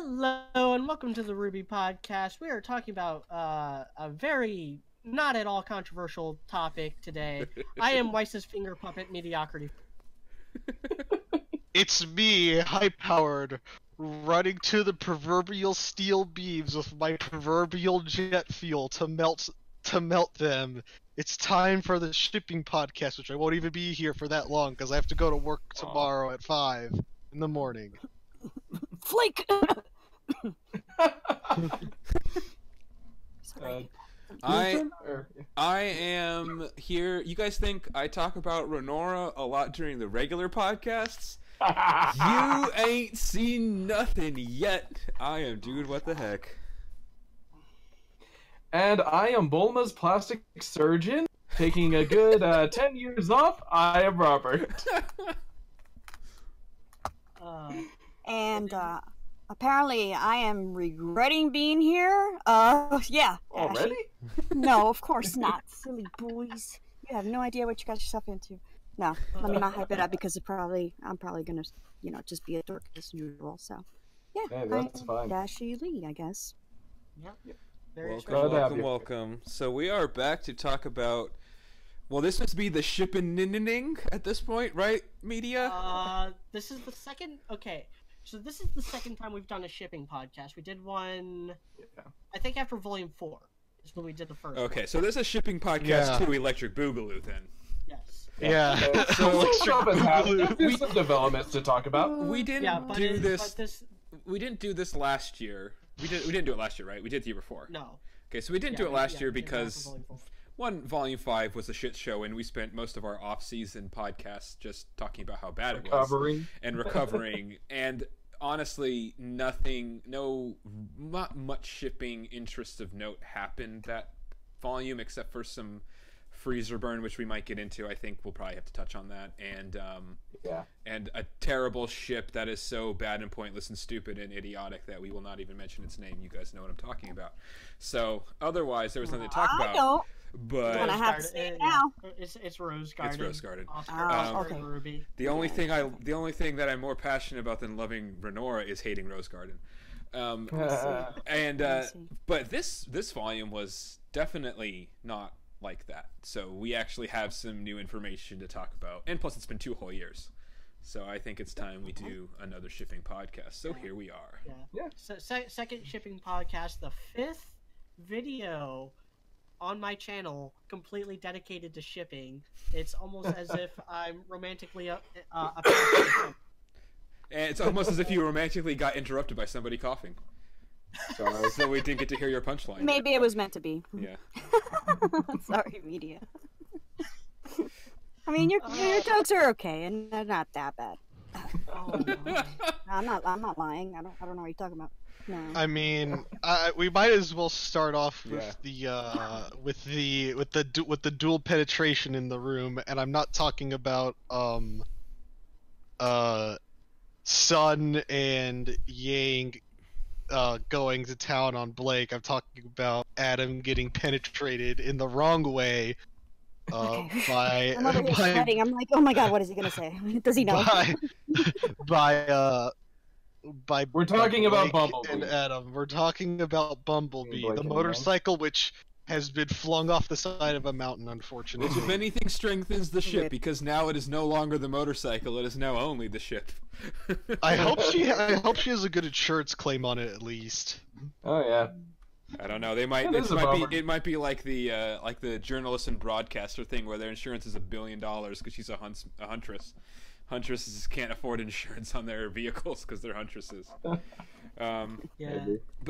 Hello and welcome to the RWBY podcast. We are talking about a very not at all controversial topic today. I am Weiss's finger puppet mediocrity. It's me, high-powered, running to the proverbial steel beams with my proverbial jet fuel to melt them. It's time for the shipping podcast, which I won't even be here for that long because I have to go to work tomorrow at 5 in the morning. Flake. I am here. You guys think I talk about Renora a lot during the regular podcasts? You ain't seen nothing yet. I am dude. What the heck? And I am Bulma's plastic surgeon, taking a good 10 years off. I am Robert. And apparently I am regretting being here. Yeah. Already? No, of course not. Silly boys. You have no idea what you got yourself into. No, let me not hype it up because I'm probably gonna, just be a dork as usual. So, yeah, Hey, that's fine. Dashie Li, I guess. Yep. Welcome. So we are back to talk about. Well, this must be the shipping at this point, right, media? This is the second. Okay, so this is the second time we've done a shipping podcast. We did one, I think, after Volume 4 is when we did the first. Okay, one. so there's a shipping podcast to Electric Boogaloo then. Yes. Yeah. So there's some developments to talk about. We didn't do this. We didn't do this last year. We didn't do it last year, right? We did the year before. No. Okay, so we didn't do it last year because Volume 5 was a shit show, and we spent most of our off-season podcasts just talking about how bad it was and recovering. And honestly, not much shipping interest of note happened that volume, except for some freezer burn, which we might get into. I think we'll probably have to touch on that, and a terrible ship that is so bad and pointless and stupid and idiotic that we will not even mention its name. You guys know what I'm talking about. So otherwing, there was nothing to talk about. Don't. But I have to say it now. It's Rose Garden. It's Rose Garden. Okay. RWBY. The only thing that I'm more passionate about than loving Renora is hating Rose Garden. But this volume was definitely not like that. So we actually have some new information to talk about, and plus it's been 2 whole years. So I think it's time we do another shipping podcast. So here we are. Yeah. So, second shipping podcast, the 5th video on my channel completely dedicated to shipping. It's almost as if I'm romantically and it's almost as if you romantically got interrupted by somebody coughing. Sorry. So we didn't get to hear your punchline. Maybe it was meant to be. Yeah. Sorry, media. I mean, your jokes are okay, and they're not that bad. I'm not lying. I don't know what you're talking about. No. I mean, we might as well start off with the dual penetration in the room, and I'm not talking about Sun and Yang going to town on Blake. I'm talking about Adam getting penetrated in the wrong way. I'm over here sweating. I'm like, oh my god, what is he gonna say? Does he know? We're talking about Bumblebee. And Adam, we're talking about Bumblebee, the motorcycle which has been flung off the side of a mountain, unfortunately. Which, if anything, strengthens the ship, because now it is no longer the motorcycle; it is now only the ship. I hope she has a good insurance claim on it at least. Oh yeah. I don't know. They might. It might be like the journalist and broadcaster thing, where their insurance is $1 billion because she's a huntress. Huntresses can't afford insurance on their vehicles because they're huntresses. But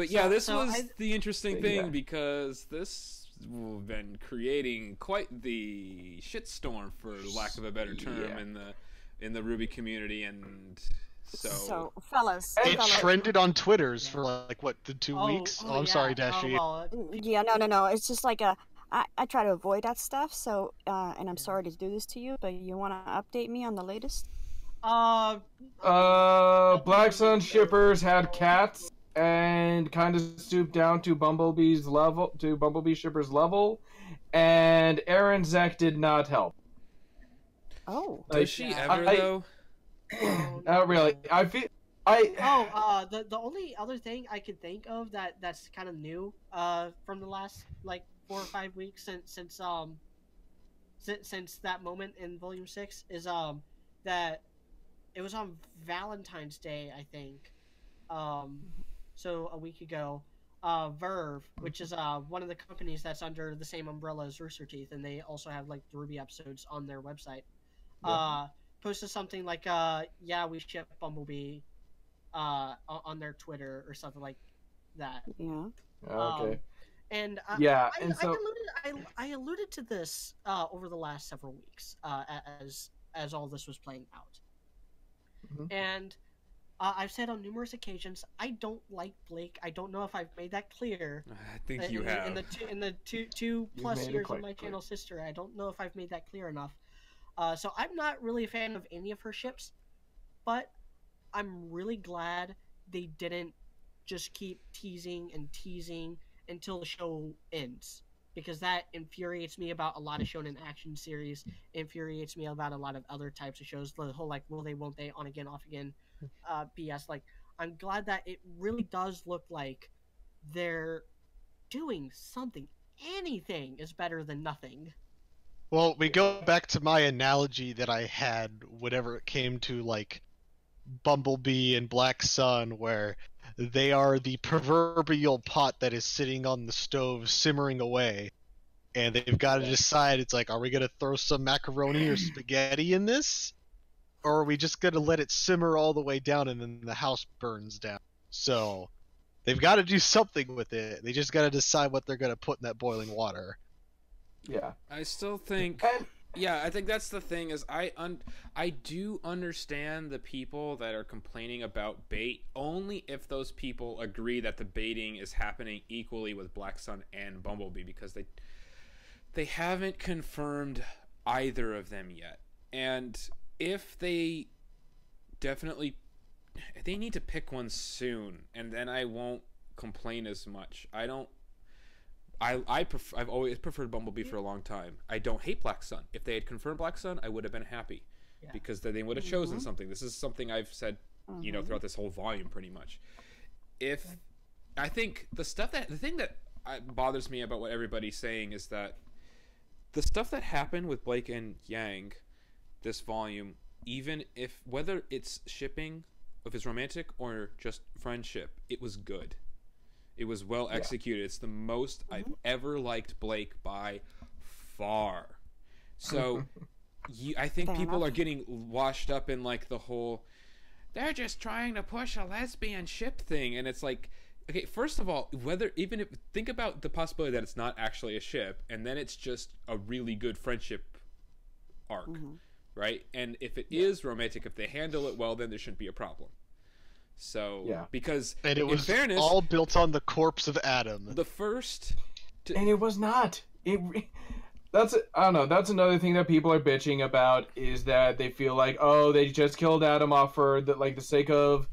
yeah, this was the interesting thing because this has been creating quite the shitstorm, for lack of a better term, in the RWBY community, and so fellas, it trended on Twitters for like what, the 2 weeks? I'm sorry, Dashie. Yeah, no. It's just like I try to avoid that stuff. So and I'm sorry to do this to you, but you want to update me on the latest? Black Sun shippers had cats and kind of stooped down to Bumblebee shippers level, and Aaron Zek did not help. Oh. Does she ever though? Not really. I feel The only other thing I can think of that's kind of new from the last like 4 or 5 weeks since that moment in Volume 6 is that it was on Valentine's Day, I think. So a week ago, Verve, which is one of the companies that's under the same umbrella as Rooster Teeth, and they also have like the RWBY episodes on their website. Posted something like yeah, we ship Bumblebee on their Twitter or something like that. Yeah. Okay. And so I alluded to this over the last several weeks as all this was playing out. And I've said on numerous occasions I don't like Blake. I don't know if I've made that clear. I think you have. In the two plus years of my channel's history. I don't know if I've made that clear enough. So I'm not really a fan of any of her ships, but I'm really glad they didn't just keep teasing and teasing until the show ends, because that infuriates me about a lot of shonen action series, infuriates me about a lot of other types of shows, the whole like will they won't they, on again off again BS. Like, I'm glad that it really does look like they're doing something. Anything is better than nothing. Well, we go back to my analogy that I had whenever it came to like Bumblebee and Black Sun, where they are the proverbial pot that is sitting on the stove simmering away, and they've got to decide, it's like, are we going to throw some macaroni or spaghetti in this, or are we just going to let it simmer all the way down and then the house burns down? So they've got to do something with it. They just got to decide what they're going to put in that boiling water. Yeah. I still think... Yeah, I think that's the thing, is I do understand the people that are complaining about bait, only if those people agree that the baiting is happening equally with Black Sun and Bumblebee, because they haven't confirmed either of them yet. And if they need to pick one soon, and then I won't complain as much. I've always preferred Bumblebee for a long time. I don't hate Black Sun. If they had confirmed Black Sun, I would have been happy, because then they would have chosen something. This is something I've said, throughout this whole volume, pretty much. I think the thing that bothers me about what everybody's saying is that the stuff that happened with Blake and Yang this volume, even if whether it's shipping, if it's romantic or just friendship, it was good. It was well executed. It's the most I've ever liked Blake by far. So I think people are getting washed up in like the whole, they're just trying to push a lesbian ship thing. And it's like, okay, first of all, think about the possibility that it's not actually a ship, and then it's just a really good friendship arc, right? And if it is romantic, if they handle it well, then there shouldn't be a problem. So, because and it was in fairness, all built on the corpse of Adam. And it was not. I don't know. That's another thing that people are bitching about, is that they feel like, oh, they just killed Adam off for the sake of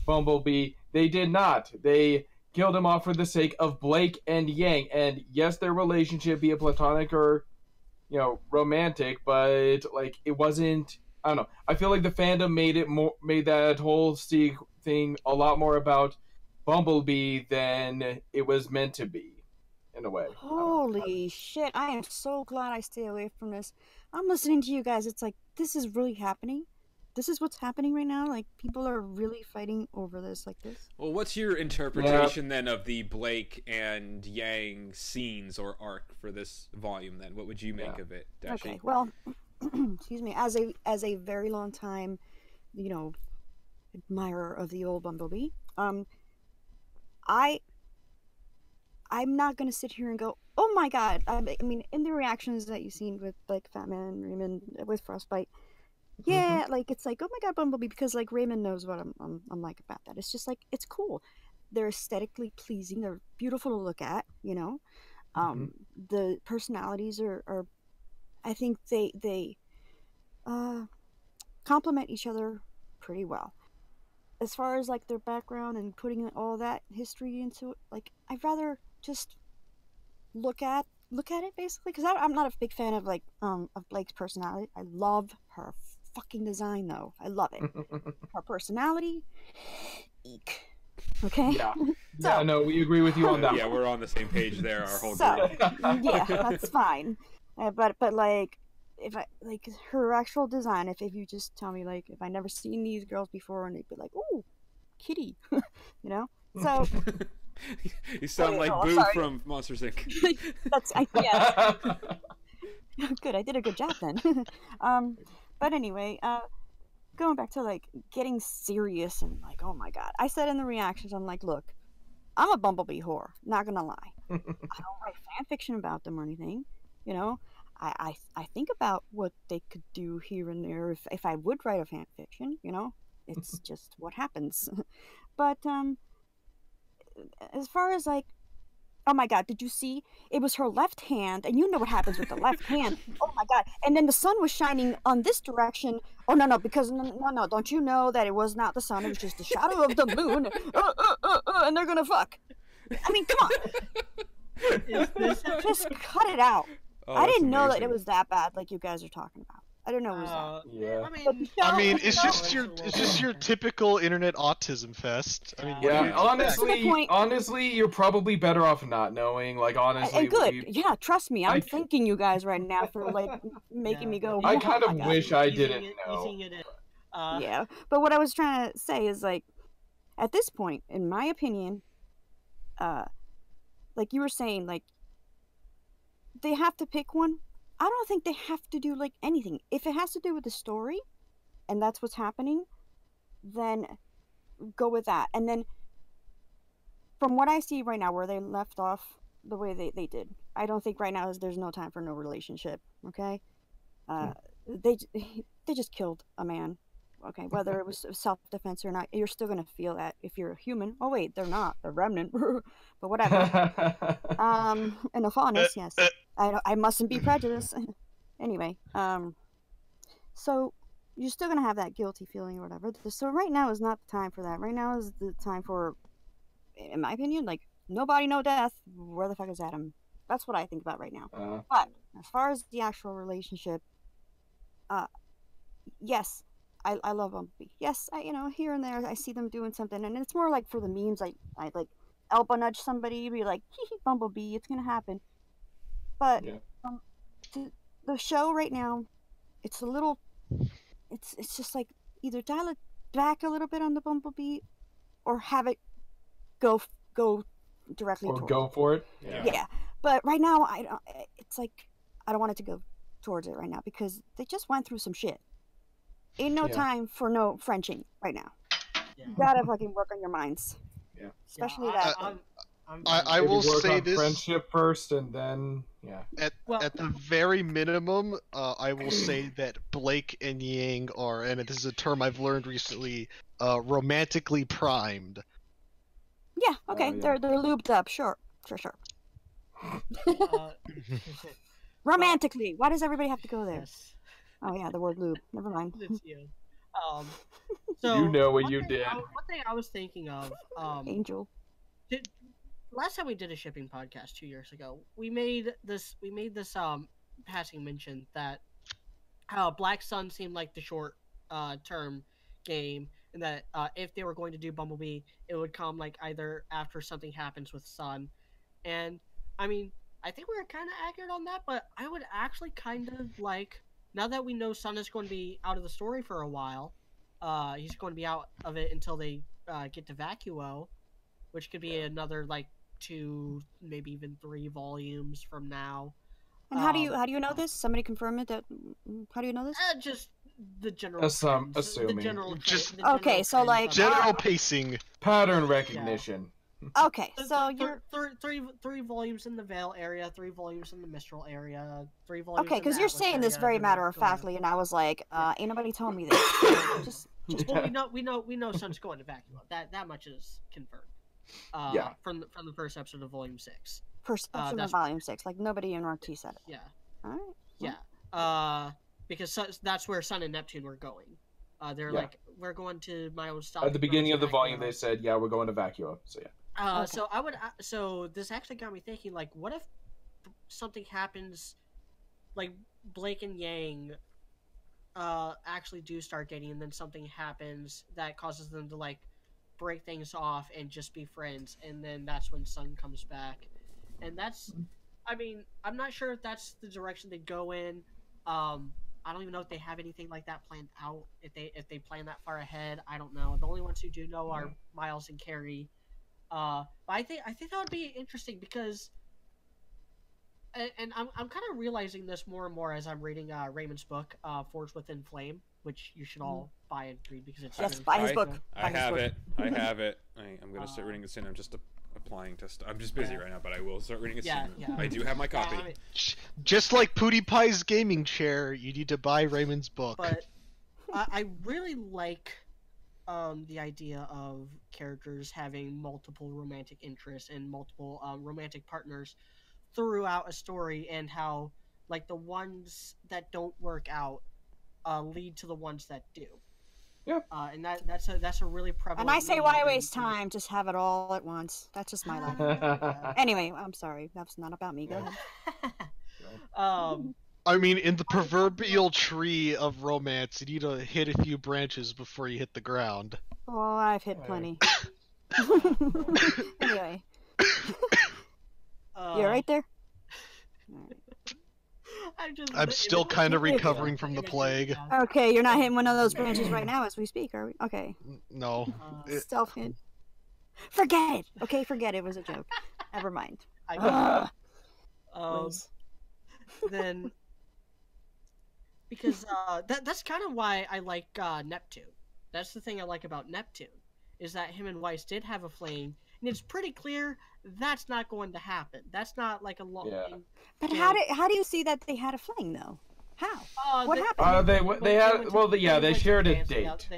Bumblebee. They did not. They killed him off for the sake of Blake and Yang. And yes, their relationship, be it platonic or, romantic, but like it wasn't. I don't know. I feel like the fandom made that whole thing a lot more about Bumblebee than it was meant to be, in a way. Holy shit! I am so glad I stay away from this. I'm listening to you guys. It's like, this is really happening. This is what's happening right now. Like, people are really fighting over this like this. Well, what's your interpretation then of the Blake and Yang scenes or arc for this volume? Then, what would you make of it, Dashie? Okay, well. Excuse me, as a very long time, admirer of the old Bumblebee, I'm not gonna sit here and go, oh my god. I mean, in the reactions that you've seen with like Fatman, Raymond, with Frostbite, like it's like, oh my god, Bumblebee, because like Raymond knows what I'm like about that. It's just like, it's cool. They're aesthetically pleasing. They're beautiful to look at. The personalities are I think they complement each other pretty well. As far as like their background and putting all that history into it, like I'd rather just look at it basically, because I'm not a big fan of like of Blake's personality. I love her fucking design, though. I love it. Her personality, eek. Okay. Yeah. Yeah. No, we agree with you on that. Yeah, we're on the same page there. Our whole So, group. yeah, that's fine. But like, if I like her actual design, if you just tell me like if I never seen these girls before and they'd be like, "Ooh, kitty," you know. So you sound like Boo from Monsters Inc. That's yeah. Good, I did a good job then. But anyway, going back to like getting serious and like, oh my god, I said in the reactions, I'm like, look, I'm a Bumblebee whore, not gonna lie. I don't write fan fiction about them or anything, you know. I think about what they could do here and there if I would write a fan fiction, you know. It's just what happens. But as far as like, oh my god, did you see? It was her left hand, and you know what happens with the left hand. Oh my god. And then the sun was shining on this direction. Oh no, because no, don't you know that it was not the sun, it was just the shadow of the moon. And they're gonna fuck. I mean, come on. Just cut it out. Oh, I didn't know amazing. that it was that bad like you guys are talking about. I didn't know it was that. Yeah. I mean, it's just your typical internet autism fest. I mean, Yeah, point. honestly, you're probably better off not knowing. Like, honestly, And good. Yeah, trust me. I'm thanking you guys right now for like making me go. I "Oh kind my of God." wish I didn't know. Easing it in. Yeah, but what I was trying to say is like, at this point, in my opinion, like you were saying, like they have to pick one. I don't think they have to do like anything. If it has to do with the story, and that's what's happening, then go with that. And then, from what I see right now, where they left off the way they did, I don't think right now there's no time for no relationship. Okay, they just killed a man. Okay, whether it was self-defense or not, you're still gonna feel that if you're a human. Oh wait, they're not. They're remnant. But whatever. And a faunus, yes. I mustn't be prejudiced. Anyway, so you're still gonna have that guilty feeling or whatever. So right now is not the time for that. Right now is the time for, in my opinion, like nobody, no death. Where the fuck is Adam? That's what I think about right now. But as far as the actual relationship, yes, I love Bumblebee. Yes, here and there I see them doing something, and it's more like for the memes. I like elbow nudge somebody, be like, hee Bumblebee, it's gonna happen. But the show right now, it's a little, it's just like either dial it back a little bit on the Bumblebee, or have it go directly or towards go for it. Yeah. But right now, it's like I don't want it to go towards it right now because they just went through some shit. Ain't no time for no Frenching right now. You gotta fucking work on your minds. Yeah. Especially that. I will say this: friendship first, and then At the very minimum, I will say that Blake and Yang are, and this is a term I've learned recently, romantically primed. Yeah. Okay. They're lubed up. Sure. Romantically. Why does everybody have to go there? Yes. Oh yeah, the word lube. Never mind. It's you. So you know what you did. One thing I was thinking of, Angel. Last time we did a shipping podcast 2 years ago, we made this passing mention that Black Sun seemed like the short term game, and that if they were going to do Bumblebee, it would come like either after something happens with Sun. And I mean, I think we were kind of accurate on that, but I would actually kind of like, now that we know Sun is going to be out of the story for a while, he's going to be out of it until they get to Vacuo, which could be another like 2, maybe even 3 volumes from now. And how do you know this? Somebody confirm it. How do you know this? Just the general. Assuming. Okay, so like general pacing, pattern recognition. Okay, so you're three volumes in the Veil area, 3 volumes in the Mistral area, 3 volumes. Okay, because you're saying this very matter of factly, and I was like, ain't nobody telling me this. just well, we know Sun's going to Vacuum. That much is confirmed. From the first episode of Volume 6. First episode of Volume 6, like nobody in RT said it. Yeah. All right. Yeah. Because that's where Sun and Neptune were going. They're like, we're going to my own stop. At the beginning of the volume, they said, "Yeah, we're going to Vacuo." So yeah. Okay. So this actually got me thinking, like, what if something happens, like Blake and Yang actually do start dating, and then something happens that causes them to like break things off and just be friends, and then that's when Sun comes back, and that's, I mean, I'm not sure if that's the direction they go in. I don't even know if they have anything like that planned out. If they plan that far ahead, I don't know. The only ones who do know are Miles and Carrie. But I think that would be interesting because, and I'm kind of realizing this more and more as I'm reading Raymond's book, Forged Within Flame, which you should all buy and read because it's yes, buy his book. I have it. I'm gonna start reading it soon. I'm just applying to I'm just busy right now, but I will start reading it soon. Yeah. I do have my copy. I mean, just like Pootie Pie's gaming chair, you need to buy Raymond's book. But I really like the idea of characters having multiple romantic interests and multiple romantic partners throughout a story, and how like the ones that don't work out lead to the ones that do. Yeah. And that's a really prevalent. And I say, why waste time? Just have it all at once. That's just my life. Anyway, I'm sorry. That's not about me. Go ahead. I mean, in the proverbial tree of romance, you need to hit a few branches before you hit the ground. Oh, I've hit plenty. Anyway. You're right there? I'm still kind of recovering from the plague. Okay, you're not hitting one of those branches right now as we speak, are we? Okay. No. Stealth hit. Forget it! Okay, forget it. It was a joke. Never mind. Then... Because that's kind of why I like Neptune. That's the thing I like about Neptune, is that him and Weiss did have a fling, and it's pretty clear that's not going to happen. That's not like a long. Yeah. But how do you see that they had a fling though? How? What happened? They shared a date.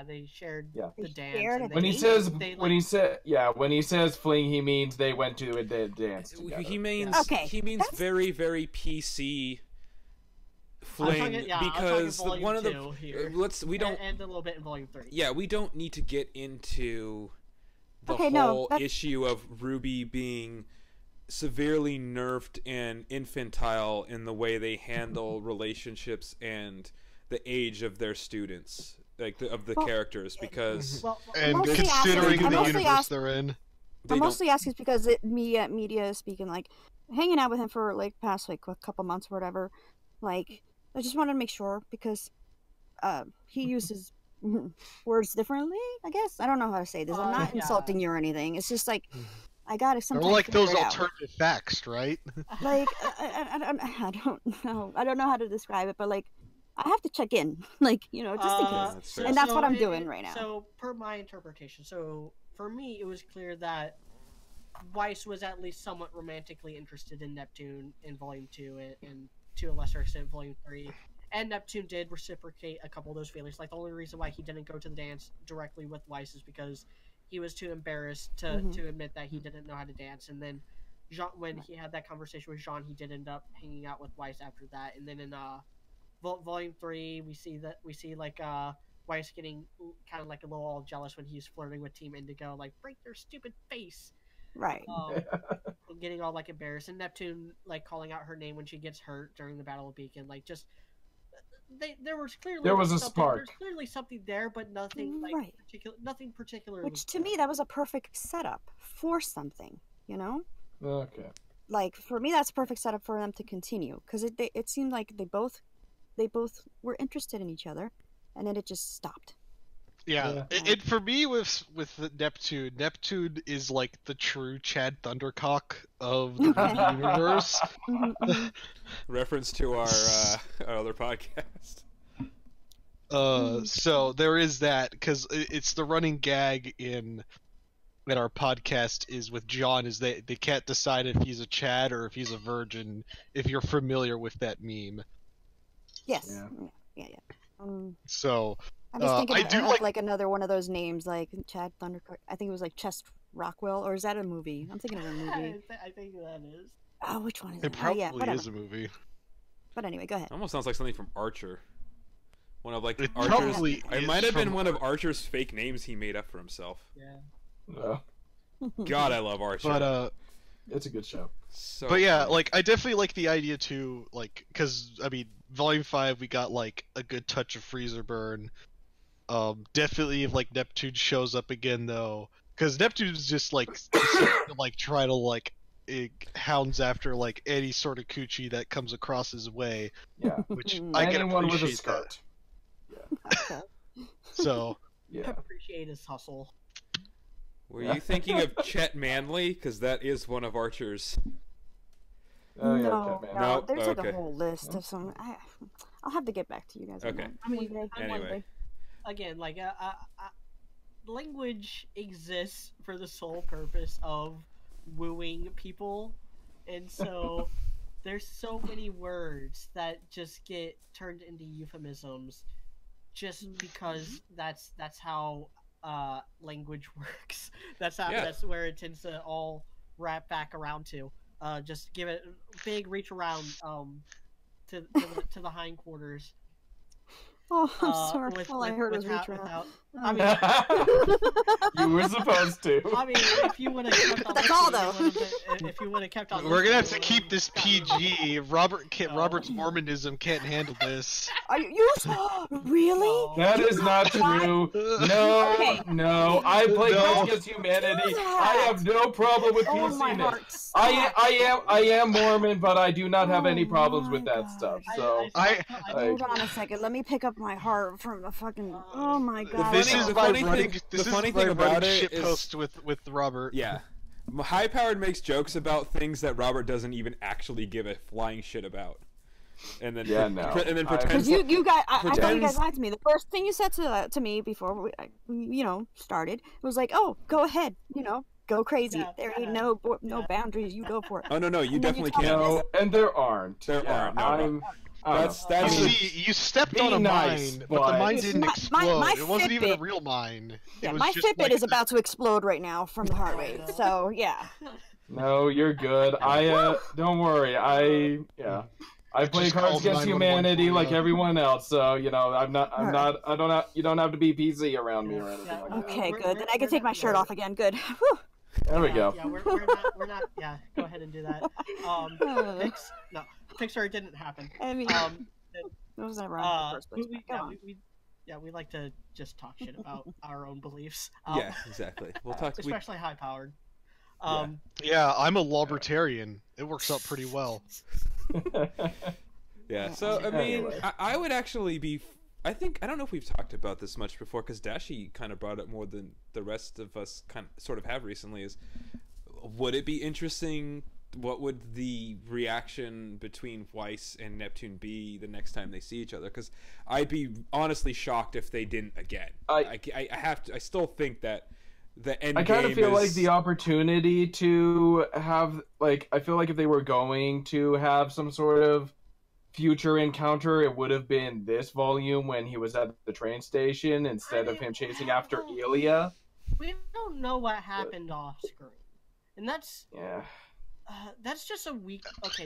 They shared the dance. When he says fling, he means they went to a dance together. He means very, very PC fling, because one of the we don't and a little bit in volume 3. Yeah, we don't need to get into the whole issue of RWBY being severely nerfed and infantile in the way they handle relationships and the age of their students, like of the characters, because and considering the universe they're in. I'm mostly asking because media is speaking, like hanging out with him for like past like a couple months or whatever. Like I just wanted to make sure because he uses words differently. I guess I don't know how to say this. I'm not insulting you or anything. It's just like I gotta sometimes. They're like those alternative facts, right? Like I don't know. I don't know how to describe it, but like I have to check in, like just in case. And that's what I'm doing right now. So per my interpretation, so for me, it was clear that Weiss was at least somewhat romantically interested in Neptune in Volume 2 and to a lesser extent Volume 3. And Neptune did reciprocate a couple of those feelings. Like, the only reason why he didn't go to the dance directly with Weiss is because he was too embarrassed to admit that he didn't know how to dance. And then Jean, when he had that conversation with Jean, he did end up hanging out with Weiss after that. And then in Volume 3, we see Weiss getting kind of like a little all jealous when he's flirting with Team Indigo, like, break their stupid face. Right. Getting all like embarrassed, and Neptune like calling out her name when she gets hurt during the Battle of Beacon, like just there was a spark. There's clearly something there, but nothing like nothing particular. Which to me, that was a perfect setup for something, Okay. Like for me, that's a perfect setup for them to continue because it seemed like they both were interested in each other, and then it just stopped. Yeah. It for me with Neptune is like the true Chad Thundercock of the universe. Reference to our other podcast. So there is that, because it's the running gag in our podcast is with John is they can't decide if he's a Chad or if he's a virgin. If you're familiar with that meme. Yes. Yeah. So. I'm just thinking of like another one of those names, like Chad Thundercock. I think it was like Chest Rockwell, or is that a movie? I'm thinking of a movie. I think that is. Oh, which one is it? It probably is a movie. But anyway, go ahead. Almost sounds like something from Archer. One of like it Archer's. It might have been one of Archer's fake names he made up for himself. Yeah. God, I love Archer. But it's a good show. But yeah, like I definitely like the idea too, like because I mean Volume 5, we got like a good touch of freezer burn. Definitely if like Neptune shows up again though, because Neptune's just like try to like hounds after like any sort of coochie that comes across his way. Yeah, which I can anyone with a appreciate skirt. that. So I appreciate his hustle. Were you thinking of Chet Manley? Because that is one of Archer's. Oh, yeah, No, Chet no, Manley. there's like okay. a whole list of some. I'll have to get back to you guys. on Okay. that. I mean, Anyway. again, like language exists for the sole purpose of wooing people, and so there's so many words that just get turned into euphemisms just because that's how language works. That's where it tends to all wrap back around to. Just give it a big reach around to the hindquarters. Oh, I'm sorry. All I heard was without, reach around. I mean, You were supposed to. I mean, if you would have kept on, That's all, though. If you would have kept on, we're gonna have to listening, keep this PG. Robert's Mormonism can't handle this. Are you really? No. That is not true. No, Okay. no. I play No. Cards Against Humanity. I have no problem with Oh, my PCness. heart. I am Mormon, but I do not have any problems with that stuff. So Hold on a second. Let me pick up my heart from the fucking. Oh my god. This funny- is the my funny running. thing- This the is funny my thing about running it shit is- post with Robert. Yeah. High Powered makes jokes about things that Robert doesn't even actually give a flying shit about. And then and then pretends Because you guys, I thought you pretends- guys lied to me. The first thing you said to me before we started was like, "Oh, go ahead, go crazy. Yeah, there ain't no boundaries. You go for it." Oh no, you And then definitely you can't. no, and there aren't. There aren't, no. That's You see, you stepped on a nice, mine, but the mine but- didn't My- explode. my It wasn't even a Fitbit- real mine. Yeah, It was my just Fitbit like is about to explode right now from the heart rate. So yeah. No, you're good. Don't worry. I play just Cards calls Against 911 Humanity for like you. everyone else. So you you don't have to be PC around me or anything like that. Okay, We're- good. Then I can take my shirt off again. Good. Whew. There we go. Yeah, we're not. Yeah, go ahead and do that. Pixar didn't happen. I mean, it was never on in the first place. We like to just talk shit about our own beliefs. Yeah, exactly. We'll talk. Especially high powered. Yeah, I'm a libertarian. It works out pretty well. Yeah. So I mean, Anyway. I would actually be. I don't know if we've talked about this much before because Dashie kind of brought it more than the rest of us sort of have recently. Is would it be interesting? What would the reaction between Weiss and Neptune be the next time they see each other? Because I'd be honestly shocked if they didn't again. I still think that the end. I kind of game feel is... like the opportunity to have I feel like if they were going to have some sort of future encounter, it would have been this volume when he was at the train station instead of him chasing after Elia. We don't know what happened off screen, and that's just a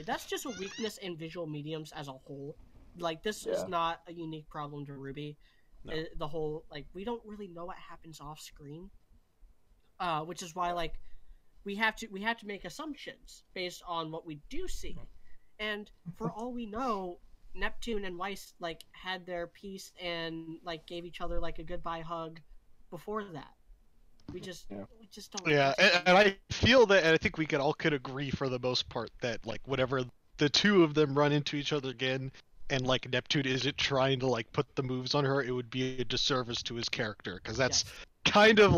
that's just a weakness in visual mediums as a whole. Like this is not a unique problem to RWBY. No. The whole we don't really know what happens off screen, which is why we have to make assumptions based on what we do see. And for all we know, Neptune and Weiss had their peace and gave each other a goodbye hug before that. We just don't. Yeah, and I feel that, and I think we could agree for the most part that whenever the two of them run into each other again, and Neptune isn't trying to put the moves on her, it would be a disservice to his character because that's kind of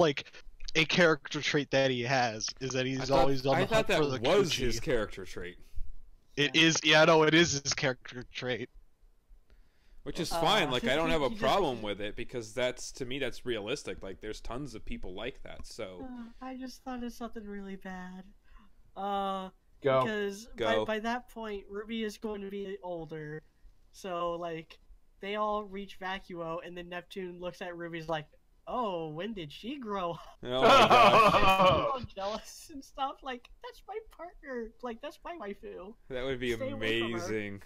a character trait that he has is that he's always on the hunt for the was coochie. his character trait. It is, yeah, no, it is his character trait. Which is fine. I don't have a problem with it because to me that's realistic. There's tons of people like that. So I just thought of something really bad. Go. Because by that point, RWBY is going to be older, so they all reach Vacuo, and then Neptune looks at RWBY's oh, when did she grow up? oh my gosh, I'm jealous and stuff. That's my partner. That's my waifu. that would be Stay away from her. amazing.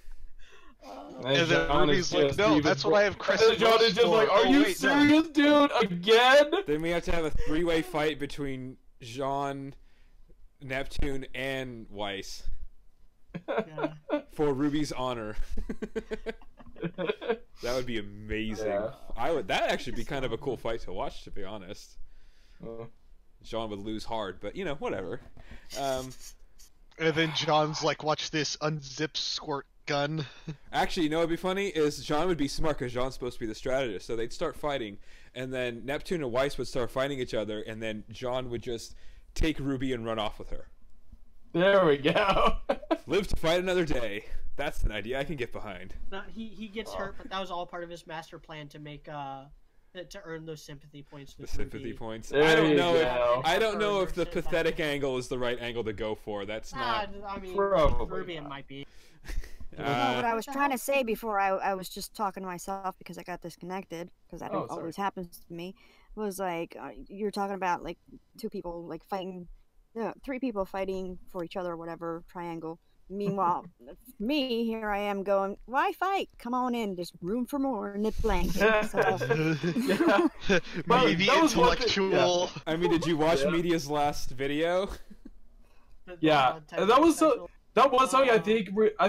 And then RWBY's no, that's what I have Chris. And John is just are you serious, dude? Again? Then we have to have a three-way fight between Jean, Neptune, and Weiss. Yeah. For RWBY's honor. That would be amazing. Yeah. That actually be kind of a cool fight to watch, to be honest. John would lose hard, but you know, whatever. And then John's like, watch this, unzip squirt gun. Actually, you know what'd be funny is John would be smart because John's supposed to be the strategist, so they'd start fighting, and then Neptune and Weiss would start fighting each other, and then John would just take RWBY and run off with her. There we go. Live to fight another day. That's an idea I can get behind. No, he gets hurt, but that was all part of his master plan to make to earn those sympathy points. The sympathy points. There I don't you know. go. I don't know if the pathetic angle is the right angle to go for. That's not. I mean, Probably RWBY not. might be. No, what I was trying to say before I was just talking to myself because I got disconnected because that always happens to me was like you're talking about like two people like fighting, three people fighting for each other or whatever triangle. Meanwhile, me here I am going, why fight? Come on in, there's room for more in the blanket. So. Maybe intellectual. I mean, did you watch Media's last video? Yeah, that was something I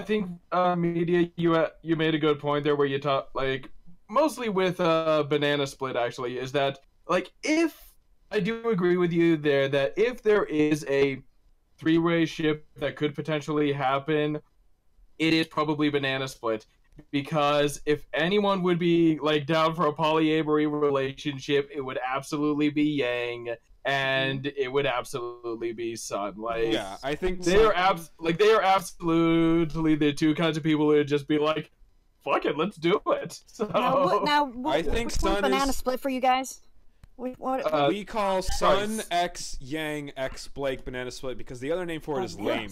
think Media, you made a good point there where you talk like mostly with Banana Split actually is that like if I do agree with you there that if there is a three-way ship that could potentially happen, it is probably Banana Split, because if anyone would be like down for a polyamory relationship, it would absolutely be Yang, and it would absolutely be Sun. Like, yeah, I think they are absolutely the two kinds of people who would just be like, "Fuck it, let's do it." So I think Sun Banana is... Split for you guys. We call Sun X Yang X Blake Banana Split because the other name for it is lame.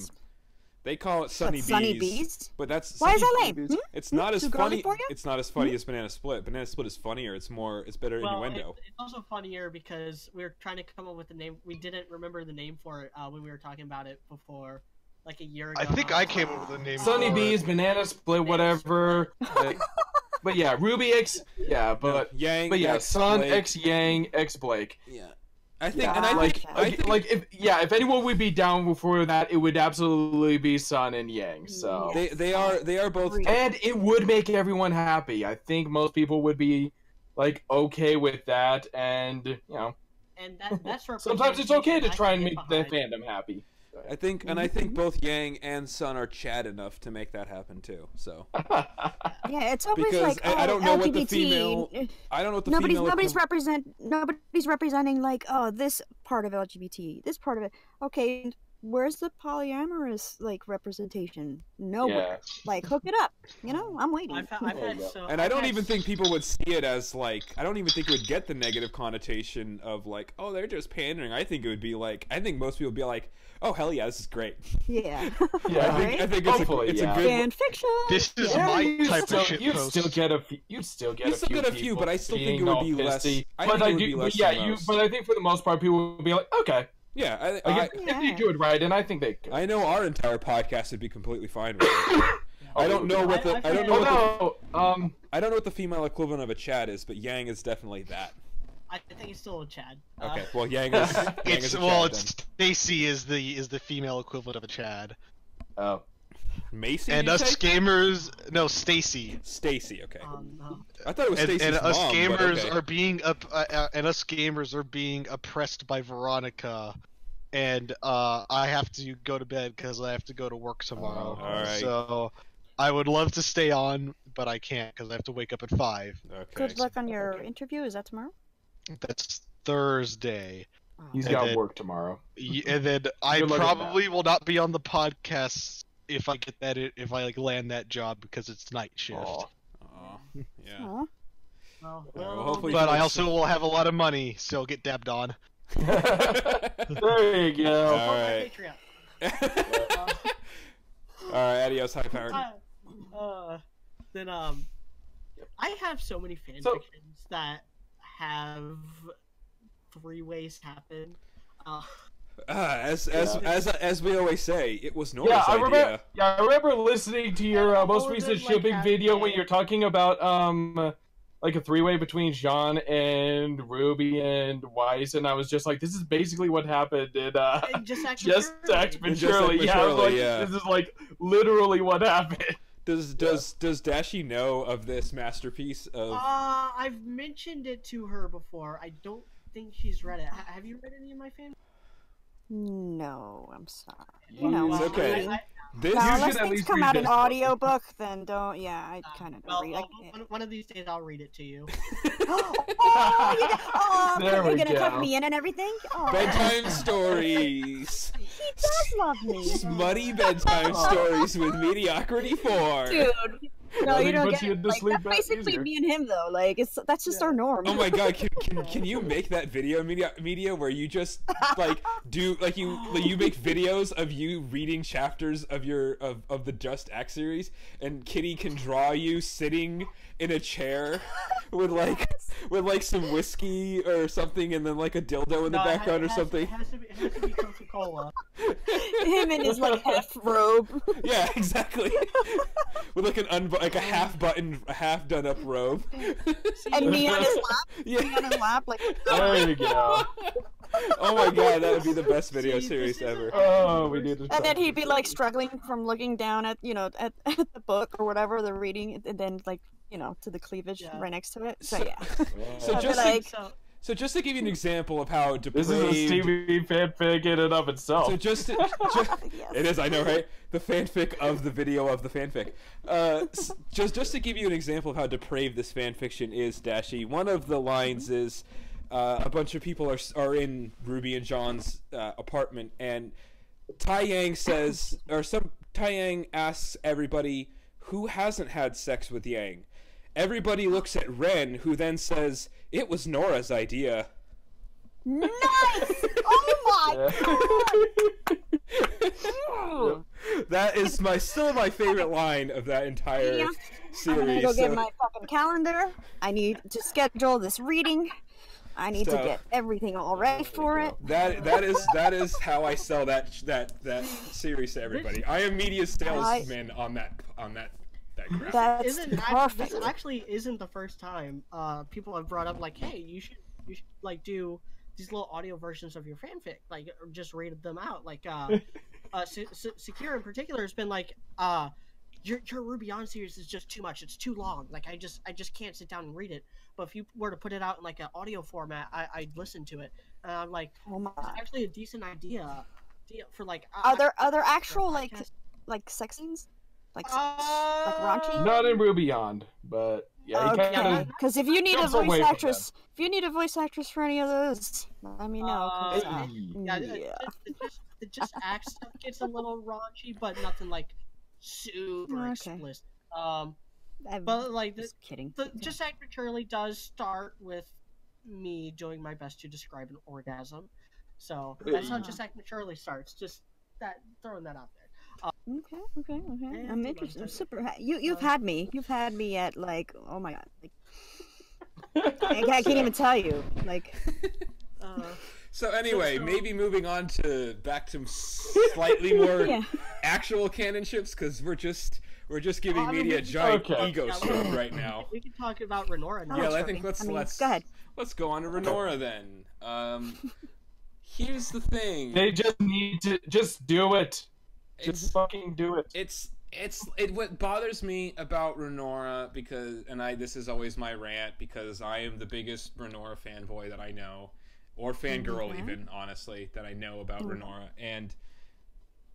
They call it Sunny Bees. But that's why is that lame? It's not as funny. It's not as funny as Banana Split. Banana Split is funnier. It's better innuendo. It's also funnier because we were trying to come up with a name. We didn't remember the name for it when we were talking about it before, like a year ago. I think I came up with a name. Sunny Bees, Banana Split, whatever. But yeah, RWBY X, Sun X Yang X Blake. Yeah, I think, if anyone would be down for that, it would absolutely be Sun and Yang. So they are both, and it would make everyone happy. I think most people would be like okay with that, and you know, and that's sometimes it's okay to try and make the fandom happy. I think both Yang and Sun are Chad enough to make that happen too. So yeah, it's always because like I don't know LGBT. what the female. I don't know what the female. Nobody's representing like this part of LGBT, this part of it. Okay, where's the polyamorous like representation? Nowhere. Yeah. Like hook it up. You know, I'm waiting. I don't even think people would see it as like. I don't even think it would get the negative connotation of like, oh, they're just pandering. I think it would be like. I think most people would be like, oh hell yeah, this is great. Yeah. Yeah. I think it's a good fan fiction. This is my type of shit you'd post. Still get a few, but I still think it would be less. But I think for the most part, people would be like, okay. Yeah, if you do it right, and I think they could. I know our entire podcast would be completely fine with it. I don't know what the I don't know what the female equivalent of a Chad is, but Yang is definitely that. I think it's still a Chad. Okay, well Yang is. Stacy is the female equivalent of a Chad. Oh. Macy and us gamers, no, Stacy. Stacy, okay. No. I thought it was Stacy's and us mom, gamers okay. are being oppressed by Veronica, and I have to go to bed because I have to go to work tomorrow. All right. So I would love to stay on, but I can't because I have to wake up at 5. Okay. Good luck on your interview. Is that tomorrow? That's Thursday. He's got work tomorrow. And then I probably will not be on the podcast if I get that. If I land that job because it's night shift. Yeah. Aww. Well, hopefully. But I also will have a lot of money, so get dabbed on. There you go. All right. All right. Adios, high powered. Then I have so many fan fictions that have 3 ways happen. As we always say, it was Nora's idea. I remember listening to your most recent shipping video when you're talking about like a three-way between Jean and RWBY and Weiss, and I was just like, this is basically what happened in Just Act Maturely. Yeah, I was like, this is like literally what happened. Does Dashie know of this masterpiece of? I've mentioned it to her before. I don't think she's read it. Have you read any of my fan? No, I'm sorry. It's okay. Unless things come out in audiobook, then don't. Yeah, I kind of don't read. One of these days, I'll read it to you. You're gonna tuck me in and everything. Oh. Bedtime stories. He does love me. Smutty bedtime stories with Mediocrity 4. Dude. No, you don't get it. Like, that's basically me and him, though. Like, that's just our norm. Oh my god, can you make that video media where you just like do like you make videos of you reading chapters of of the Just Act series, and Kitty can draw you sitting in a chair with like some whiskey or something, and then like a dildo in the background or something. It has to be Coca-Cola. Him in his like half robe. Yeah, exactly. With like a half done up robe. And me on his lap. Yeah. Me on his lap, like. There you go. Oh my god, that would be the best video series ever. Oh, we need to. And then he'd be like struggling from looking down at at the book or whatever they're reading, and then like to the cleavage right next to it. So yeah. So just to give you an example of how depraved... This is a Stevie fanfic in and of itself. So just yes. It is, I know, right? The fanfic of the video of the fanfic. Just to give you an example of how depraved this fanfiction is, Dashie, one of the lines is a bunch of people are in RWBY and Jean's apartment, and Tai Yang asks everybody who hasn't had sex with Yang. Everybody looks at Ren, who then says, "It was Nora's idea." Nice! Oh my god! That is still my favorite line of that entire series. I'm gonna go get my fucking calendar. I need to schedule this reading. I need to get everything all ready for it. That is how I sell that series to everybody. I am media salesman on that. That's perfect. This actually isn't the first time people have brought up like, hey, you should like do these little audio versions of your fanfic, like, or just read them out. Like Secure in particular has been like, your RWBY On series is just too much. It's too long. Like I just can't sit down and read it. But if you were to put it out in like an audio format, I'd listen to it. And I'm like, it's actually a decent idea for like. Are there actual like sex scenes? Like raunchy? Not in RWBY On, but yeah. Because if you need a voice actress, for any of those, let me know. It just acts stuff gets a little raunchy, but nothing like super explicit. But like Just Act Maturely does start with me doing my best to describe an orgasm, so that's how Just Act Maturely starts. Just throwing that out there. Okay. I'm interested. I'm super. You've had me. You've had me at like, oh my god, like I can't even tell you. Like. So anyway, maybe moving on back to slightly more actual canon ships, because we're just giving media a giant ego stroke right now. We can talk about Renora now. Yeah, I think let's go ahead. Let's go on to Renora then. Here's the thing. They just need to just do it. Just fucking do it. What bothers me about Renora, because this is always my rant, because I am the biggest Renora fanboy that I know, or fangirl even, honestly, that I know about Renora, and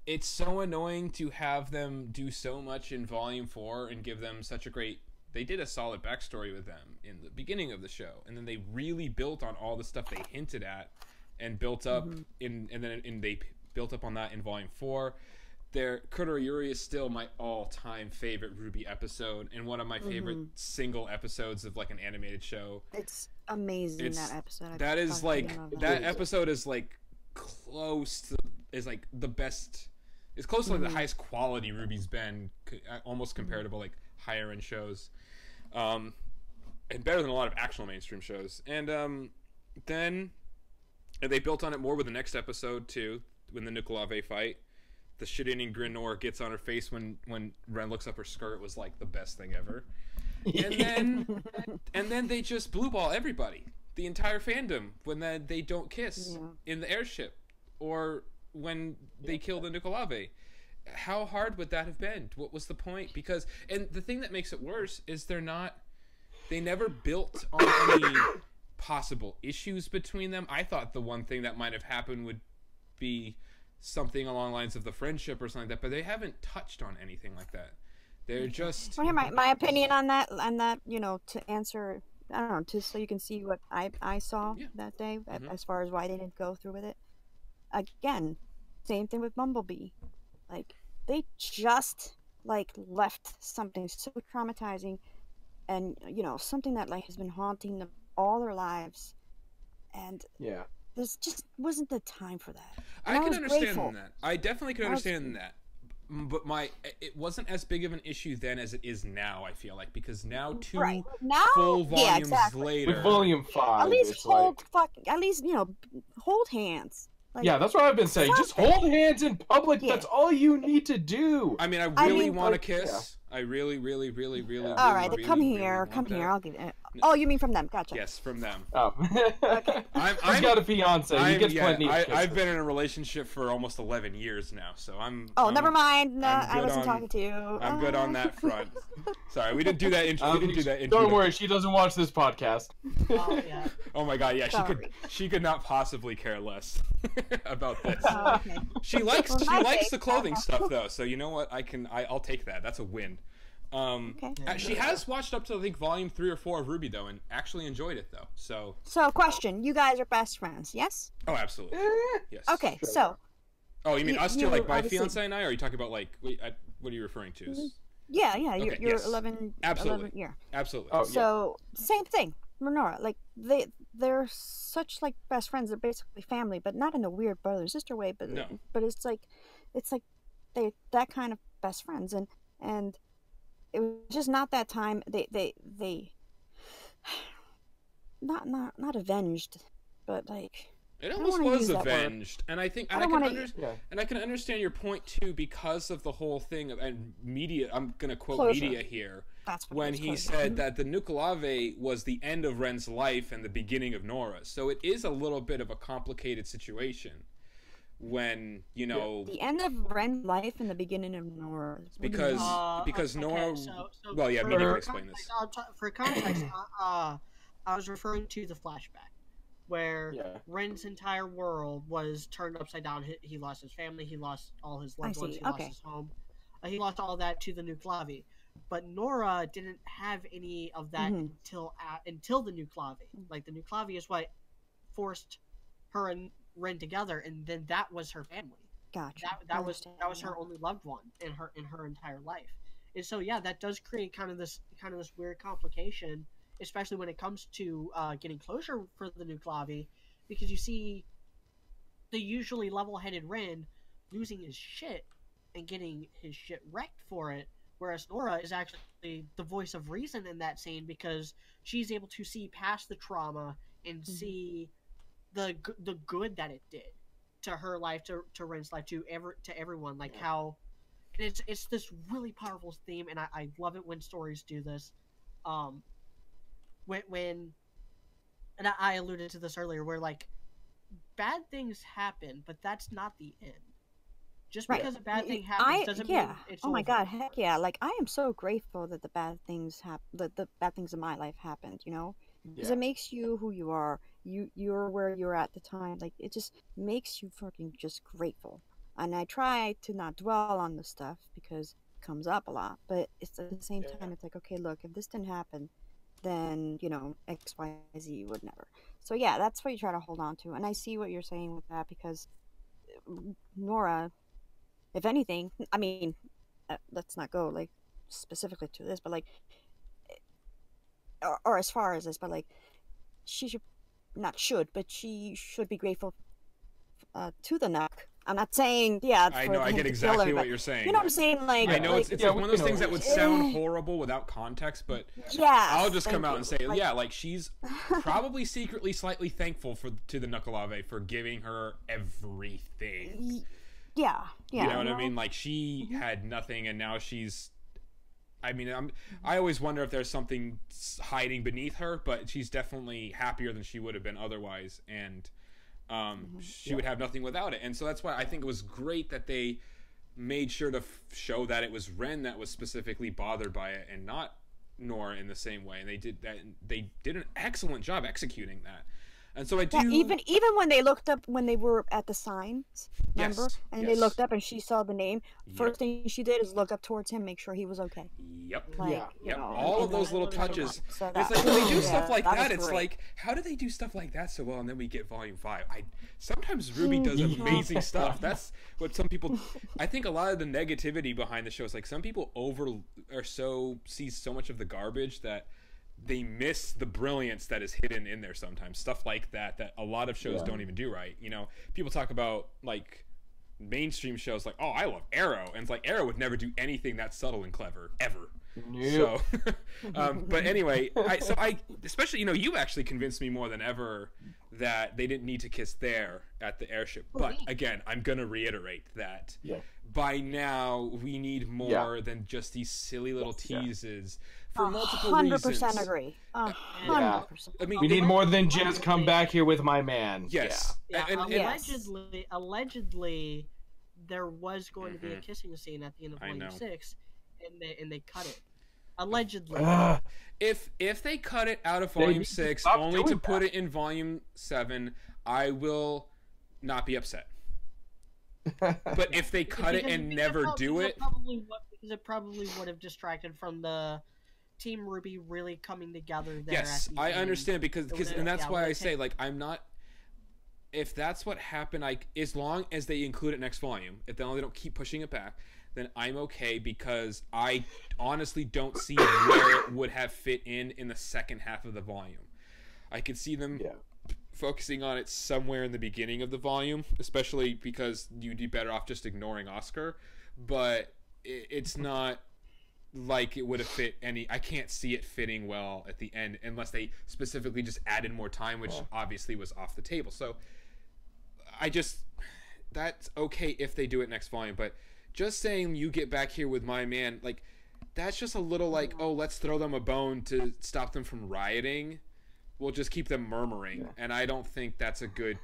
it's so annoying to have them do so much in Volume 4 and give them such a great... They did a solid backstory with them in the beginning of the show, and then they really built on all the stuff they hinted at and built up they built up on that in Volume 4. Their Kurorayuri is still my all-time favorite RWBY episode, and one of my favorite single episodes of like an animated show. It's amazing, that episode. That episode is like close to the best. It's close to like the highest quality RWBY's been, almost comparable like higher end shows, and better than a lot of actual mainstream shows. And then they built on it more with the next episode too, when the Nukulave fight. The shit-eating grin Nora gets on her face when Ren looks up her skirt was like the best thing ever. and then they just blue ball everybody, the entire fandom, when they don't kiss in the airship, or when they kill the Nukulave. How hard would that have been? What was the point? Because, and the thing that makes it worse is they never built on any possible issues between them. I thought the one thing that might have happened would be something along the lines of the friendship or something like that, but they haven't touched on anything like that. They're just... Well, here, my opinion on that, you know, to answer, I don't know, just so you can see what I saw that day, as far as why they didn't go through with it. Again, same thing with Bumblebee. Like, they just, like, left something so traumatizing and, you know, something that, like, has been haunting them all their lives. And this just wasn't the time for that. And I can understand that. I definitely can understand that. But it wasn't as big of an issue then as it is now, I feel like, because now full volumes later, with volume 5, at least at least, you know, hold hands. Like, yeah, that's what I've been saying. Just hold hands in public. Yeah. That's all you need to do. I mean, I really want to kiss. Yeah. I really, really, really, really. All right, really, come here. I'll give it. Oh, you mean from them? Gotcha. Yes, from them. Oh. Okay. He's got a fiance. He gets plenty. I've been in a relationship for almost 11 years now, so I'm. Oh, never mind. No, I wasn't talking to you. I'm good on that front. Sorry, we didn't do that intro. Don't worry, she doesn't watch this podcast. Oh yeah. Oh my god, yeah, she could not possibly care less about this. Oh, okay. She likes the clothing stuff though, so you know what? I'll take that. That's a win. She has watched up to I think volume 3 or 4 of RWBY though, and actually enjoyed it though. So question: you guys are best friends, yes? Oh, absolutely. Yes. Okay, sure. So. Oh, you mean us two, like my fiance and I? Or are you talking about like what are you referring to? Yeah. Okay, you're 11. Absolutely. 11, yeah. Absolutely. Oh, so same thing, Renora. Like they're such like best friends. They're basically family, but not in a weird brother sister way. But it's like they that kind of best friends, and it was just not that time. They not avenged, but like it almost was avenged, and I think I can understand your point too because of the whole thing and media. I'm gonna quote media here. When he said that the Nukulave was the end of Ren's life and the beginning of Nora's, so it is a little bit of a complicated situation. When the end of Ren's life and the beginning of Nora's, because Nora. Well, yeah, media can explain this. For context, I was referring to the flashback where Ren's entire world was turned upside down. He lost his family. He lost all his loved ones. He lost his home. He lost all that to the Nukulave. But Nora didn't have any of that until the Nukulave. Like the Nukulave is what forced her and Ren together, and then that was her family. Gotcha. That was her only loved one in her entire life. And so that does create kind of this weird complication, especially when it comes to getting closure for the Nukulave, because you see the usually level-headed Ren losing his shit and getting his shit wrecked for it, whereas Nora is actually the voice of reason in that scene because she's able to see past the trauma and see the good that it did to her life, to Ren's life, to everyone. Like how, and it's this really powerful theme, and I love it when stories do this. When and I alluded to this earlier, where like bad things happen, but that's not the end. Just because a bad thing happens doesn't mean it's over. Oh my god, heck yeah! Like I am so grateful that the bad things the bad things in my life happened. You know, because it makes you who you are. You're where you're at the time. Like it just makes you fucking just grateful. And I try to not dwell on the stuff because it comes up a lot. But it's at the same time, it's like, okay, look, if this didn't happen, then X, Y, Z would never. So that's what you try to hold on to. And I see what you're saying with that because Nora, if anything, I mean, let's not go like specifically to this, but like, or as far as this, but like, she should be grateful to the Nuk. I'm not saying, I know, I get exactly what you're saying. You know what I'm saying? Like, I know it's one of those things that would sound horrible without context, but I'll just come out and say, like she's probably secretly slightly thankful to the Nukulave for giving her everything. Yeah. You know what I mean? Like she had nothing, and now she's. I mean, I always wonder if there's something hiding beneath her, but she's definitely happier than she would have been otherwise, and she would have nothing without it. And so that's why I think it was great that they made sure to show that it was Ren that was specifically bothered by it, and not Nora in the same way. And they did that. They did an excellent job executing that. And so I do. Yeah, even when they looked up when they were at the signs, remember, yes, and they looked up and she saw the name. First thing she did is look up towards him, make sure he was okay. Yep. Like, yep. know, all of those little touches. So it's like when they do stuff like that, it's like, how do they do stuff like that so well? And then we get Volume 5. Sometimes RWBY does amazing stuff. That's what some people. I think a lot of the negativity behind the show is like some people see so much of the garbage that they miss the brilliance that is hidden in there sometimes. Stuff like that a lot of shows don't even do right. You know, people talk about like mainstream shows like, oh, I love Arrow, and it's like Arrow would never do anything that subtle and clever ever. So but anyway, I especially, you know, you actually convinced me more than ever that they didn't need to kiss there at the airship. But again, I'm gonna reiterate that by now we need more than just these silly little teases for multiple reasons. 100% agree. 100%. I mean, we need more than just come back here with my man. Yes. Allegedly, there was going to be a kissing scene at the end of Volume 6, and they cut it. Allegedly. If they cut it out of Volume 6 only to put it in Volume 7, I will not be upset. But if they cut it and never do it, because it probably would have distracted from the Team RWBY really coming together there. Yes, I understand because and that's why I say, like, I'm not. If that's what happened, as long as they include it next volume, if they don't keep pushing it back, then I'm okay, because I honestly don't see where it would have fit in the second half of the volume. I could see them focusing on it somewhere in the beginning of the volume, especially because you'd be better off just ignoring Oscar, but it's not like it would have fit I can't see it fitting well at the end unless they specifically just added more time, which obviously was off the table. So that's okay if they do it next volume, but just saying you get back here with my man, like, that's just a little like, oh, let's throw them a bone to stop them from rioting. We'll just keep them murmuring, and I don't think that's a good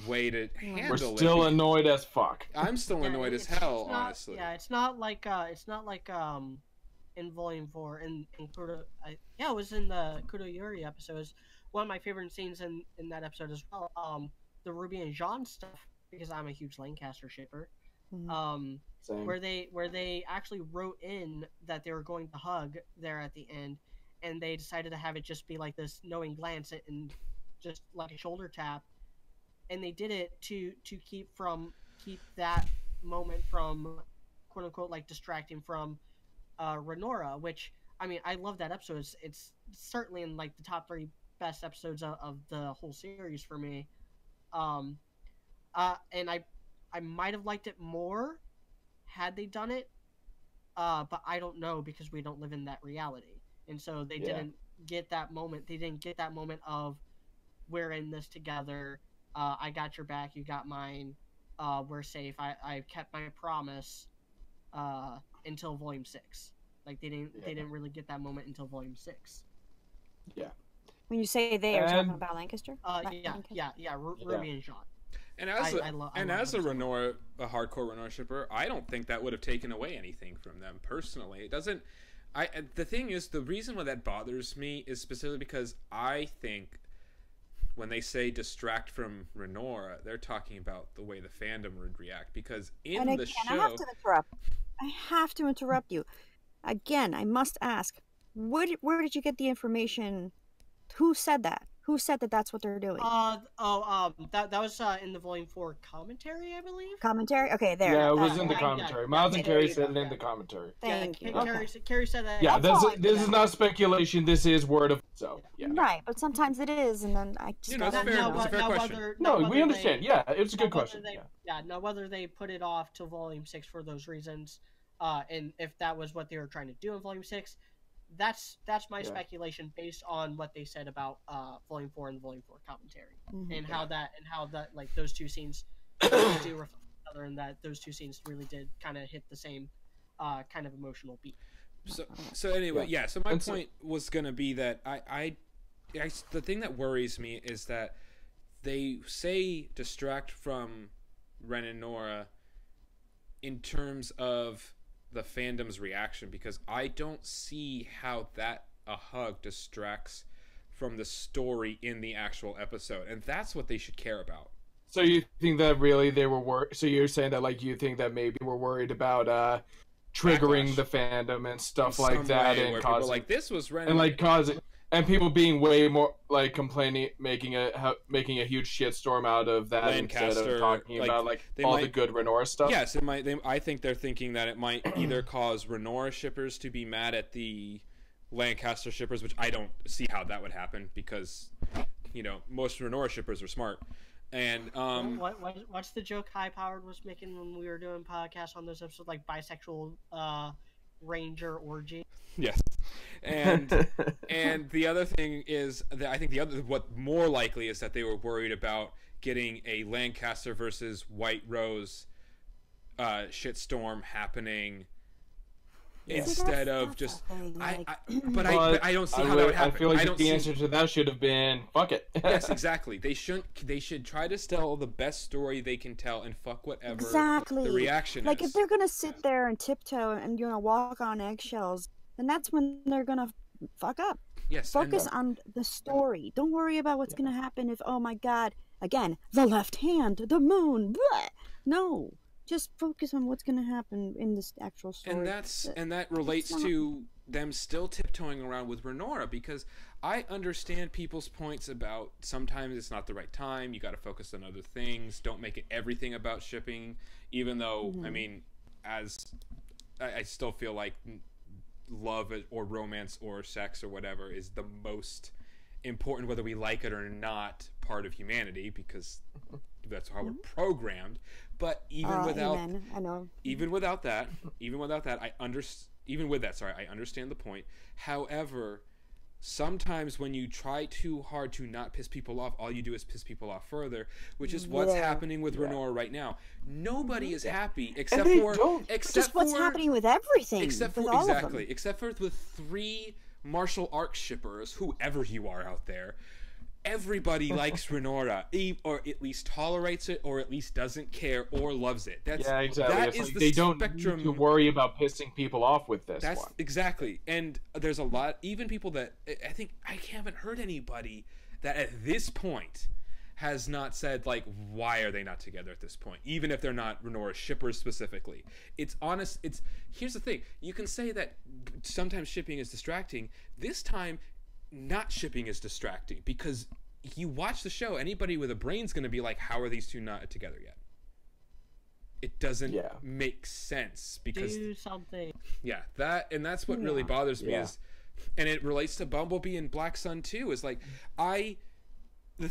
way to handle it. We're still annoyed as fuck. I'm still annoyed as hell, honestly. Yeah, it's not like in Volume 4 in Kudo. It was in the Kudo Yuri episodes. One of my favorite scenes in that episode as well. The RWBY and Jean stuff, because I'm a huge Lancaster shipper. Where they actually wrote in that they were going to hug there at the end, and they decided to have it just be like this knowing glance and just like a shoulder tap, and they did it to keep that moment from, quote unquote, like distracting from Renora, which, I mean, I love that episode. It's certainly in like the top 3 best episodes of the whole series for me. And I might have liked it more had they done it, but I don't know, because we don't live in that reality, and so they didn't get that moment. They didn't get that moment of, we're in this together. I got your back, you got mine. We're safe. I kept my promise. Until Volume 6, like they didn't really get that moment until Volume 6. Yeah. When you say they, are talking about Lancaster? RWBY and Jean. And as a Renora, a hardcore Renora shipper, I don't think that would have taken away anything from them personally. It doesn't. The thing is, the reason why that bothers me is specifically because I think when they say distract from Renora, they're talking about the way the fandom would react. Because the show, I have to interrupt you. Again, I must ask, where did you get the information? Who said that? Who said that that's what they're doing? That was in the Volume 4 commentary, I believe. Commentary? Okay, there. Yeah, it was in the commentary. Miles and Carrie said it in the commentary. Thank you. Carrie said that. Yeah, this is not speculation. This is word of Right, but sometimes it is, and then I just it's a fair question. We understand. It's a good question. Now whether they put it off to Volume 6 for those reasons, and if that was what they were trying to do in Volume 6. That's my speculation based on what they said about Volume 4 and Volume 4 commentary, and how that like those two scenes do reflect each other, and that those two scenes really did kind of hit the same kind of emotional beat. So anyway, so my point was gonna be that the thing that worries me is that they say distract from Ren and Nora in terms of the fandom's reaction, because I don't see how that a hug distracts from the story in the actual episode, and that's what they should care about. So you think that really they were worried? So you're saying that like you think that maybe we're worried about triggering the fandom and stuff like that, and causing like this was Ren and like causing and people being way more like complaining, making a huge shitstorm out of that Lancaster, instead of talking about like all the good Renora stuff. Yes, it might. I think they're thinking that it might either cause Renora shippers to be mad at the Lancaster shippers, which I don't see how that would happen, because most Renora shippers are smart. And what's the joke High Powered was making when we were doing podcasts on those episodes, like bisexual ranger orgy? Yes. And and the other thing is that I think what more likely is that they were worried about getting a Lancaster versus White Rose shitstorm happening instead of just but I don't see how that would happen. I feel like the answer to that should have been fuck it. Yes, exactly. They should try to tell the best story they can tell and fuck whatever the reaction like is. If they're gonna sit there and tiptoe and walk on eggshells, then that's when they're gonna fuck up. Yes. Focus on the story. Don't worry about what's gonna happen if, oh my god, again, the left hand, the moon, bleh. No. Just focus on what's going to happen in this actual story. And that relates to them still tiptoeing around with Renora, because I understand people's points about sometimes it's not the right time, you got to focus on other things, don't make it everything about shipping, even though, I mean, I still feel like love or romance or sex or whatever is the most important, whether we like it or not, part of humanity, because that's how we're programmed. But even without, I know. even with that, I understand the point. However, sometimes when you try too hard to not piss people off, all you do is piss people off further, which is what's happening with Renora right now. Nobody is happy except what's happening with everything. Except for with 3 martial arts shippers, whoever you are out there. Everybody likes Renora, or at least tolerates it, or at least doesn't care, or loves it. Exactly. That is like the spectrum. Don't need to worry about pissing people off with this one. Exactly. And there's a lot, even people that, I haven't heard anybody that at this point has not said, like, why are they not together at this point? Even if they're not Renora shippers specifically. It's honest. Here's the thing. You can say that sometimes shipping is distracting. This time, not shipping is distracting, because you watch the show, anybody with a brain's going to be like, how are these two not together yet? It doesn't make sense, because do something. Yeah, that's what really bothers me is, and it relates to Bumblebee and Black Sun too, is like, the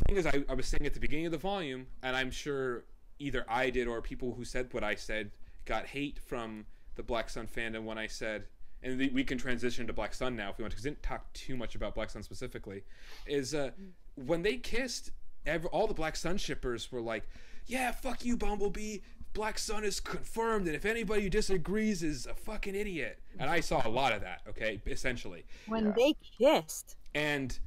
thing is, I was saying at the beginning of the volume, and I'm sure either I did or people who said what I said got hate from the Black Sun fandom when I said, and we can transition to Black Sun now if we want to, because I didn't talk too much about Black Sun specifically, is when they kissed, all the Black Sun shippers were like, yeah, fuck you, Bumblebee, Black Sun is confirmed, and if anybody who disagrees is a fucking idiot. And I saw a lot of that, okay, essentially. When they kissed. And,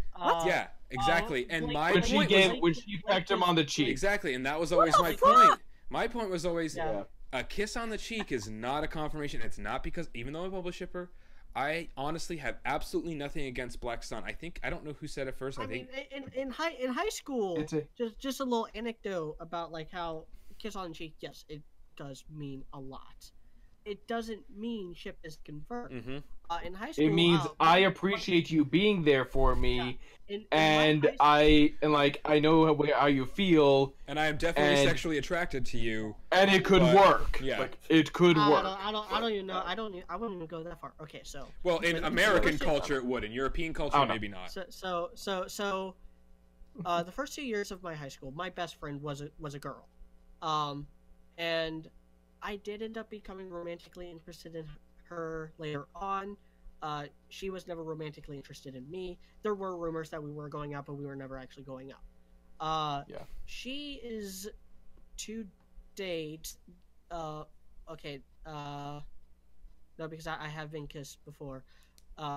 yeah, exactly. And my when point when she pecked him on the cheek. Exactly, and that was always my point. My point was always... A kiss on the cheek is not a confirmation. It's not because, even though I'm a Bubble shipper, I honestly have absolutely nothing against Black Sun. I don't know who said it first. I think in high school, just a little anecdote about like how kiss on the cheek. Yes, it does mean a lot. It doesn't mean ship is confirmed. Mm-hmm. In high school, it means I appreciate you being there for me, I know how you feel, and I am definitely sexually attracted to you, and it could work. Yeah, like, it could work. I don't even know. I wouldn't even go that far. Okay, so in American culture it would. In European culture, maybe not. So, the first 2 years of my high school, my best friend was a girl, and I did end up becoming romantically interested in her later on. She was never romantically interested in me. There were rumors that we were going out, but we were never actually going out. She is to date. No, because I have been kissed before.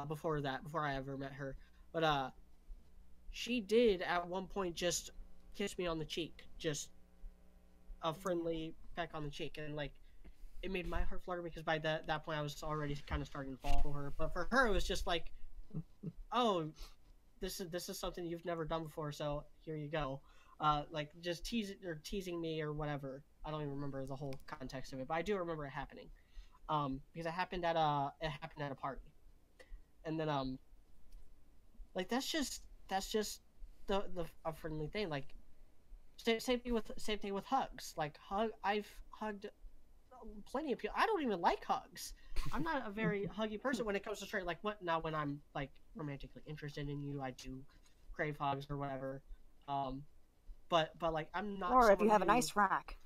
Before I ever met her. But she did at one point just kiss me on the cheek, just a friendly peck on the cheek, and like it made my heart flutter because by that point I was already kind of starting to fall for her. But for her, it was just like, oh, this is something you've never done before, so here you go. Like just teasing me or whatever. I don't even remember the whole context of it, but I do remember it happening. Because it happened at a party, and then like that's just the a friendly thing. Like same thing with hugs. Like I've hugged plenty of people. I don't even like hugs. I'm not a very huggy person when it comes to straight. Like when I'm like romantically interested in you, I do crave hugs or whatever. But like I'm not. Or if you have a nice rack.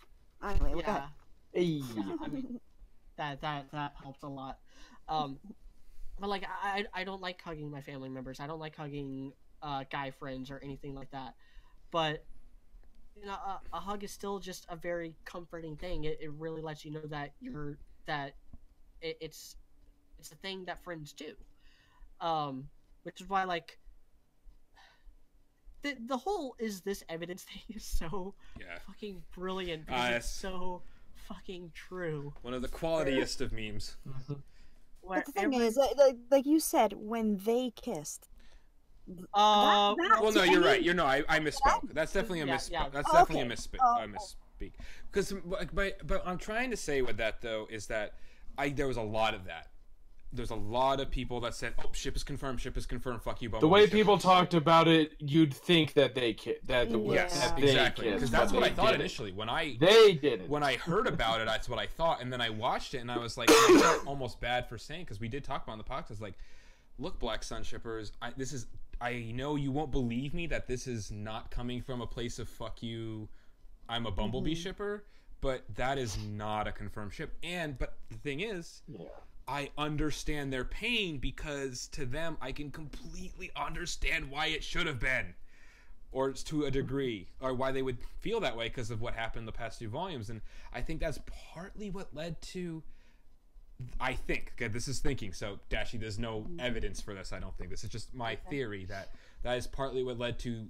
Anyway, yeah. Hey. I mean, that helps a lot. But like I don't like hugging my family members. I don't like hugging guy friends or anything like that. But you know, a hug is still just a very comforting thing. It really lets you know that it's a thing that friends do. Which is why like the whole is this evidence thing is so fucking brilliant because it's so fucking true. One of the qualitiest of memes. But the thing is, like you said, when they kissed. Well, no, you're right. I misspoke. That's definitely a misspoke. Yeah. That's definitely a misspeak. I misspeak. Because, but I'm trying to say with that though is that there was a lot of that. There's a lot of people that said, "Oh, ship is confirmed. Fuck you, Bumblebee." The way people talked about it, you'd think that they exactly. Because that's what I thought initially when I heard about it. That's what I thought, and then I watched it, and I was like, I felt almost bad for saying because we did talk about it on the podcast. Like, look, Black Sun shippers, I know you won't believe me that this is not coming from a place of fuck you, I'm a Bumblebee shipper, but that is not a confirmed ship. But the thing is, I understand their pain because to them, I can completely understand why it should have been, or to a degree, or why they would feel that way because of what happened in the past 2 volumes. And I think that's partly what led to, I think, okay, this is thinking, so Dashie, there's no evidence for this, I don't think. This is just my theory that is partly what led to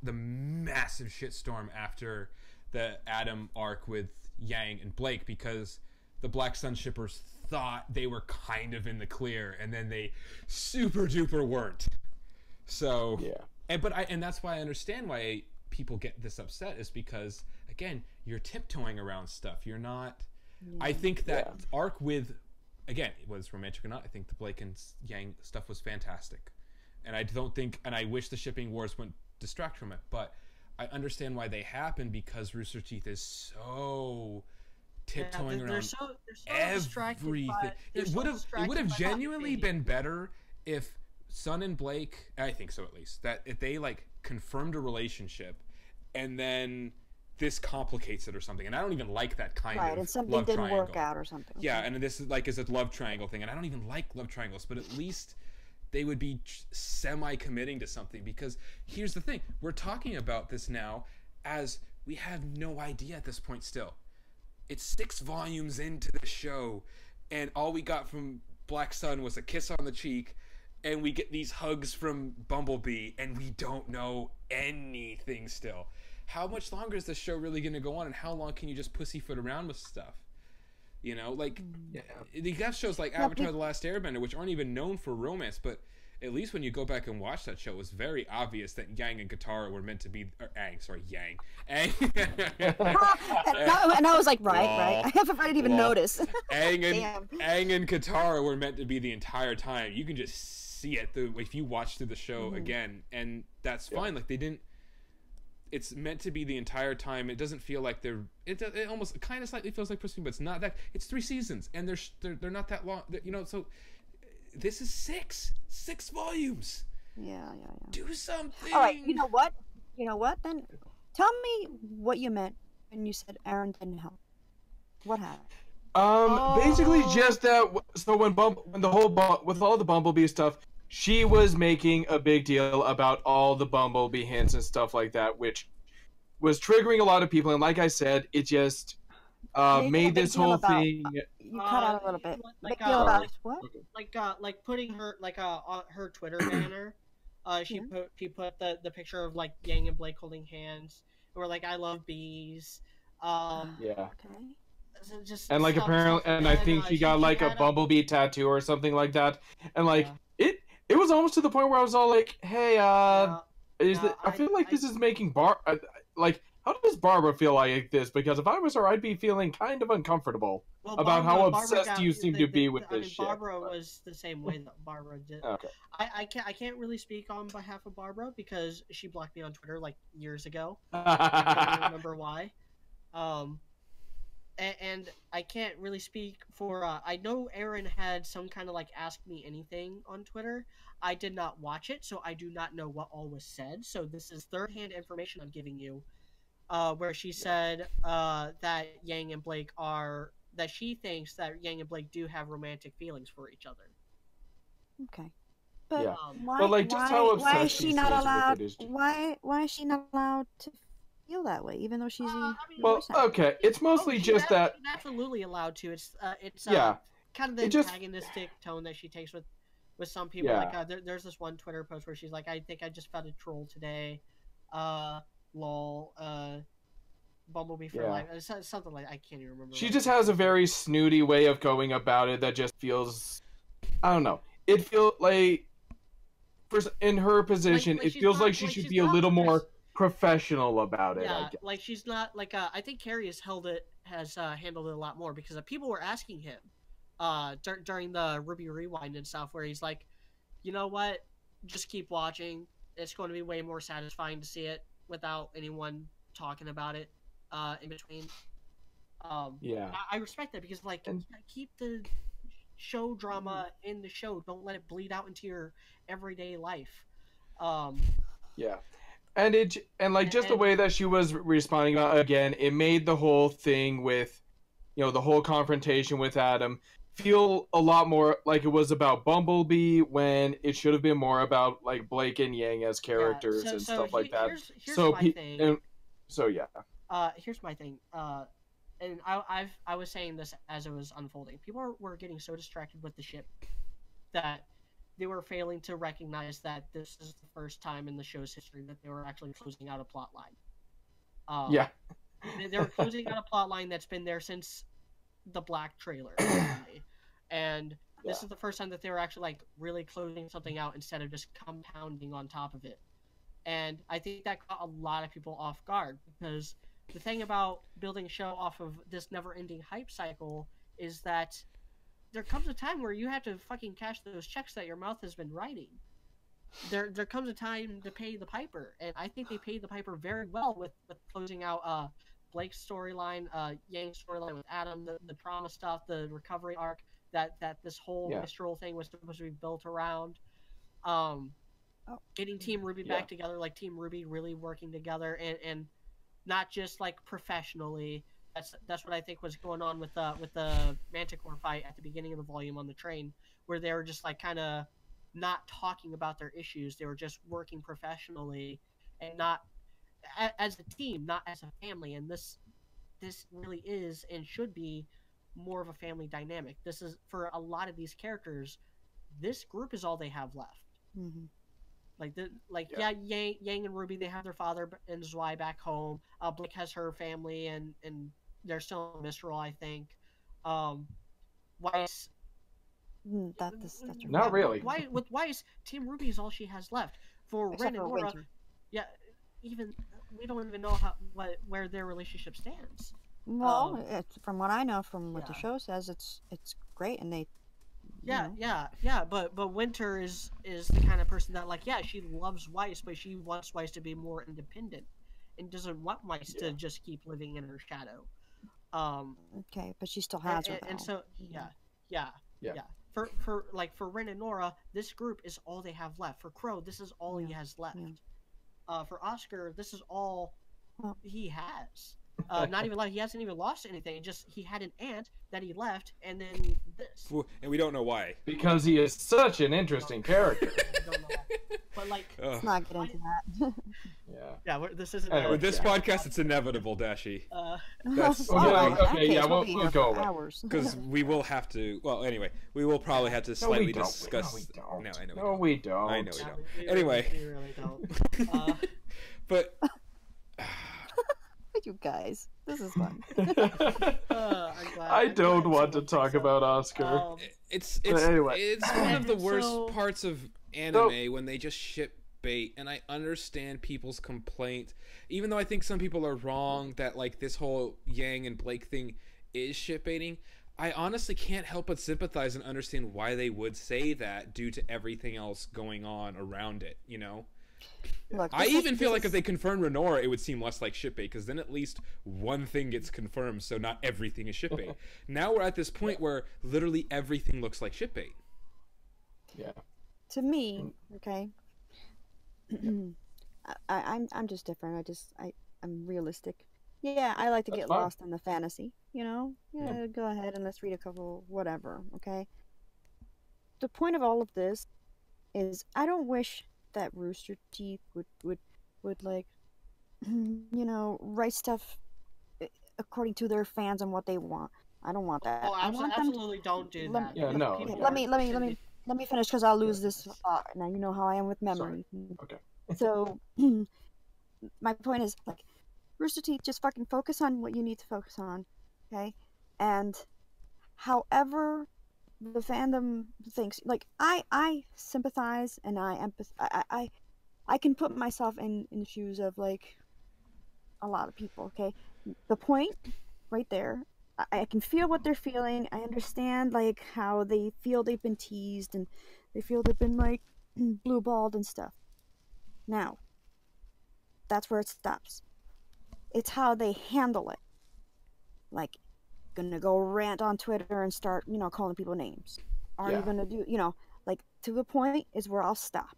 the massive shitstorm after the Adam arc with Yang and Blake, because the Black Sun shippers thought they were kind of in the clear, and then they super duper weren't. So and that's why I understand why people get this upset, is because again, you're tiptoeing around stuff. You're not. I think that arc with, again, it was romantic or not, I think the Blake and Yang stuff was fantastic, and I don't think, and I wish the shipping wars wouldn't distract from it, but I understand why they happen because Rooster Teeth is so tiptoeing around everything. It would have genuinely been better if Sun and Blake, I think so at least, that if they like confirmed a relationship and then this complicates it or something, and I don't even like that kind of and something love didn't triangle. work out or something. Yeah, and this is like is a love triangle thing, and I don't even like love triangles, but at least they would be semi-committing to something, because here's the thing, we're talking about this now as we have no idea at this point still. It's 6 volumes into the show, and all we got from Black Sun was a kiss on the cheek, and we get these hugs from Bumblebee, and we don't know anything still. How much longer is this show really going to go on, and how long can you just pussyfoot around with stuff? You know, like, you got shows like Avatar The Last Airbender, which aren't even known for romance, but at least when you go back and watch that show, it was very obvious that Yang and Katara were meant to be, or Yang. And I was like, right. I haven't even noticed. Aang and Katara were meant to be the entire time. You can just see it if you watch through the show again, and that's fine. Like, they didn't. It's meant to be the entire time. It doesn't feel like they're. It almost kind of slightly feels like pushing, but it's not that. It's 3 seasons, and they're not that long. You know, so this is 6 volumes. Yeah. Do something. All right. You know what? Then tell me what you meant when you said Aaron didn't help. What happened? Basically just that. So when with all the Bumblebee stuff, she was making a big deal about all the Bumblebee hints and stuff like that, which was triggering a lot of people. And like I said, it just made this whole thing. You cut out a little bit. Like, Big deal about what? Like putting her on her Twitter banner. She put the picture of like Yang and Blake holding hands. Or like I love bees. Yeah. Okay. Just And like apparently, and I think she got like a bumblebee tattoo or something like that. And like it was almost to the point where I was all like, "Hey, I feel like this is making like." How does Barbara feel like this? Because if I was her, I'd be feeling kind of uncomfortable about how obsessed you seem to be with this shit. Barbara was the same way that Barbara did. Okay. I can't really speak on behalf of Barbara because she blocked me on Twitter like years ago. I don't remember why. And I can't really speak for. I know Aaron had some kind of like ask me anything on Twitter. I did not watch it, so I do not know what all was said. So this is third-hand information I'm giving you. Where she said that Yang and Blake that she thinks that Yang and Blake do have romantic feelings for each other. Okay, but why is she not allowed? Why is she not allowed to feel that way, even though she's okay, it's mostly just that she's absolutely allowed to. It's kind of the antagonistic tone that she takes with some people. Yeah. Like there's this one Twitter post where she's like, I think I just found a troll today. Lol, Bumblebee for life. Something like I can't even remember. She just has a very snooty way of going about it that just feels, I don't know. It feels like, in her position, it feels like she should be a little more professional about it. Yeah, like she's not like I think Carrie has handled it a lot more because people were asking him, during the RWBY Rewind and stuff where he's like, you know what, just keep watching. It's going to be way more satisfying to see it without anyone talking about it in between. I respect that because like keep the show drama in the show. Don't let it bleed out into your everyday life. And the way that she was responding about again, it made the whole thing with, the whole confrontation with Adam feel a lot more like it was about Bumblebee when it should have been more about like Blake and Yang as characters and stuff like that. Here's my thing. Here's my thing. And I was saying this as it was unfolding. People were getting so distracted with the ship that they were failing to recognize that this is the first time in the show's history that they were actually closing out a plot line. They were closing out a plot line that's been there since the Black trailer, and this is the first time that they were actually like really closing something out instead of just compounding on top of it. And I think that caught a lot of people off guard because the thing about building a show off of this never-ending hype cycle is that there comes a time where you have to fucking cash those checks that your mouth has been writing. There comes a time to pay the piper, and I think they paid the piper very well with closing out Blake's storyline, Yang's storyline with Adam, the trauma stuff, the recovery arc that this whole Mistral thing was supposed to be built around. Getting Team RWBY back together, like Team RWBY really working together, and not just like professionally. That's what I think was going on with the Manticore fight at the beginning of the volume on the train, where they were just like kind of not talking about their issues. They were just working professionally and not as a team, not as a family. And this really is and should be more of a family dynamic. This is, for a lot of these characters, this group is all they have left. Mm-hmm. Yang and RWBY, they have their father and Zwei back home. Blake has her family and they're still in Mistral, I think. Weiss, that's not really. With Weiss, Team RWBY is all she has left. For Ren and Nora, even we don't even know where their relationship stands. Well, from what I know, from what the show says, it's great, and they. But Winter is the kind of person that she loves Weiss, but she wants Weiss to be more independent, and doesn't want Weiss to just keep living in her shadow. Okay, but she still has her. And so For Ren and Nora, this group is all they have left. For Crow, this is all he has left. For Oscar, this is all he has. Not even he hasn't even lost anything. Just he had an aunt that he left, and then this. And we don't know why. Because he is such an interesting character. But like, let's not get into that. yeah, this isn't. With this podcast, it's inevitable, Dashie. That's we'll go away. Hours. Because we will have to. Well, anyway, we will probably have to slightly discuss. No, we don't. No, I know. No, we don't. I know we don't. We Anyway, really don't. but You guys, this is fun. I don't want to talk about Oscar. It's anyway. It's one of the worst parts of anime when they just ship bait, and I understand people's complaint, even though I think some people are wrong that like this whole Yang and Blake thing is ship baiting. I honestly can't help but sympathize and understand why they would say that due to everything else going on around it, you know? Look, I even feel like if they confirmed Renora, it would seem less like ship bait, because then at least one thing gets confirmed, so not everything is ship bait. Now we're at this point where literally everything looks like ship bait. Yeah. To me, okay, I'm just different. I'm realistic. Yeah, I like to get lost in the fantasy, you know? Yeah, go ahead and let's read a couple, whatever, okay? The point of all of this is I don't wish that Rooster Teeth would like, you know, write stuff according to their fans and what they want. I don't want that. Oh, I want absolutely don't do that. Yeah, no. Let me finish because I'll lose this. Now you know how I am with memory. Sorry. Okay. So, my point is, like, Rooster Teeth, just fucking focus on what you need to focus on, okay? And however the fandom thinks, like, I sympathize and I can put myself in the shoes of, like, a lot of people, okay? The point right there, I can feel what they're feeling. I understand, like, how they feel they've been teased and they feel they've been, like, blue-balled and stuff. Now, that's where it stops. It's how they handle it. Like, gonna go rant on Twitter and start, you know, calling people names. Are you gonna do, you know, like, to the point is where I'll stop.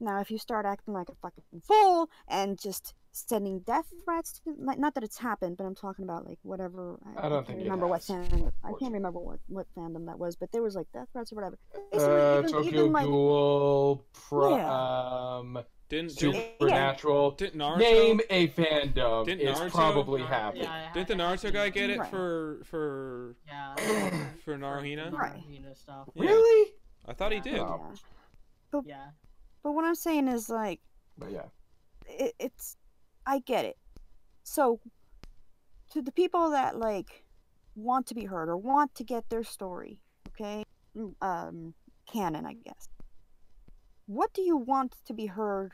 Now, if you start acting like a fucking fool and just sending death threats, like, not that it's happened, but I'm talking about, like, whatever. I can't remember what fandom. I can't remember what fandom that was, but there was, like, death threats or whatever. Tokyo Ghoul, Supernatural. Didn't Naruto, name a fandom. It's probably happened. Yeah, didn't the Naruto guy get it Right. for Naruhina? Right. Stuff. Yeah. Really? I thought he did. Yeah. Yeah. But what I'm saying is, like, But yeah. it's I get it. So, to the people that, like, want to be heard or want to get their story, okay, canon, I guess. What do you want to be heard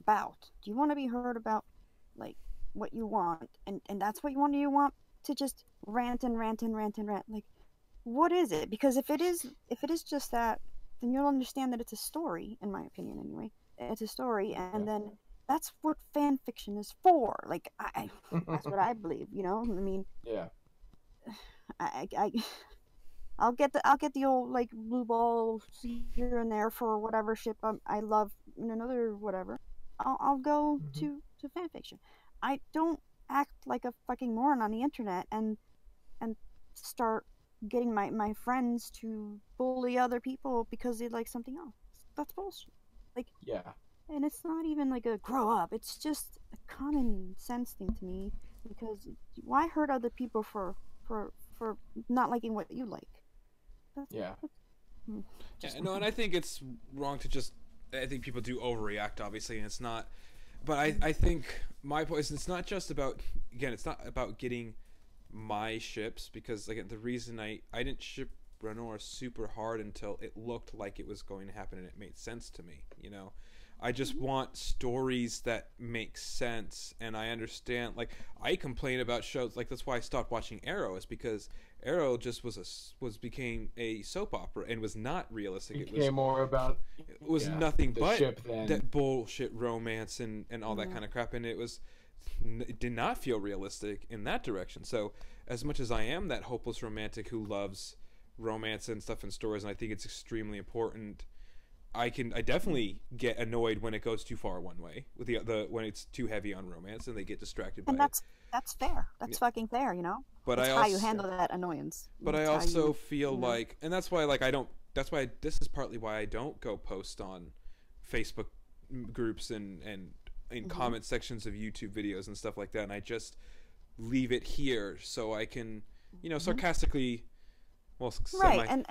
about? Do you want to be heard about, like, what you want, and that's what you want? Do you want to just rant and rant and rant and rant? Like, what is it? Because if it is just that, then you'll understand that it's a story, in my opinion, anyway. It's a story, and then that's what fan fiction is for. Like, that's what I believe. You know, I mean, Yeah. I'll get the old, like, blue ball here and there for whatever ship I love in another whatever. I'll go to fan fiction. I don't act like a fucking moron on the internet and start getting my friends to bully other people because they like something else. That's bullshit. Like, Yeah. and it's not even like a grow up. It's just a common sense thing to me, because why hurt other people for not liking what you like? Yeah. No, and I think it's wrong to just. I think people do overreact, obviously, and it's not. But I think my point is, it's not just about. Again, it's not about getting my ships, because, again, the reason I didn't ship Renora super hard until it looked like it was going to happen and it made sense to me. You know, I just want stories that make sense, and I understand. Like, I complain about shows, like, that's why I stopped watching Arrow, is because Arrow just became a soap opera and was not realistic. It was more about. It was nothing but then. that bullshit romance and all that kind of crap, and it did not feel realistic in that direction. So, as much as I am that hopeless romantic who loves romance and stuff and stories, and I think it's extremely important, I definitely get annoyed when it goes too far one way, with the when it's too heavy on romance and they get distracted by it. And that's fair. That's fucking fair, you know. But it's how you handle that annoyance. But I also feel like, and that's why, like, this is partly why I don't go post on Facebook groups and in comment sections of YouTube videos and stuff like that, and I just leave it here so I can, sarcastically, well, right,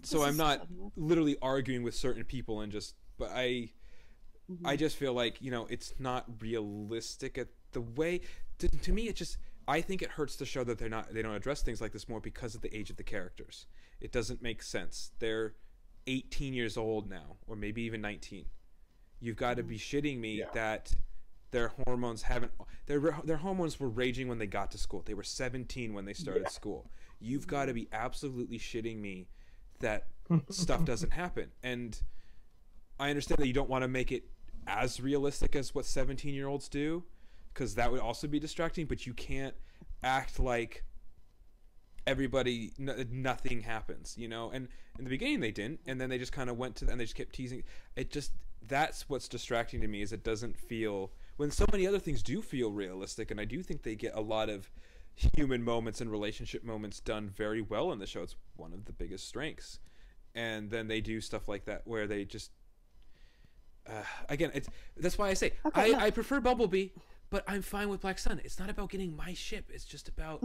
so I'm not literally arguing with certain people but I just feel like, it's not realistic at the way, to me, I think it hurts the show that they don't address things like this more because of the age of the characters. It doesn't make sense. They're 18 years old now, or maybe even 19. You've got to be shitting me that their hormones their hormones were raging when they got to school. They were 17 when they started school. You've got to be absolutely shitting me that stuff doesn't happen. And I understand that you don't want to make it as realistic as what 17-year-olds do, because that would also be distracting, but you can't act like nothing happens, and in the beginning they didn't, and then they just kind of went to, and they just kept teasing it. That's what's distracting to me, is it doesn't feel, when so many other things do feel realistic, and I do think they get a lot of human moments and relationship moments done very well in the show. It's one of the biggest strengths, and then they do stuff like that where they just again, that's why I say I prefer Bumblebee, but I'm fine with Black Sun. It's not about getting my ship, it's just about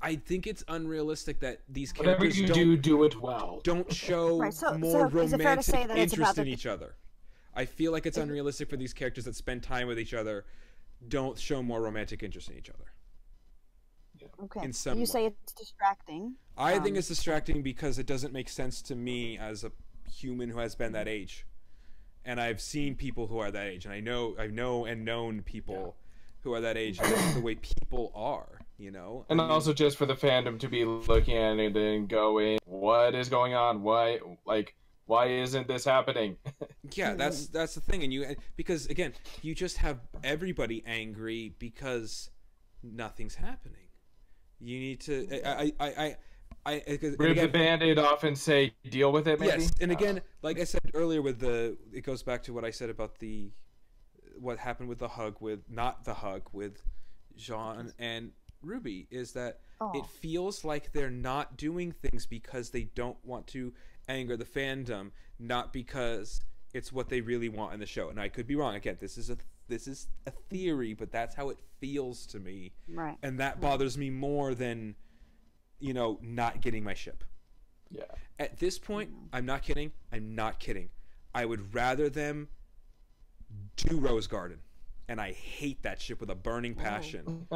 I think it's unrealistic that these characters do it well. Don't show more romantic interest in each other. I feel like it's unrealistic for these characters that spend time with each other don't show more romantic interest in each other. Okay. In some you say it's distracting. I think it's distracting because it doesn't make sense to me as a human who has been that age. And I've seen people who are that age, and I know and known people who are that age, and that's the way people are, And also just for the fandom to be looking at it and going, what is going on? Why isn't this happening? Yeah, that's the thing, and because again, you just have everybody angry because nothing's happening. You need to. Rip the Band-Aid off and say, deal with it, maybe? Yes, and again, like I said earlier, it goes back to what I said about what happened with not the hug with Jean and Ruby, is that it feels like they're not doing things because they don't want to anger the fandom, not because it's what they really want in the show. And I could be wrong. Again, this is a theory, but that's how it feels to me. Right. And that bothers me more than not getting my ship. Yeah. At this point, I'm not kidding. I would rather them do Rose Garden, and I hate that ship with a burning passion.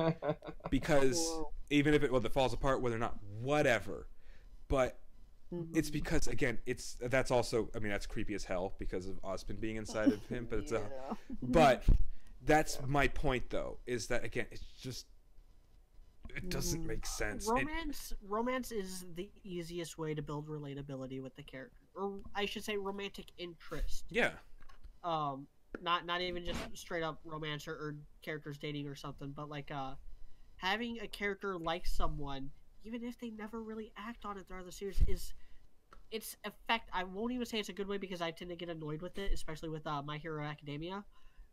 Because even if it falls apart, whether or not, whatever. But it's because, again, that's also, that's creepy as hell because of Osmond being inside of him. But but that's my point, though, is that, again, it's just, it doesn't make sense. Romance is the easiest way to build relatability with the character, or I should say romantic interest. Yeah. Not even just straight up romance or characters dating or something, but like having a character like someone, even if they never really act on it throughout the series, it's effect. I won't even say it's a good way because I tend to get annoyed with it, especially with My Hero Academia.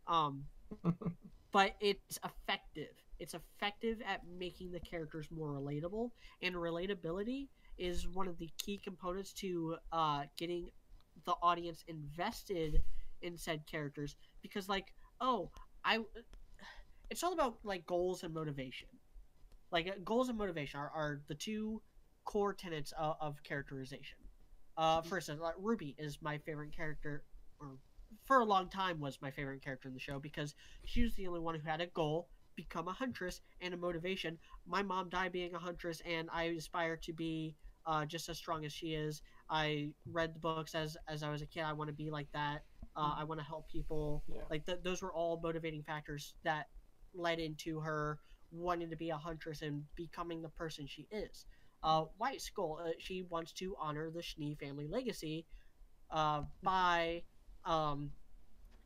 But it's effective. It's effective at making the characters more relatable, and relatability is one of the key components to getting the audience invested in said characters. Because, it's all about goals and motivation. Goals and motivation are the two core tenets of characterization. For instance, Ruby is my favorite character, or for a long time was my favorite character in the show, because she was the only one who had a goal, become a huntress, and a motivation. My mom died being a huntress, and I aspire to be just as strong as she is. I read the books as I was a kid. I want to be like that. I want to help people. Yeah. Those were all motivating factors that led into her wanting to be a huntress and becoming the person she is. White Skull, she wants to honor the Schnee family legacy by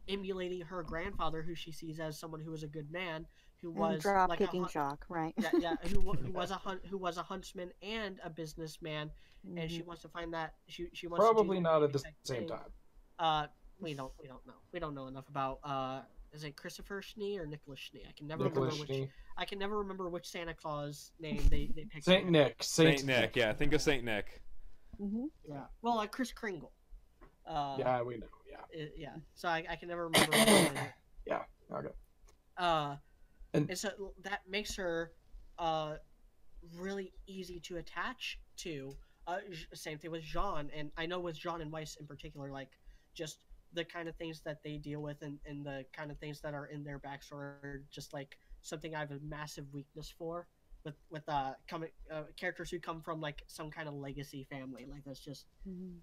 emulating her grandfather, who she sees as someone who was a good man, who was drop kicking Jock, right? Yeah, who was a huntsman and a businessman, and she wants to find that she wants probably to not at the same time. We don't know. We don't know enough about is it Christopher Schnee or Nicholas Schnee? I can never remember which Santa Claus name they picked. Saint Nick. Saint Nick. Yeah, think of Saint Nick. Yeah. Well, Kris Kringle. Yeah, we know. Yeah. So I can never remember. Yeah. Okay. And so that makes her really easy to attach to. Same thing with Jean, and I know with Jean and Weiss in particular, like just the kind of things that they deal with and the kind of things that are in their backstory are just like something I have a massive weakness for with characters who come from like some kind of legacy family. Like that's just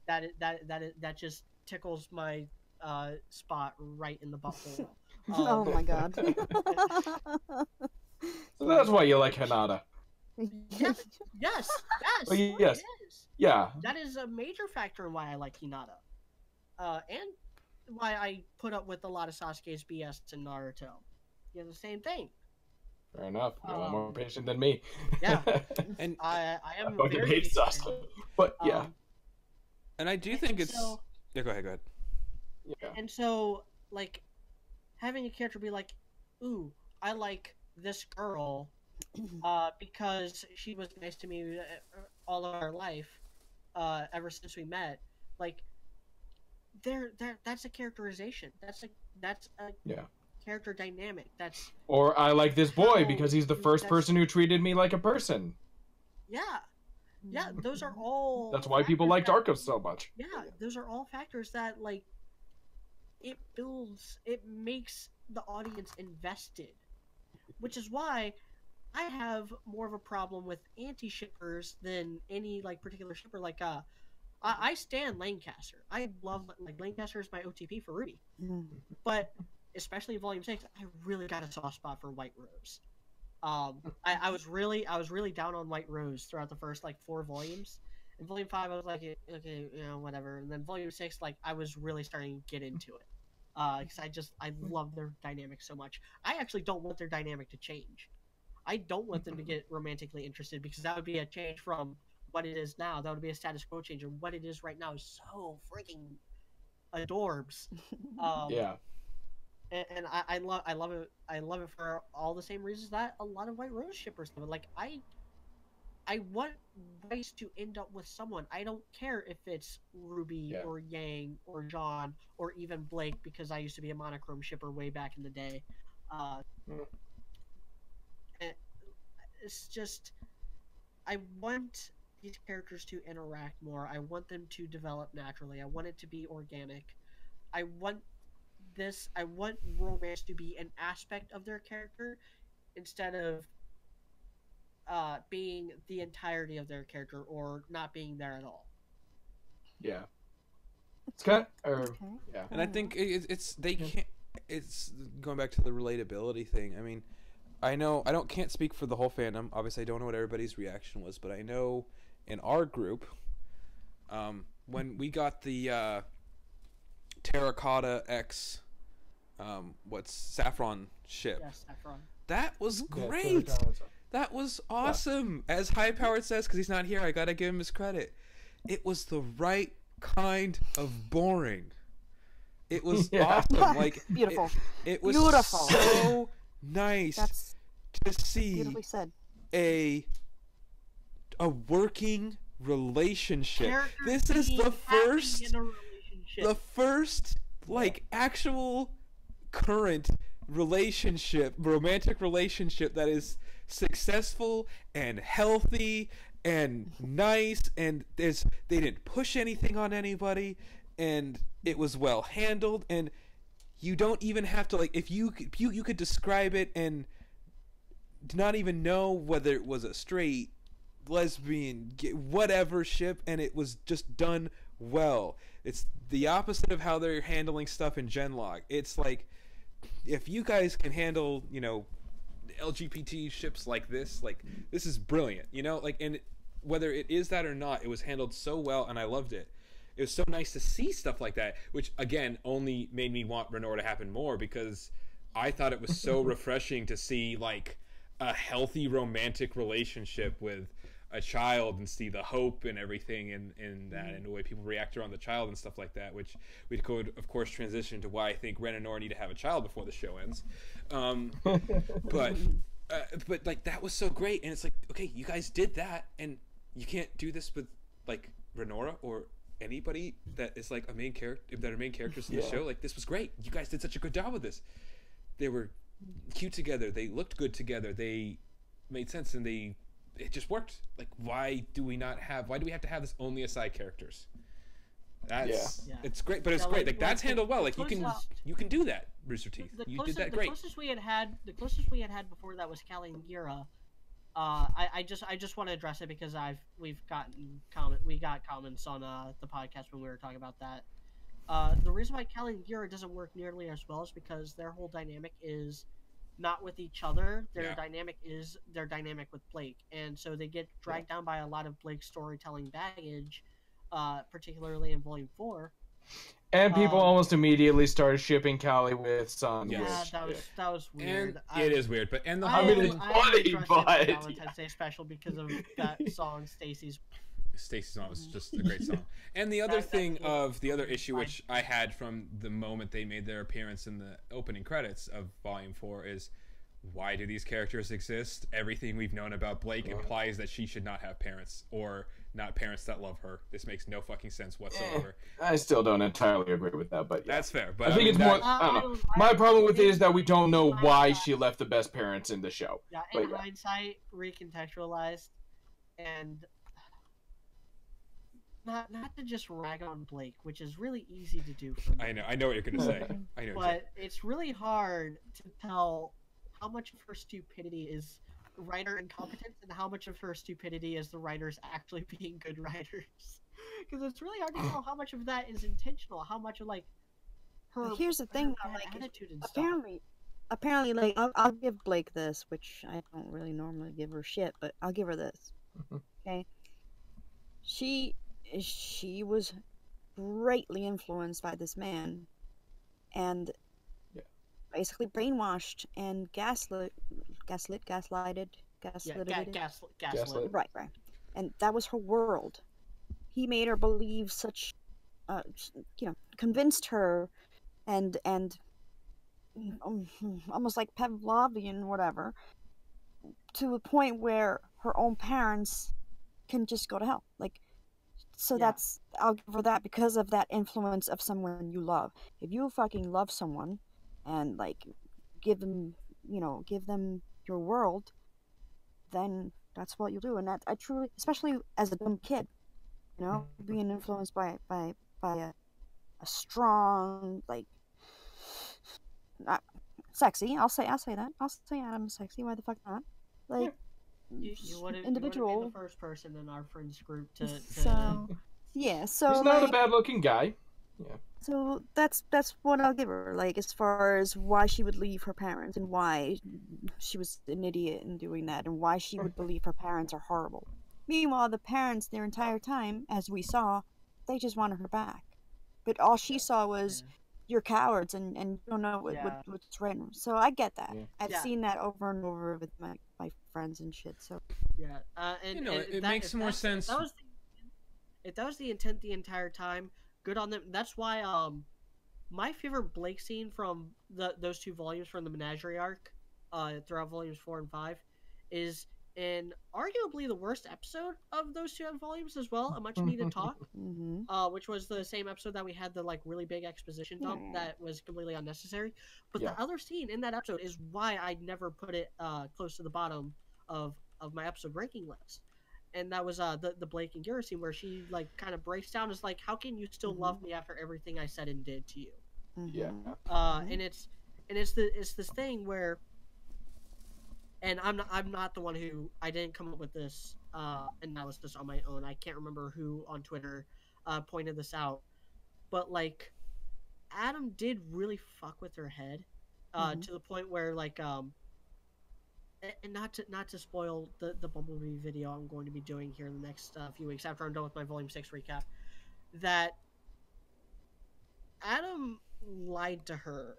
that just tickles my spot right in the butthole. Oh my god. So that's why you like Hinata. Yes. Oh, yes. It is. Yeah. That is a major factor in why I like Hinata. And why I put up with a lot of Sasuke's BS in Naruto. Yeah, the same thing. Fair enough. You're a lot more patient than me. Yeah. And I am I fucking very hate patient. Sasuke. But yeah. And I do think it's yeah, go ahead. Yeah. And so like having a character be like, ooh, I like this girl because she was nice to me all of our life, ever since we met. Like, that's a characterization. That's a character dynamic. That's Or I like this boy because he's the first person who treated me like a person. Yeah, those are all. That's why people like Darko so much. Yeah, those are all factors that like it makes the audience invested, which is why I have more of a problem with anti-shippers than any like particular shipper. Like I stand Lancaster. I love like Lancaster is my OTP for RWBY, but especially in Volume 6, I really got a soft spot for White Rose. I was really down on White Rose throughout the first like 4 volumes. In Volume 5, I was like, okay, you know, whatever. And then Volume 6, like I was really starting to get into it. Because I love their dynamic so much. I actually don't want their dynamic to change. I don't want them to get romantically interested because that would be a change from what it is now. That would be a status quo change, and what it is right now is so freaking adorbs. Yeah. And I love it. I love it for all the same reasons that a lot of White Rose shippers love it. Like I want Weiss to end up with someone. I don't care if it's RWBY or Yang or John or even Blake, because I used to be a monochrome shipper way back in the day. It's just I want these characters to interact more. I want them to develop naturally. I want it to be organic. I want romance to be an aspect of their character instead of being the entirety of their character or not being there at all. Yeah. It's kind of, yeah. And I think it's going back to the relatability thing. I mean, I know I can't speak for the whole fandom. Obviously, I don't know what everybody's reaction was, but I know in our group, when we got the Terracotta X, Saffron ship. Yeah, Saffron. That was great. That was awesome. Yeah. As High Powered says, because he's not here, I gotta give him his credit. It was the right kind of boring. It was awesome. Like beautiful. It was beautiful. So nice to see beautifully said. A working relationship. This is the first like actual current relationship, romantic relationship that is successful and healthy and nice, and they didn't push anything on anybody, and it was well handled, and you don't even have to like if you could describe it and not even know whether it was a straight, lesbian, whatever ship, and it was just done well. It's the opposite of how they're handling stuff in Genlog. It's like, if you guys can handle, you know, LGBT ships like this is brilliant, you know, like, and whether it is that or not, it was handled so well, and I loved it. It was so nice to see stuff like that, which again only made me want Renora to happen more, because I thought it was so refreshing to see like a healthy romantic relationship with a child and see the hope and everything in that, and the way people react around the child and stuff like that, which we could of course transition to why I think Ren and Nora need to have a child before the show ends. But like that was so great, and it's like, okay, you guys did that, and you can't do this with like Renora or anybody that is like a main character, that are main characters in the show, like, this was great. You guys did such a good job with this. They were cute together. They looked good together. They made sense, and it just worked. Like, why do we have to have this only as side characters? It's great, but it's great. Like, that's handled well. Like, you can do that, Rooster Teeth. You did that great. The closest we had had before that was Callie and Gira. I just want to address it because we got comments on the podcast when we were talking about that. The reason why Callie and Gira doesn't work nearly as well is because their whole dynamic is not with each other. Their dynamic with Blake, and so they get dragged down by a lot of Blake's storytelling baggage, particularly in Volume 4. And people almost immediately started shipping Callie with Sun. Yeah, that was weird. And it is weird, but it's funny, but Valentine's Day special because of that song, Stacy's Song was just a great song. And the other the other issue which I had from the moment they made their appearance in the opening credits of Volume 4 is, why do these characters exist? Everything we've known about Blake implies that she should not have parents, or not parents that love her. This makes no fucking sense whatsoever. I still don't entirely agree with that, but that's fair. But I think it's more. I don't know. My problem with it is that we don't know why she left the best parents in the show. Yeah, in hindsight, recontextualized, and not to just rag on Blake, which is really easy to do for me. I know what you're gonna say. I know. But it's really hard to tell how much of her stupidity is writer incompetence and how much of her stupidity is the writers actually being good writers. Because it's really hard to tell how much of that is intentional, how much of like her. Here's the thing, like, attitude and apparently, like I'll give Blake this, which I don't really normally give her shit, but I'll give her this. Okay, she was greatly influenced by this man, and basically brainwashed and gaslit. Right. And that was her world. He made her believe such, convinced her, and almost like Pavlovian, whatever, to a point where her own parents can just go to hell. Like, so I'll give her that because of that influence of someone you love. If you fucking love someone, and like give them your world, then that's what you'll do. And that I truly, especially as a dumb kid, being influenced by a strong, like, not sexy. I'll say that. I'll say Adam's sexy. Why the fuck not? Like, individual. You wouldn't be the first person in our friends group to. So he's not a bad looking guy. Yeah. So that's what I'll give her, like, as far as why she would leave her parents and why she was an idiot in doing that and why she would believe her parents are horrible. Meanwhile, the parents, their entire time, as we saw, they just wanted her back. But all she saw was, you're cowards and you don't know what's right. So I get that. Yeah. I've seen that over and over with my friends and shit. So it makes more sense. If that was the intent the entire time, good on them. That's why my favorite Blake scene from those two volumes from the Menagerie arc throughout volumes 4 and 5 is in arguably the worst episode of those two volumes as well, A Much Needed Talk, which was the same episode that we had the like really big exposition dump that was completely unnecessary. But the other scene in that episode is why I never put it close to the bottom of my episode ranking list. And that was the Blake and Gira scene where she like kind of breaks down, is like, how can you still love me after everything I said and did to you? And it's this thing where, and I'm not the one who, I didn't come up with this analysis on my own. I can't remember who on Twitter pointed this out, but like Adam did really fuck with her head to the point where like and not to spoil the Bumblebee video I'm going to be doing here in the next few weeks after I'm done with my Volume 6 recap, that Adam lied to her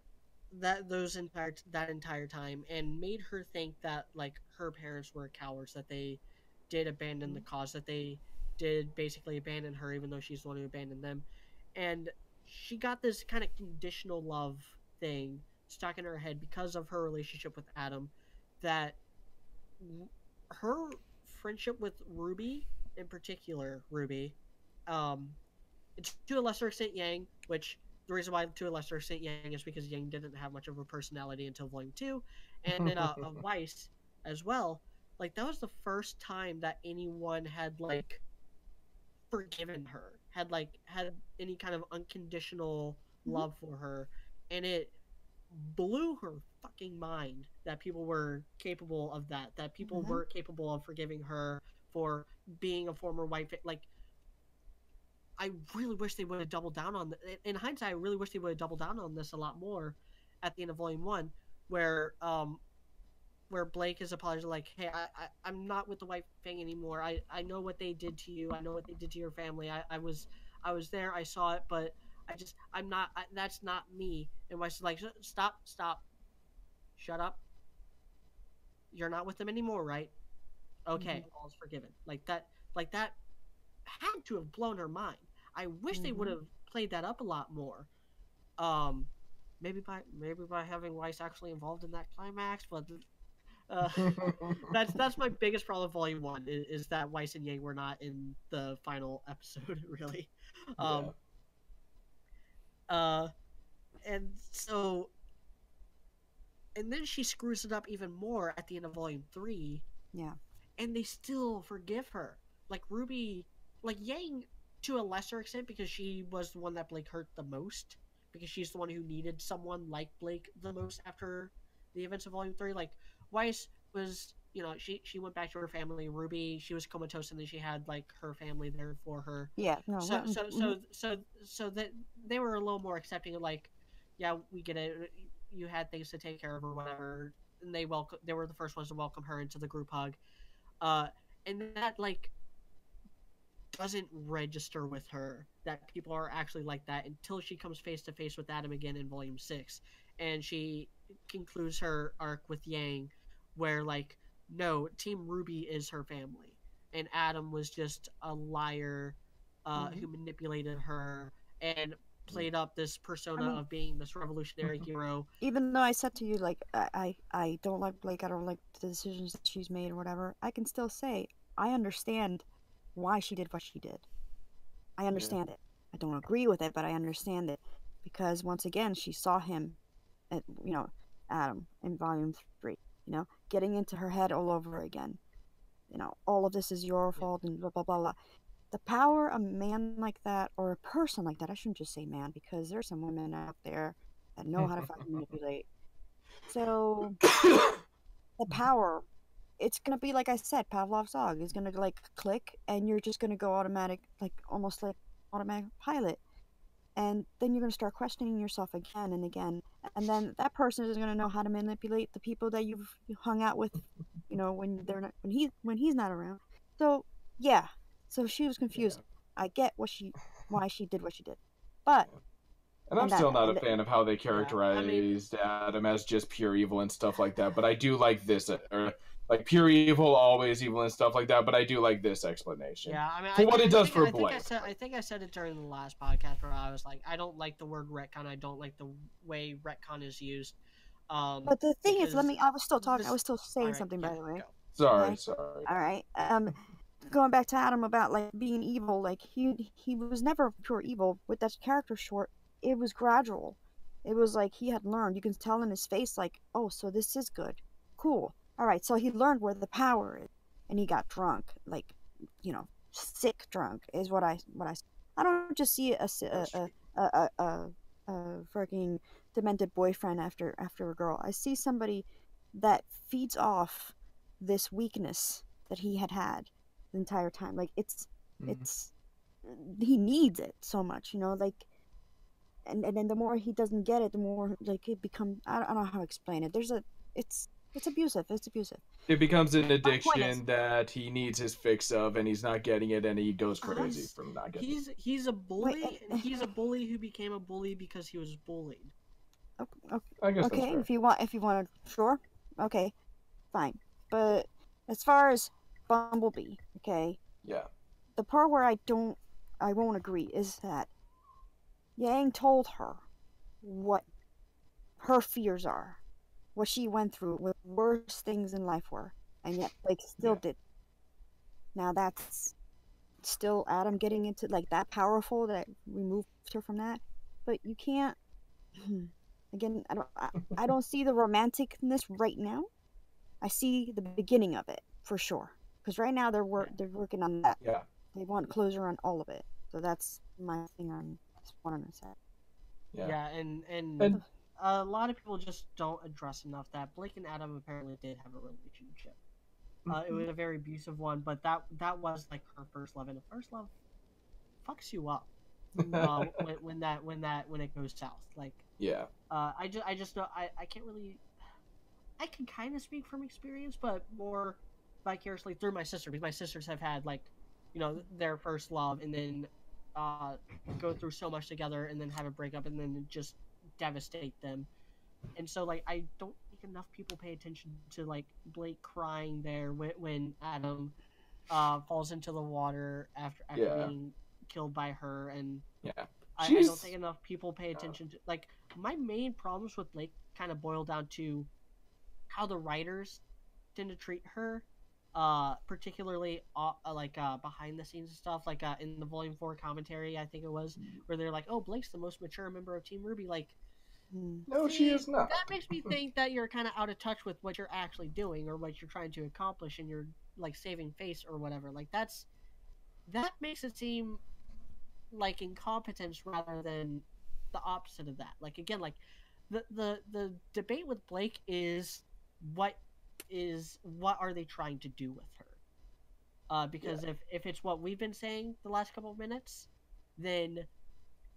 that entire time and made her think that like her parents were cowards, that they did abandon the cause, that they did basically abandon her even though she's the one who abandoned them. And she got this kind of conditional love thing stuck in her head because of her relationship with Adam, that her friendship with RWBY, in particular RWBY, to a lesser extent Yang, which the reason why to a lesser extent Yang is because Yang didn't have much of a personality until Volume 2, and then Weiss as well. Like, that was the first time that anyone had, like, forgiven her, had any kind of unconditional love for her, and it blew her fucking mind that people were capable of that people were capable of forgiving her for being a former white like, I really wish they would have doubled down on in hindsight. I really wish they would have doubled down on this a lot more at the end of Volume 1, where Blake is apologizing, like, hey, I'm not with the White Fang anymore. I know what they did to you. I know what they did to your family. I was there. I saw it, but I'm not. That's not me. And Weiss is like, stop, shut up. You're not with them anymore, right? Okay, all's forgiven. Like that had to have blown her mind. I wish they would have played that up a lot more. Maybe by having Weiss actually involved in that climax, but that's my biggest problem with Volume 1 is that Weiss and Yang were not in the final episode, really. And so, and then she screws it up even more at the end of Volume 3. Yeah. And they still forgive her. Like, RWBY, like, Yang, to a lesser extent, because she was the one that Blake hurt the most, because she's the one who needed someone like Blake the most after the events of Volume 3. Like, Weiss was, you know, she went back to her family. RWBY, she was comatose, and then she had, like, her family there for her. Yeah. No. So that they were a little more accepting of, like, yeah, we get it. You had things to take care of or whatever. And they were the first ones to welcome her into the group hug. And that, like, doesn't register with her that people are actually like that until she comes face to face with Adam again in Volume 6, and she concludes her arc with Yang, where, like, no, Team RWBY is her family, and Adam was just a liar who manipulated her and played up this persona of being this revolutionary hero. Even though I said to you, like, I don't like Blake, I don't like the decisions that she's made or whatever, I can still say I understand why she did what she did. I understand it. I don't agree with it, but I understand it. Because once again, she saw him, Adam, in Volume 3, getting into her head all over again. All of this is your fault and blah, blah, blah, blah. The power a man like that, or a person like that, I shouldn't just say man, because there's some women out there that know how to fucking manipulate. So, the power, it's going to be, like I said, Pavlov's dog. It's going to, like, click, and you're just going to go automatic, like, almost like automatic pilot. And then you're going to start questioning yourself again and again. And then that person is going to know how to manipulate the people that you've hung out with, when he's not around. So, yeah. So she was confused. Yeah. I get why she did what she did. But... And I'm still not a fan of how they characterized Adam as just pure evil and stuff like that. But I do like this, like pure evil, always evil and stuff like that. But I do like this explanation. Yeah, I mean, for what it does for Blake. I think I said it during the last podcast where I was like, I don't like the word retcon. I don't like the way retcon is used. But the thing is, I was still talking. I was still saying something, by the way. Sorry. All right. Going back to Adam about, like, being evil, like, he was never pure evil. With that character short, it was gradual. It was like he had learned. You can tell in his face, like, oh, so this is good. Cool. All right, so he learned where the power is. And he got drunk. Like, sick drunk is what I don't just see a freaking demented boyfriend after a girl. I see somebody that feeds off this weakness that he had the entire time. Like, it's he needs it so much, like, and then the more he doesn't get it, the more, like, it becomes, I don't know how to explain it. It's abusive. It becomes an addiction that he needs his fix of, and he's not getting it, and he goes crazy from not getting it. He's a bully, and he's a bully who became a bully because he was bullied. Okay, I guess okay, if you want to, sure, okay, fine. But as far as Bumblebee, okay, yeah, the part where I won't agree is that Yang told her what her fears are, what she went through, what worst things in life were, and yet Blake still did. Now that's still Adam getting into like that powerful that removed her from that, but you can't. Again, I don't see the romanticness right now. I see the beginning of it for sure, because right now they're working on that. Yeah. They want closure on all of it, so that's my thing on this one on set. Yeah, and a lot of people just don't address enough that Blake and Adam apparently did have a relationship. It was a very abusive one, but that was like her first love, and the first love fucks you up when it goes south. Like, yeah, I just know I can't really. I can kind of speak from experience, but more vicariously through my sister, because my sisters have had like, their first love, and then go through so much together, and then have a breakup, and then just devastate them. And so, like, I don't think enough people pay attention to like Blake crying there when Adam falls into the water after being killed by her, and I don't think enough people pay attention to like my main problems with Blake kind of boil down to how the writers tend to treat her, particularly behind the scenes stuff, like in the Volume 4 commentary, I think it was, where they're like, "Oh, Blake's the most mature member of Team RWBY." Like, no, she is not. That makes me think that you're kind of out of touch with what you're actually doing or what you're trying to accomplish, and you're like saving face or whatever. Like that makes it seem like incompetence rather than the opposite of that. Like, again, like the debate with Blake is what are they trying to do with her? Because if it's what we've been saying the last couple of minutes, then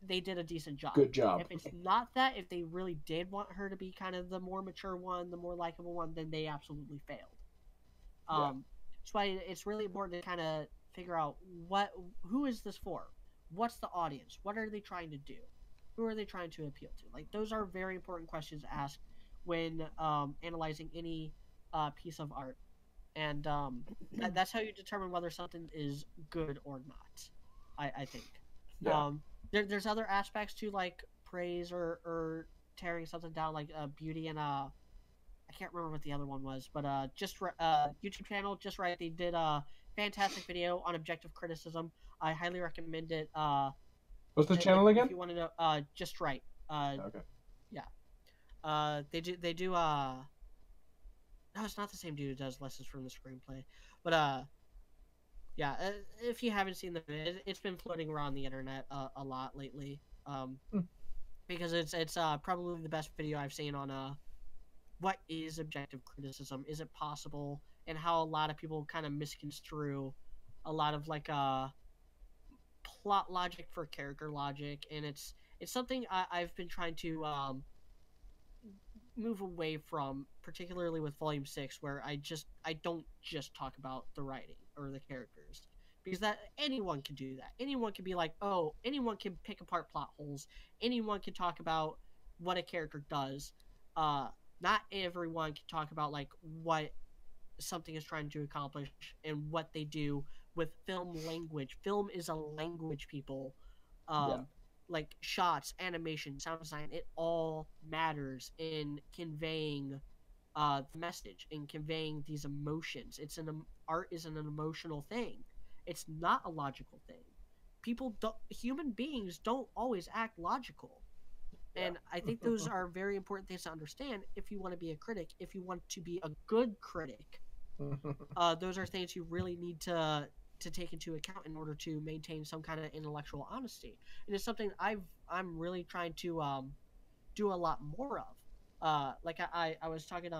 they did a decent job. Good job. If it's not that, if they really did want her to be kind of the more mature one, the more likable one, then they absolutely failed. That's why it's really important to kind of figure out who is this for? What's the audience? What are they trying to do? Who are they trying to appeal to? Like, those are very important questions to ask when analyzing any piece of art, and that's how you determine whether something is good or not. I think. There's other aspects to like praise or tearing something down, like beauty and I can't remember what the other one was, but YouTube channel Just Right. They did a fantastic video on objective criticism. I highly recommend it. What's the channel again? If you want to know, Just Right. Okay. Yeah. They do. No, it's not the same dude who does lessons from the screenplay, but yeah. If you haven't seen it's been floating around the internet a lot lately. Because it's probably the best video I've seen on what is objective criticism? Is it possible? And how a lot of people kind of misconstrue a lot of like plot logic for character logic, and it's something I've been trying to move away from, particularly with Volume 6, where I don't just talk about the writing or the characters, because that anyone can do that. Anyone can be like, oh, anyone can pick apart plot holes. Anyone can talk about what a character does. Not everyone can talk about like what something is trying to accomplish and what they do with film language. Film is a language, people. Like shots, animation, sound design, it all matters in conveying the message and conveying these emotions. Art is an emotional thing. It's not a logical thing. Human beings don't always act logical. And I think those are very important things to understand if you want to be a critic, if you want to be a good critic. Those are things you really need to take into account in order to maintain some kind of intellectual honesty. And it's something I'm really trying to do a lot more of. Like I was talking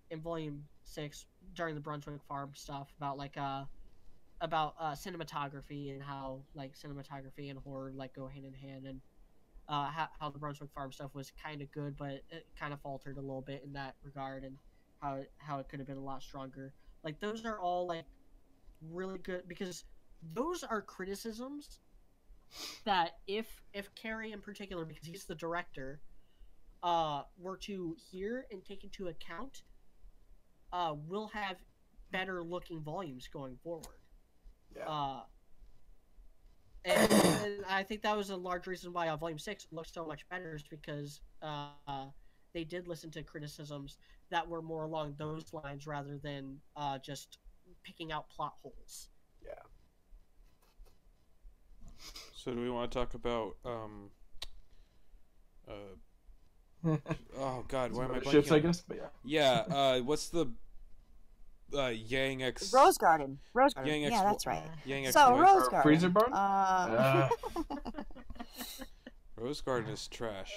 in Volume 6 during the Brunswick Farm stuff about cinematography and how like cinematography and horror like go hand in hand, and how the Brunswick Farm stuff was kind of good, but it kind of faltered a little bit in that regard, and how it could have been a lot stronger. Like, those are all like really good, because those are criticisms that if Carrie in particular, because he's the director, were to hear and take into account, we'll have better looking volumes going forward. And I think that was a large reason why Volume 6 looks so much better, is because they did listen to criticisms that were more along those lines rather than just picking out plot holes. So do we want to talk about oh god, why am I blanking? Ships, I guess. But yeah. Yeah. What's the Yang X Rose Garden. Yang X, yeah, that's right. Yang X So Rose Garden. Freezer burn. Rose Garden is trash.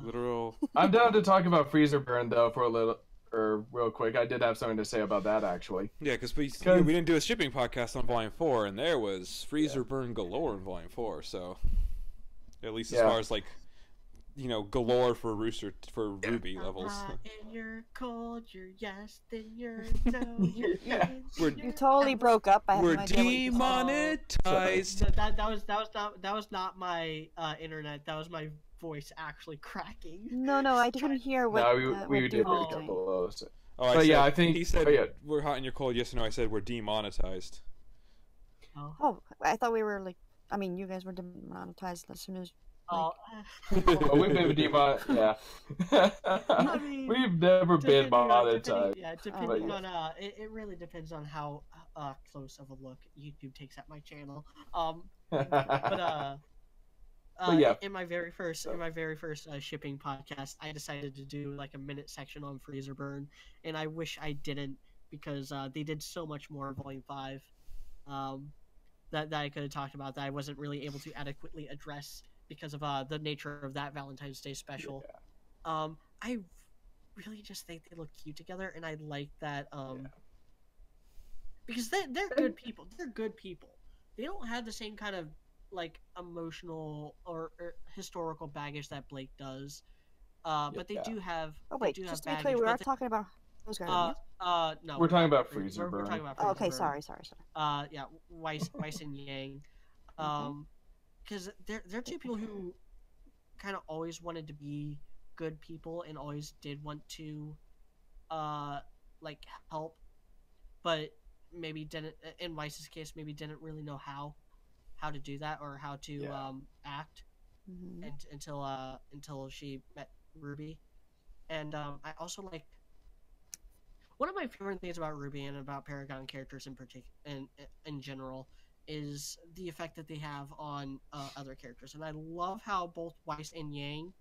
Literal. I'm down to talk about Freezer burn though for a little, or real quick. I did have something to say about that actually. Yeah, because we didn't do a shipping podcast on Volume 4, and there was Freezer burn galore in Volume 4. So at least as far as like, you know, galore for RWBY levels. And you're cold, you're yes, then you're no. You totally broke up. I have We're no idea what you said. demonetized. That was not my internet. That was my voice actually cracking. No, I didn't hear what. No, we did break up a little. Oh, I think he said we're hot and you're cold. Yes or no? I said we're demonetized. Oh, I thought we were like. I mean, you guys were demonetized as soon as. Oh, we've been demonetized. Yeah. I mean, we've never been monetized. Depending on it really depends on how close of a look YouTube takes at my channel. But yeah. In my very first shipping podcast, I decided to do like a minute section on Freezer burn, and I wish I didn't because they did so much more in Volume 5 that I could have talked about that I wasn't really able to adequately address because of the nature of that Valentine's Day special. Yeah. I really just think they look cute together, and I like that because they're good people. They're good people. They don't have the same kind of like emotional or historical baggage that Blake does, but they do have. Oh wait, just to be clear, we are talking about Rose Garden. No, we're talking about Freezer burn. We're talking about Freezer okay, burn. sorry. Yeah, Weiss and Yang. Because they're two people who kind of always wanted to be good people and always did want to like help, but maybe didn't, in Weiss's case, maybe didn't really know how to do that or how to act until she met RWBY. And I also like one of my favorite things about RWBY and about Paragon characters in particular in general is the effect that they have on other characters. And I love how both Weiss and Yang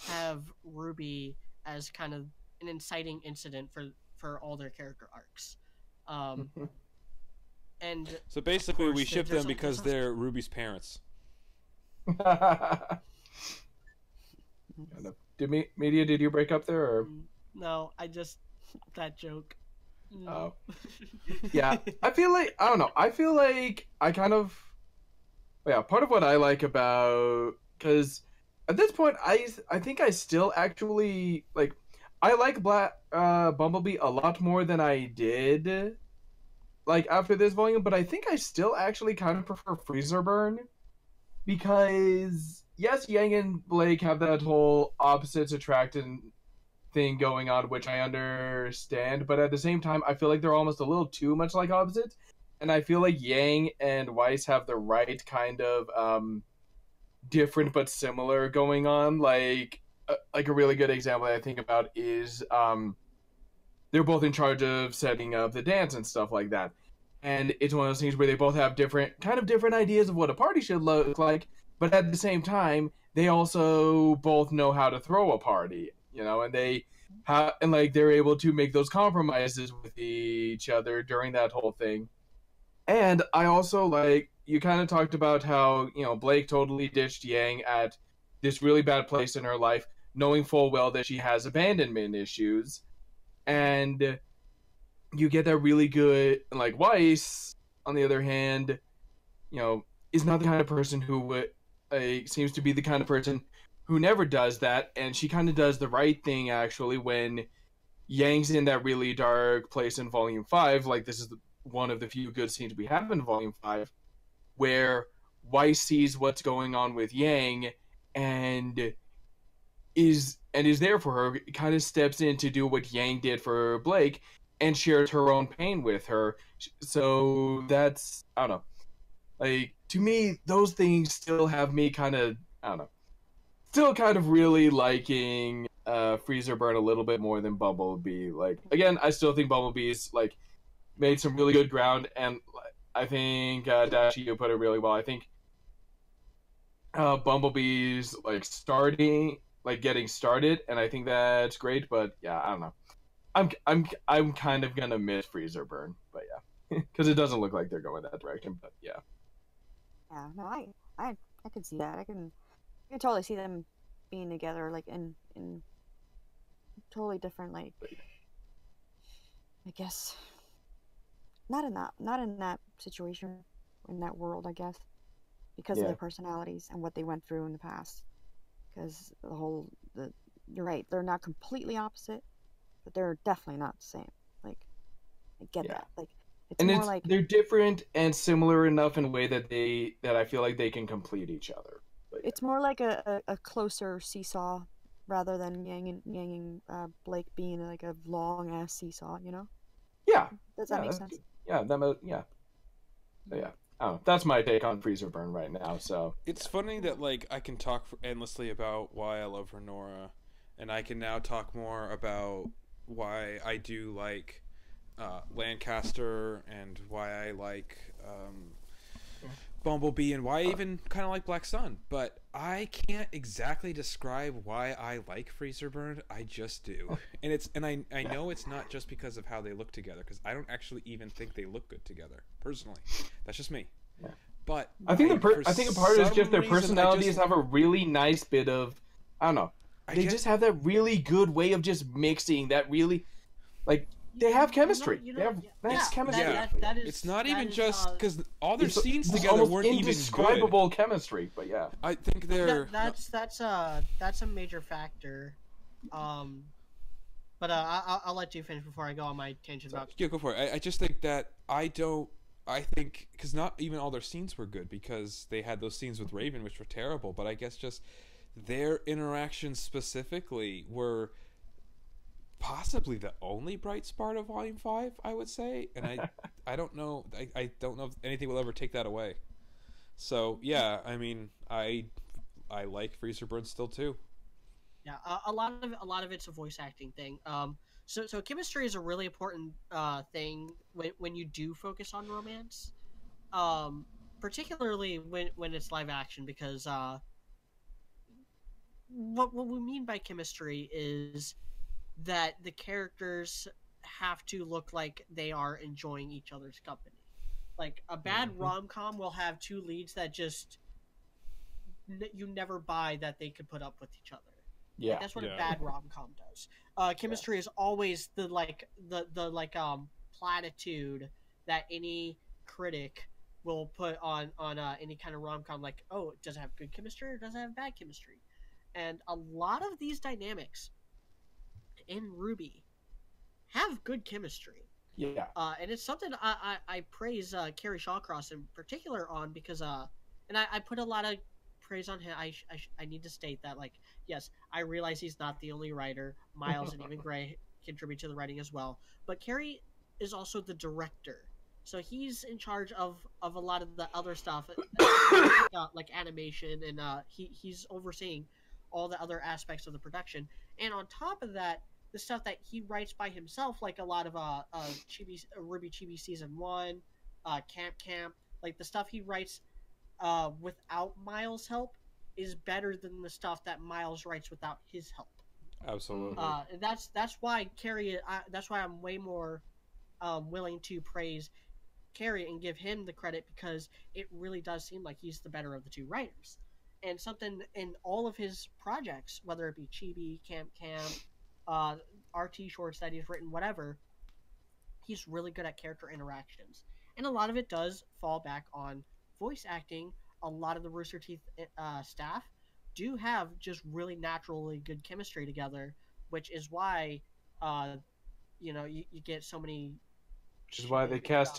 have RWBY as kind of an inciting incident for all their character arcs. And so basically we ship them because they're RWBY's parents. Media, did you break up there? Or? No, that joke. Oh. Yeah, I feel like, I don't know, I feel like I kind of, part of what I like about, because at this point, I think I still actually, like, I like Bumblebee a lot more than I did, like, after this volume, but I think I still actually kind of prefer Freezer burn, because, yes, Yang and Blake have that whole opposites attract thing going on, which I understand, but at the same time, I feel like they're almost a little too much like opposites, and I feel like Yang and Weiss have the right kind of different but similar going on. Like a really good example that I think about is they're both in charge of setting up the dance and stuff like that, and it's one of those things where they both have different ideas of what a party should look like, but at the same time, they also both know how to throw a party. You know, and they're able to make those compromises with each other during that whole thing. And I also like, you kind of talked about how, you know, Blake totally ditched Yang at this really bad place in her life, knowing full well that she has abandonment issues. And you get that really good, like, Weiss, on the other hand, you know, is not the kind of person who would, seems to be the kind of person who never does that, and she kind of does the right thing, actually, when Yang's in that really dark place in Volume 5, like, this is one of the few good scenes we have in Volume 5, where Weiss sees what's going on with Yang, and is there for her, kind of steps in to do what Yang did for Blake, and shares her own pain with her. So that's, I don't know, like, to me, those things still have me kind of, I don't know, still kind of really liking Freezer burn a little bit more than Bumblebee. Like, again, I still think Bumblebee's, like, made some really good ground, and I think, Dashie, you put it really well. I think Bumblebee's like getting started, and I think that's great. But yeah, I don't know. I'm kind of gonna miss Freezer Burn, but yeah, because it doesn't look like they're going that direction. But yeah. Yeah, no, I can see that. I can totally see them being together, like in totally different, like, I guess not in that situation, in that world, I guess, because of Yeah. their personalities and what they went through in the past. Because you're right, they're not completely opposite, but they're definitely not the same. Like, I get Yeah. that. Like, it's And more like, they're different and similar enough in a way that I feel like they can complete each other. But yeah. it's more like a closer seesaw rather than Yang and Blake being like a long ass seesaw. You know? Yeah. Does that make sense? Yeah. Yeah. So, yeah. I don't know. That's my take on Freezer Burn right now. So it's funny that like I can talk endlessly about why I love Renora, and I can now talk more about why I do like Lancaster and why I like Bumblebee and why I even kind of like Black Sun. But I can't exactly describe why I like Freezer Burn. I just do, and I know it's not just because of how they look together, because I don't actually even think they look good together personally. That's just me. Yeah. But I think a part is just their personalities have a really nice bit of, I don't know. They just have that really good way of just mixing that really, like, they have chemistry. They have nice chemistry. That is, it's not even just because all their scenes together weren't even indescribable chemistry. But yeah, I think they're that's a major factor. But I'll let you finish before I go on my tangent about. Yeah, go for it. I just think that I think because not even all their scenes were good, because they had those scenes with Raven which were terrible. But I guess just their interactions specifically were possibly the only bright spot of Volume 5, I would say, and I don't know I don't know if anything will ever take that away. So yeah, I mean, I like Freezer Burn still too. Yeah, a lot of it's a voice acting thing. So chemistry is a really important thing when you do focus on romance, particularly when it's live action, because what we mean by chemistry is that the characters have to look like they are enjoying each other's company. Like, a bad rom-com will have two leads that just you never buy that they could put up with each other. Yeah, like, that's what a bad rom-com does. Chemistry is always the platitude that any critic will put on any kind of rom-com. Like, oh, does it have good chemistry or does it have bad chemistry? And a lot of these dynamics in RWBY have good chemistry. Yeah. And it's something I praise Carrie Shawcross in particular on, because and I put a lot of praise on him. I need to state that, like, yes, I realize he's not the only writer. Miles and even Gray contribute to the writing as well, but Carrie is also the director, so he's in charge of a lot of the other stuff, like animation, and he's overseeing all the other aspects of the production. And on top of that, the stuff that he writes by himself, like a lot of RWBY Chibi Season 1, Camp, like the stuff he writes without Miles' help is better than the stuff that Miles writes without his help. Absolutely. That's why Carrie. That's why I'm way more willing to praise Carrie and give him the credit, because it really does seem like he's the better of the two writers. And something in all of his projects, whether it be Chibi, Camp, RT shorts that he's written, whatever, he's really good at character interactions. And a lot of it does fall back on voice acting. A lot of the Rooster Teeth staff do have just really naturally good chemistry together, which is why, you get so many. Which is why they cast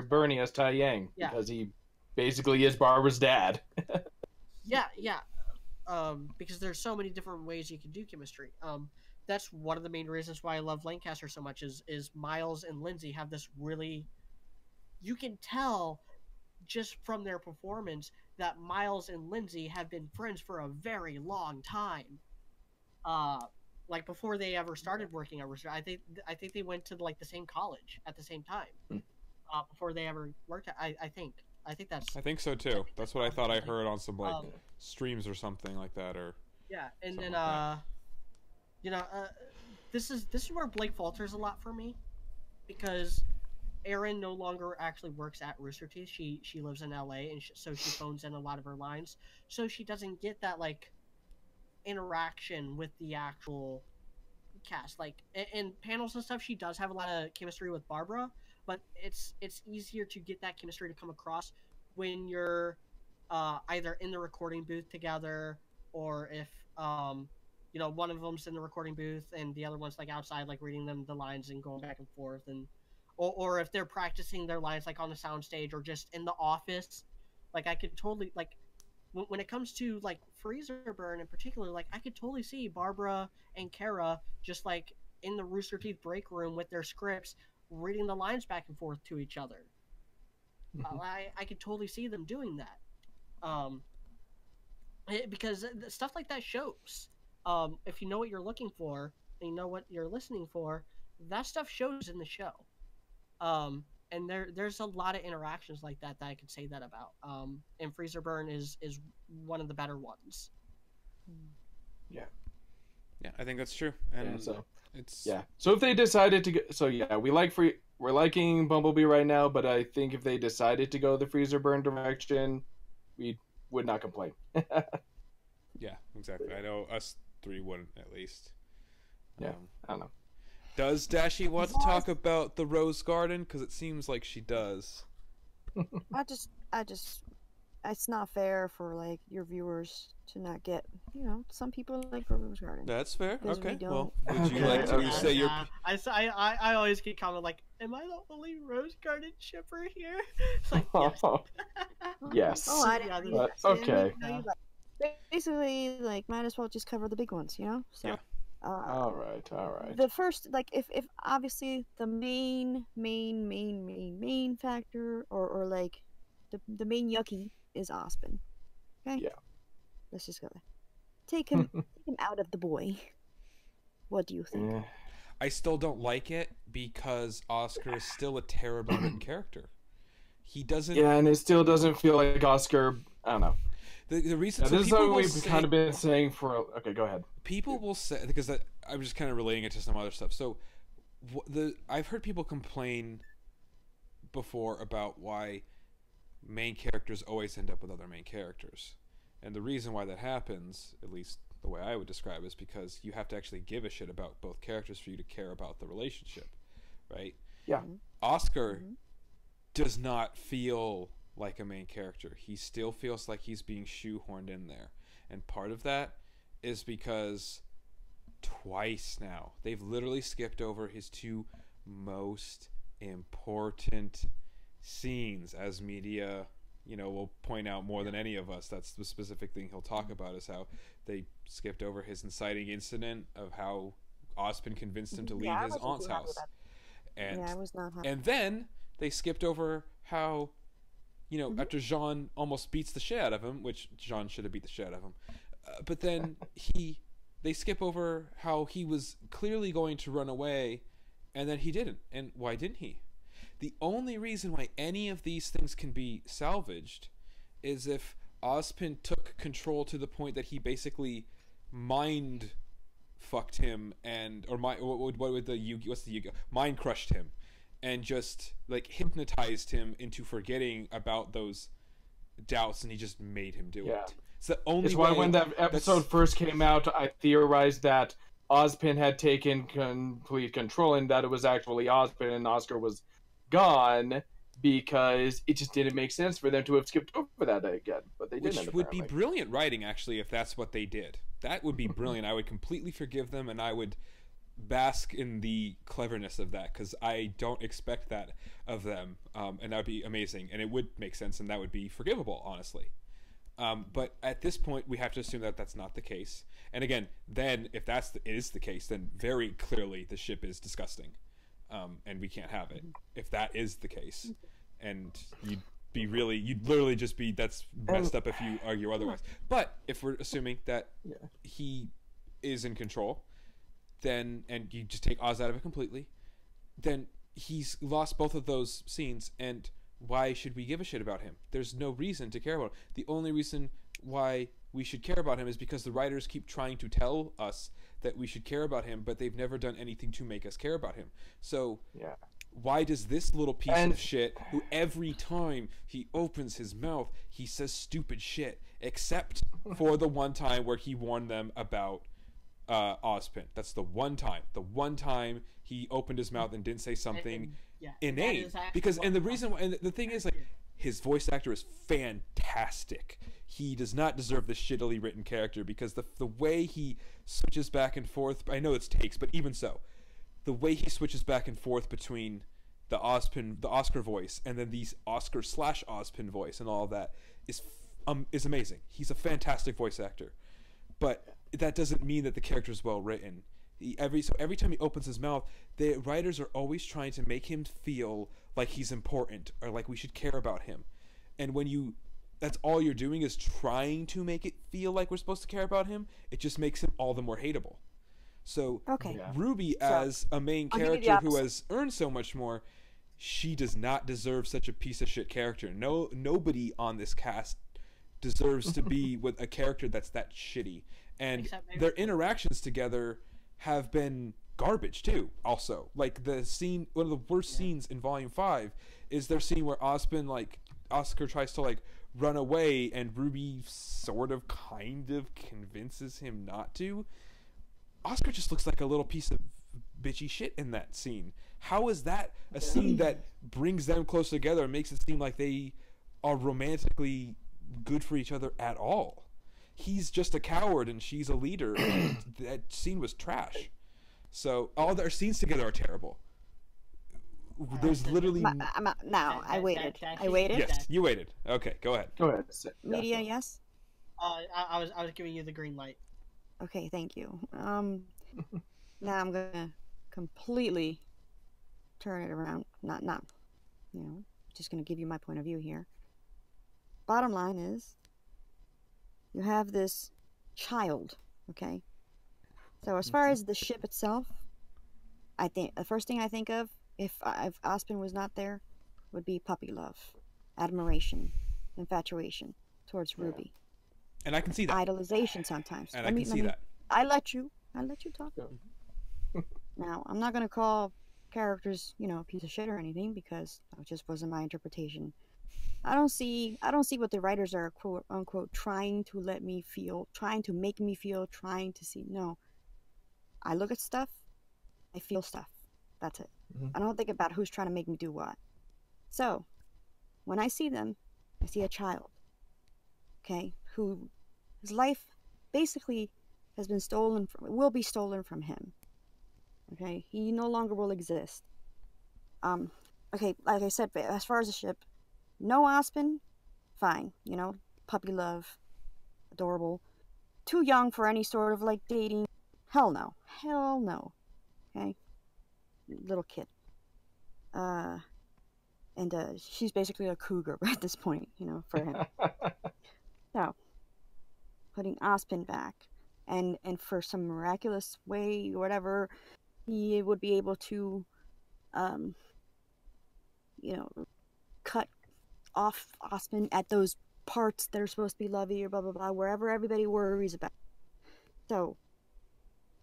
Bernie as Tai Yang, because he basically is Barbara's dad. Yeah. Because there's so many different ways you can do chemistry. That's one of the main reasons why I love Lancaster so much, is Miles and Lindsay have this really, you can tell just from their performance that Miles and Lindsay have been friends for a very long time. Like, before they ever started working at Rooster, I think they went to like the same college at the same time. Before they ever worked at, I think. I think so too. That's what I thought I heard on some like streams or something like that, or yeah. And then this is where Blake falters a lot for me, because Erin no longer actually works at Rooster Teeth. She lives in LA, and so she phones in a lot of her lines, so she doesn't get that like interaction with the actual cast. Like in panels and stuff, she does have a lot of chemistry with Barbara, but it's easier to get that chemistry to come across when you're either in the recording booth together, or if one of them's in the recording booth and the other one's like outside, like reading them the lines and going back and forth, and or if they're practicing their lines like on the soundstage or just in the office. Like I could totally like when it comes to like Freezer Burn in particular, like I could totally see Barbara and Kara just like in the Rooster Teeth break room with their scripts, reading the lines back and forth to each other. I could totally see them doing that, because stuff like that shows. If you know what you're looking for and you know what you're listening for, that stuff shows in the show. And there's a lot of interactions like that I could say that about. And Freezer Burn is one of the better ones. Yeah. Yeah, I think that's true. And so if they decided to go, we're liking Bumblebee right now, but I think if they decided to go the Freezer Burn direction, we would not complain. Yeah, exactly. I know us three wouldn't, at least. Yeah, I don't know. Does Dashie want to talk about the Rose Garden? Because it seems like she does. I just, it's not fair for like your viewers to not get, some people like Rose Garden. That's fair. Okay. Well, would Okay. you like to say your? I always get comment like, "Am I the only Rose Garden shipper here?" It's like, yes. Yes. Oh, I didn't. Okay. Basically, like, might as well just cover the big ones, So. Yeah. All right. The first, like, if obviously the main factor, or like the main yucky is Ospen. Okay. Yeah. Let's just go there. Take him out of the boy. What do you think? Yeah. I still don't like it because Oscar is still a terribly written character. He doesn't. Yeah, and it still doesn't feel like Oscar. I don't know. The reason this is what we've kind of been saying for. Okay, go ahead. People will say, because I'm just kind of relating it to some other stuff. So, I've heard people complain before about why main characters always end up with other main characters, and the reason why that happens, at least the way I would describe it, is because you have to actually give a shit about both characters for you to care about the relationship, right? Yeah. Oscar does not feel like a main character. He still feels like he's being shoehorned in there, and part of that is because twice now they've literally skipped over his two most important scenes, as media will point out more than any of us. That's the specific thing he'll talk about, is how they skipped over his inciting incident of how Ospen convinced him to leave his aunt's house, and I was not happy. And then they skipped over how after Jean almost beats the shit out of him, which Jean should have beat the shit out of him, but then they skip over how he was clearly going to run away, and then he didn't. And why didn't he? The only reason why any of these things can be salvaged is if Ozpin took control to the point that he basically mind fucked him, mind crushed him, and just like hypnotized him into forgetting about those doubts, and he just made him do it. It's the only. It's why when that episode first came out, I theorized that Ozpin had taken complete control, and that it was actually Ozpin and Oscar was gone, because it just didn't make sense for them to have skipped over that again. But they didn't. Which would be brilliant writing, actually, if that's what they did. That would be brilliant. I would completely forgive them, and I would bask in the cleverness of that, because I don't expect that of them, and that would be amazing, and it would make sense, and that would be forgivable, honestly. But at this point, we have to assume that that's not the case. And again, then if it is the case, then very clearly the ship is disgusting, and we can't have it if that is the case. And you'd literally just be, that's messed up if you argue otherwise. But if we're assuming that he is in control, then, and you just take Oz out of it completely, then he's lost both of those scenes, and why should we give a shit about him? There's no reason to care about him. The only reason why we should care about him is because the writers keep trying to tell us that we should care about him, but they've never done anything to make us care about him. So why does this little piece of shit, who every time he opens his mouth he says stupid shit, except for the one time where he warned them about Ozpin. That's the one time he opened his mouth and didn't say something inane. Because and the reason why, and the thing is, like, his voice actor is fantastic. He does not deserve this shittily written character, because the way he switches back and forth, I know it's takes, but even so, the way he switches back and forth between the Oscar voice and then the Oscar/Ozpin voice and all of that is amazing. He's a fantastic voice actor, but that doesn't mean that the character is well written. Every time he opens his mouth, the writers are always trying to make him feel like he's important or like we should care about him. And when that's all you're doing is trying to make it feel like we're supposed to care about him, it just makes him all the more hateable. So RWBY, as a main character who has earned so much more, she does not deserve such a piece of shit character. Nobody on this cast deserves to be with a character that's that shitty. And their interactions together have been garbage too. Also, like the scene, one of the worst scenes in Volume 5 is their scene where Oscar tries to like run away, and RWBY sort of kind of convinces him not to. Oscar just looks like a little piece of bitchy shit in that scene. How is that a scene that brings them close together and makes it seem like they are romantically good for each other at all? He's just a coward and she's a leader, and that scene was trash. So all their scenes together are terrible. There's literally I waited. Yes, you waited. Okay, go ahead. Media, yes. I was giving you the green light. Okay, thank you. Now I'm gonna completely turn it around. Not, just gonna give you my point of view here. Bottom line is, you have this child, okay? So as far as the ship itself, I think the first thing I think of, if Ozpin was not there, would be puppy love, admiration, infatuation towards RWBY. And I can see that. Idolization sometimes. And I can see that. I let you talk. Now, I'm not gonna call characters, a piece of shit or anything, because that just wasn't my interpretation. I don't see what the writers are quote unquote trying to make me feel, trying to see. No. I look at stuff, I feel stuff. That's it. I don't think about who's trying to make me do what. So, when I see them, I see a child, okay, who his life basically has been will be stolen from him. Okay, he no longer will exist. Okay, like I said, as far as the ship, no Ozpin, fine, puppy love, adorable. Too young for any sort of like dating. Hell no. Okay, little kid. And she's basically a cougar at this point, for him. So, putting Ozpin back, and for some miraculous way, or whatever, he would be able to, cut off Ozpin at those parts that are supposed to be lovey or blah blah blah, wherever everybody worries about. So,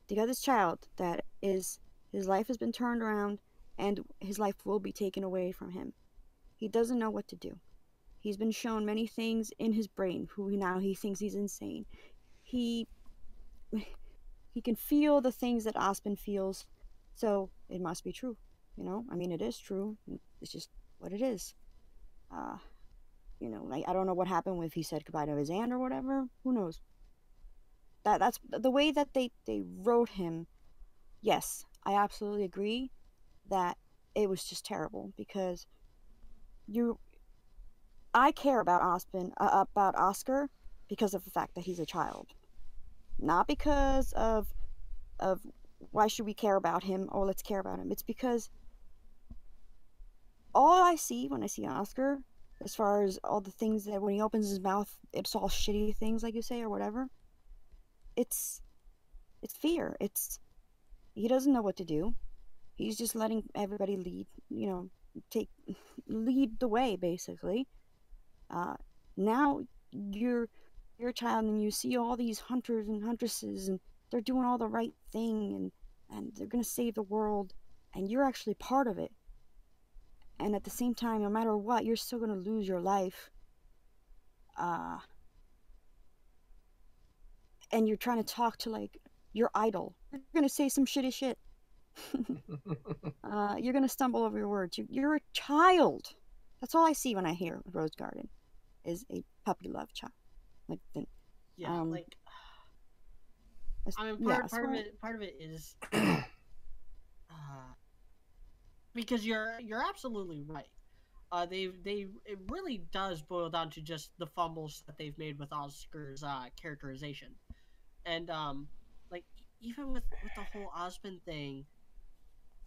you got this child that his life has been turned around, and his life will be taken away from him. He doesn't know what to do. He's been shown many things in his brain. Now he thinks he's insane. He can feel the things that Ozpin feels, so it must be true. It is true. It's just what it is. I don't know what happened if he said goodbye to his aunt or whatever. Who knows? That's the way that they wrote him. Yes, I absolutely agree that it was just terrible, because I care about Oscar because of the fact that he's a child, not because of why should we care about him, or let's care about him. It's because all I see when I see Oscar, as far as all the things that when he opens his mouth, it's all shitty things, like you say, or whatever. It's fear. He doesn't know what to do. He's just letting everybody lead, lead the way, basically. Now you're a child and you see all these hunters and huntresses and they're doing all the right thing and they're gonna save the world and you're actually part of it. And at the same time, no matter what, you're still gonna lose your life. And you're trying to talk to like your idol. You're gonna say some shitty shit. You're gonna stumble over your words. You're a child. That's all I see when I hear Rose Garden, is a puppy love child. Like, yeah, like. I mean, part of it is because you're absolutely right. It really does boil down to just the fumbles that they've made with Oscar's characterization, and like even with the whole Osmond thing,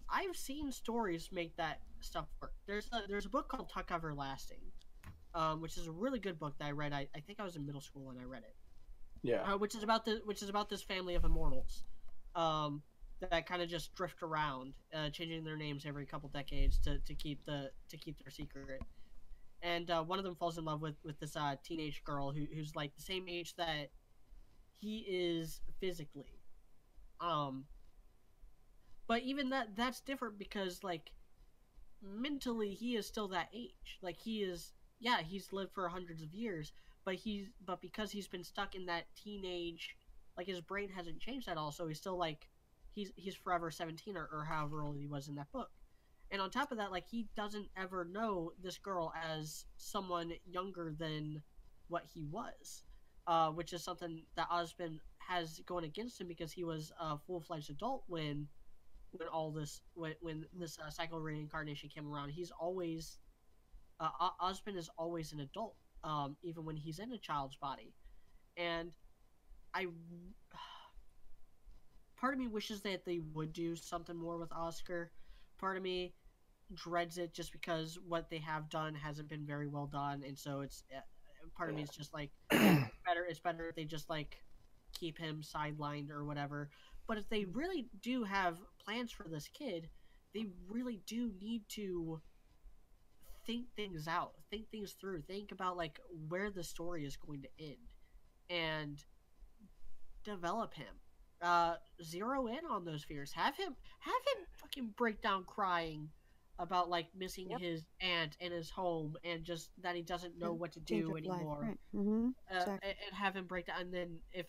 I've seen stories make that stuff work. There's a book called Tuck Everlasting, which is a really good book that I read. I think I was in middle school when I read it. Yeah. Which is about this family of immortals, that kind of just drift around, changing their names every couple decades to keep their secret. And one of them falls in love with this teenage girl who's like the same age that he is physically. But even that's different because like mentally he is still that age. Like he's lived for hundreds of years, but because he's been stuck in that teenage, like his brain hasn't changed at all, so he's still like he's forever 17 or however old he was in that book. And on top of that, like he doesn't ever know this girl as someone younger than what he was, which is something that Osmond has going against him because he was a full-fledged adult when this cycle reincarnation came around. He's always Osmond is always an adult, even when he's in a child's body. And part of me wishes that they would do something more with Oscar. Part of me dreads it just because what they have done hasn't been very well done, and so it's part of me is just like it's better if they just like keep him sidelined or whatever. But if they really do have plans for this kid, they really do need to think things out, think things through, think about like where the story is going to end, and develop him. Zero in on those fears. Have him fucking break down crying about like missing his aunt and his home and just that he doesn't know what to do anymore. Right. Mm-hmm. Exactly. And have him break down. And then if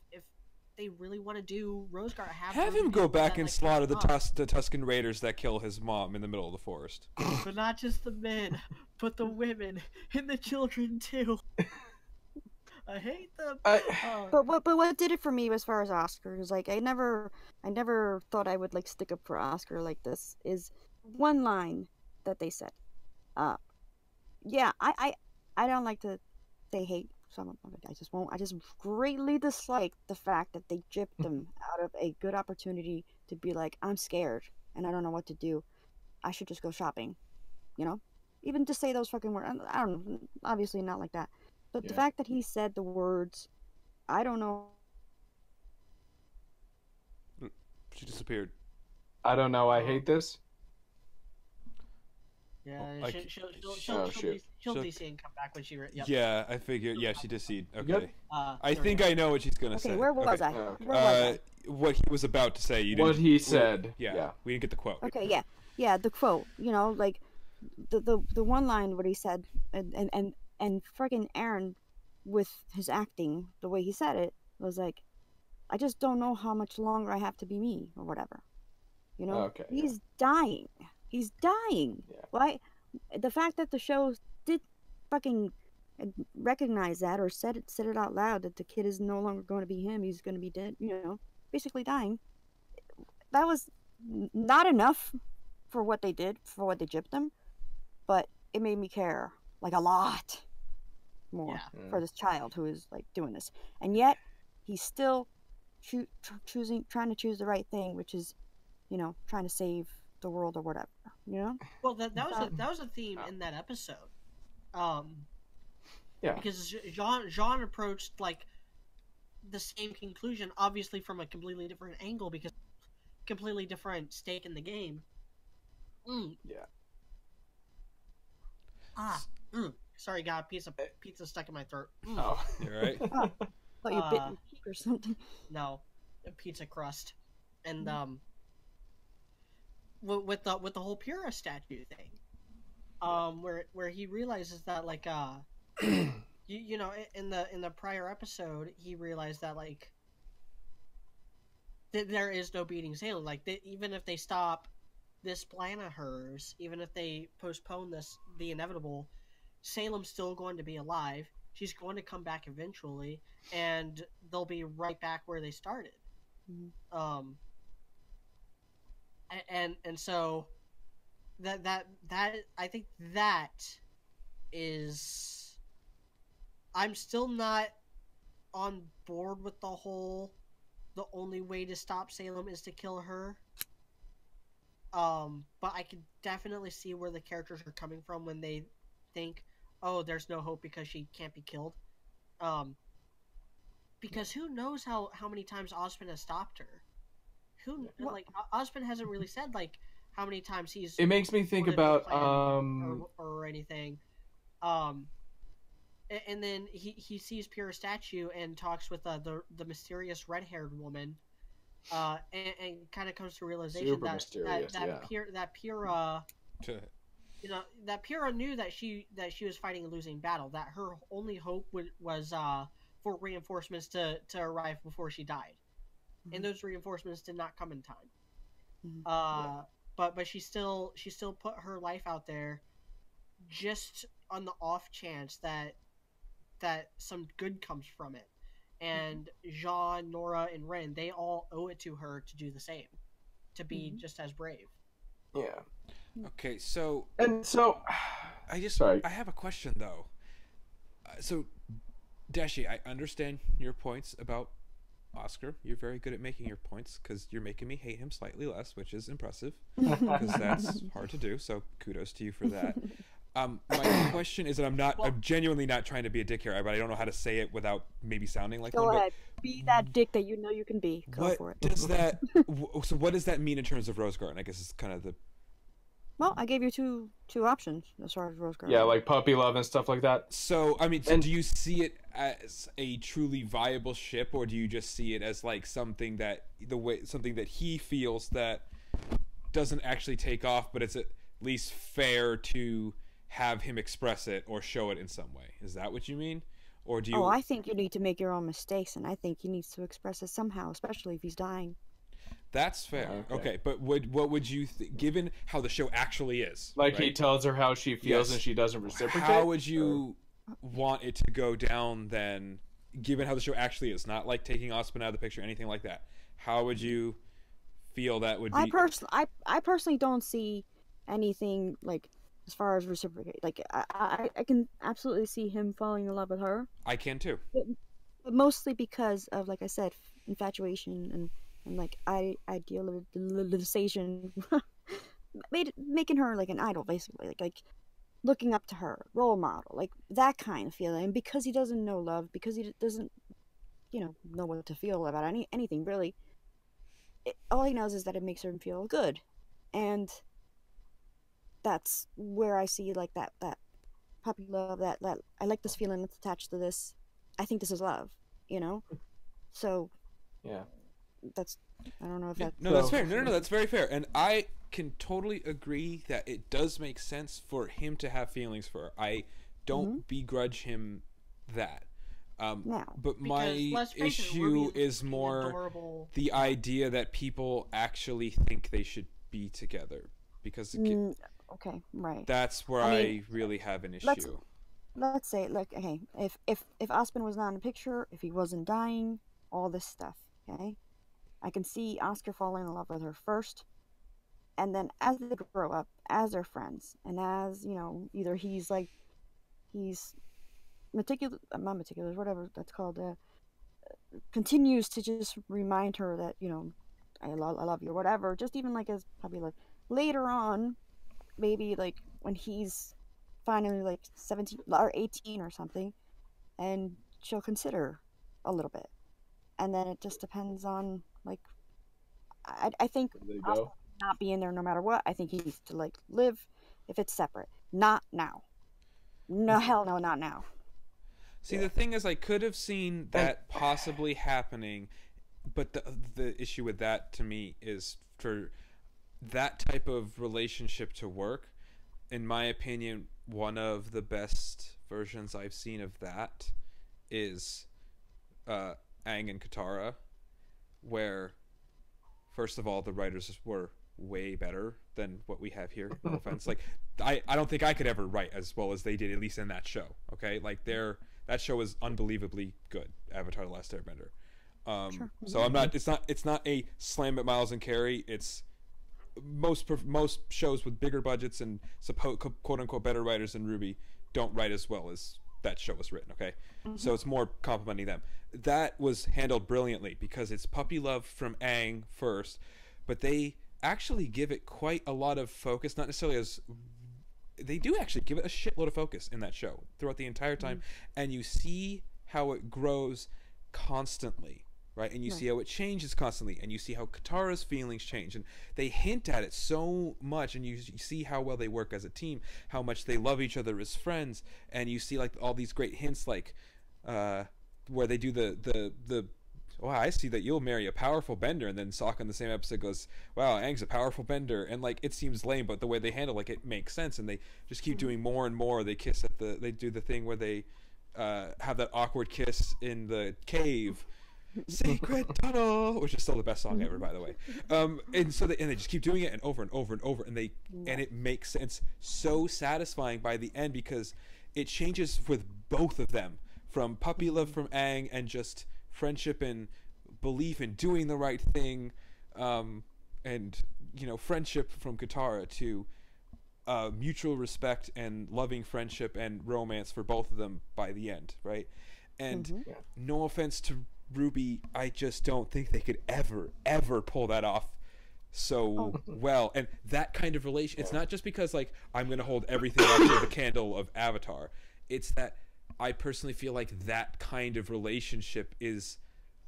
they really want to do Roseguard, have him go back and slaughter the Tuscan Raiders that kill his mom in the middle of the forest. But not just the men, but the women and the children too. I hate them. But what did it for me as far as Oscar is like I never thought I would like stick up for Oscar like this is one line that they said. Yeah, I don't like to say hate some of it. I just greatly dislike the fact that they gypped them out of a good opportunity to be like, I'm scared and I don't know what to do. I should just go shopping. You know? Even to say those fucking words. I don't know. Obviously not like that. But the fact that he said the words, I don't know. She disappeared. I don't know. I hate this. Yeah, she'll DC and come back when she. Yep. Yeah, I figured. Yeah, she DC'd. Okay. Yep. I think I know what she's gonna say. Where was I? Okay. Where was I? What he was about to say. What he said. Yeah, we didn't get the quote. Okay, yeah, the quote. You know, like the one line what he said, and friggin' Aaron, with his acting, the way he said it was like, I just don't know how much longer I have to be me or whatever. You know, okay, he's dying. He's dying. Yeah. Why? The fact that the show did fucking recognize that or said it out loud that the kid is no longer going to be him. He's going to be dead. You know, basically dying. That was not enough for what they did, for what they gypped them, but it made me care like a lot more for this child who is like doing this, and yet he's still trying to choose the right thing, which is, you know, trying to save the world or whatever, you know. Well, that was a theme in that episode. Because Jean approached like the same conclusion, obviously from a completely different angle because completely different stake in the game. Sorry, got a piece of pizza stuck in my throat. Oh, You're right. Thought you bit your cheek or something. No, a pizza crust, and with the whole Pura statue thing, where he realizes that like you know, in the prior episode he realized that like there is no beating Salem. Like even if they stop this plan of hers, even if they postpone the inevitable, Salem's still going to be alive. She's going to come back eventually, and they'll be right back where they started. Mm-hmm. And so that I think that is, I'm still not on board with the only way to stop Salem is to kill her. But I can definitely see where the characters are coming from when they think, oh, there's no hope because she can't be killed. Because who knows how many times Osmond has stopped her? Like Osmond hasn't really said like how many times he's. It makes me think about or anything. And then he sees Pura statue and talks with the mysterious red-haired woman, and kind of comes to realization that Pura, you know, that Pura knew that she was fighting a losing battle. That her only hope was for reinforcements to arrive before she died, and those reinforcements did not come in time. But she still put her life out there, just on the off chance that some good comes from it. And Jean, Nora, and Ren, they all owe it to her to do the same, to be just as brave. Yeah. Okay, so I have a question though. So, Dashie, I understand your points about Oscar. You're very good at making your points because you're making me hate him slightly less, which is impressive because that's hard to do. So, kudos to you for that. My question is that I'm genuinely not trying to be a dick here, but I don't know how to say it without maybe sounding like one. Go ahead. Be that dick that you know you can be. Go for it. So what does that mean in terms of Rose Garden? I guess it's kind of the... Well, I gave you two options as far as Rose Garden. Yeah, like puppy love and stuff like that. So, I mean, do you see it as a truly viable ship, or do you just see it as like something that he feels that doesn't actually take off, but it's at least fair to have him express it or show it in some way? Is that what you mean? Or do you... Oh, I think you need to make your own mistakes, and I think he needs to express it somehow, especially if he's dying. That's fair. Okay, but what would you given how the show actually is? Like, right? He tells her how she feels and she doesn't reciprocate? How would you want it to go down then, given how the show actually is? Not like taking Osmond out of the picture, anything like that. How would you feel that would be... I personally don't see anything, like, as far as reciprocate. Like, I can absolutely see him falling in love with her. I can too. But mostly because of, like I said, infatuation and like idealization, making her like an idol, basically, like looking up to her, role model, like that kind of feeling. And because he doesn't know love, because he doesn't, know what to feel about anything really, all he knows is that it makes him feel good, and that's where I see like that puppy love, that I like this feeling that's attached to this. I think this is love, So yeah. I don't know if that's... No, that's fair. No, that's very fair. And I can totally agree that it does make sense for him to have feelings for her. I don't begrudge him that. But my issue is more adorable. The idea that people actually think they should be together. Because... okay, right. That's where I really have an issue. Let's say, like, okay, if Osmond was not in the picture, if he wasn't dying, all this stuff, okay? I can see Oscar falling in love with her first, and then as they grow up, as they're friends, and as, either he's meticulous, not meticulous, whatever that's called, continues to just remind her that, I love you, or whatever, just even like as probably like later on, maybe like when he's finally like 17 or 18 or something, and she'll consider a little bit. And then it just depends on, like, I think not being there no matter what. I think he needs to, like, live if it's separate. Not now. No, hell no, not now. See, the thing is, I could have seen that possibly happening, but the issue with that to me is for that type of relationship to work, in my opinion, one of the best versions I've seen of that is Aang and Katara, where, first of all, the writers were way better than what we have here. No offense. Like, I don't think I could ever write as well as they did, at least in that show. Okay, like that show was unbelievably good. Avatar: The Last Airbender. Sure. So I'm not. It's not a slam at Miles and Carey. It's most shows with bigger budgets and quote unquote better writers than RWBY don't write as well as that show was written. Okay, so it's more complimenting them. That was handled brilliantly because it's puppy love from Aang first, but they actually give it quite a lot of focus. Not necessarily as they do actually give it a shitload of focus in that show throughout the entire time, and you see how it grows constantly. Right, and you see how it changes constantly, and you see how Katara's feelings change, and they hint at it so much, and you see how well they work as a team, how much they love each other as friends, and you see like all these great hints, like where they do the wow, I see that you'll marry a powerful bender, and then Sokka in the same episode goes, wow, Aang's a powerful bender, and like it seems lame, but the way they handle like it makes sense, and they just keep doing more and more. They kiss at they do the thing where they have that awkward kiss in the cave. Sacred Tunnel, which is still the best song ever, by the way. And so they just keep doing it and over and over and over, and it makes sense. So satisfying by the end because it changes with both of them, from puppy love from Aang and just friendship and belief in doing the right thing, and friendship from Katara to mutual respect and loving friendship and romance for both of them by the end, right? And no offense to RWBY, I just don't think they could ever pull that off so well. And that kind of relation, it's not just because like I'm going to hold everything up to the candle of Avatar. It's that I personally feel like that kind of relationship is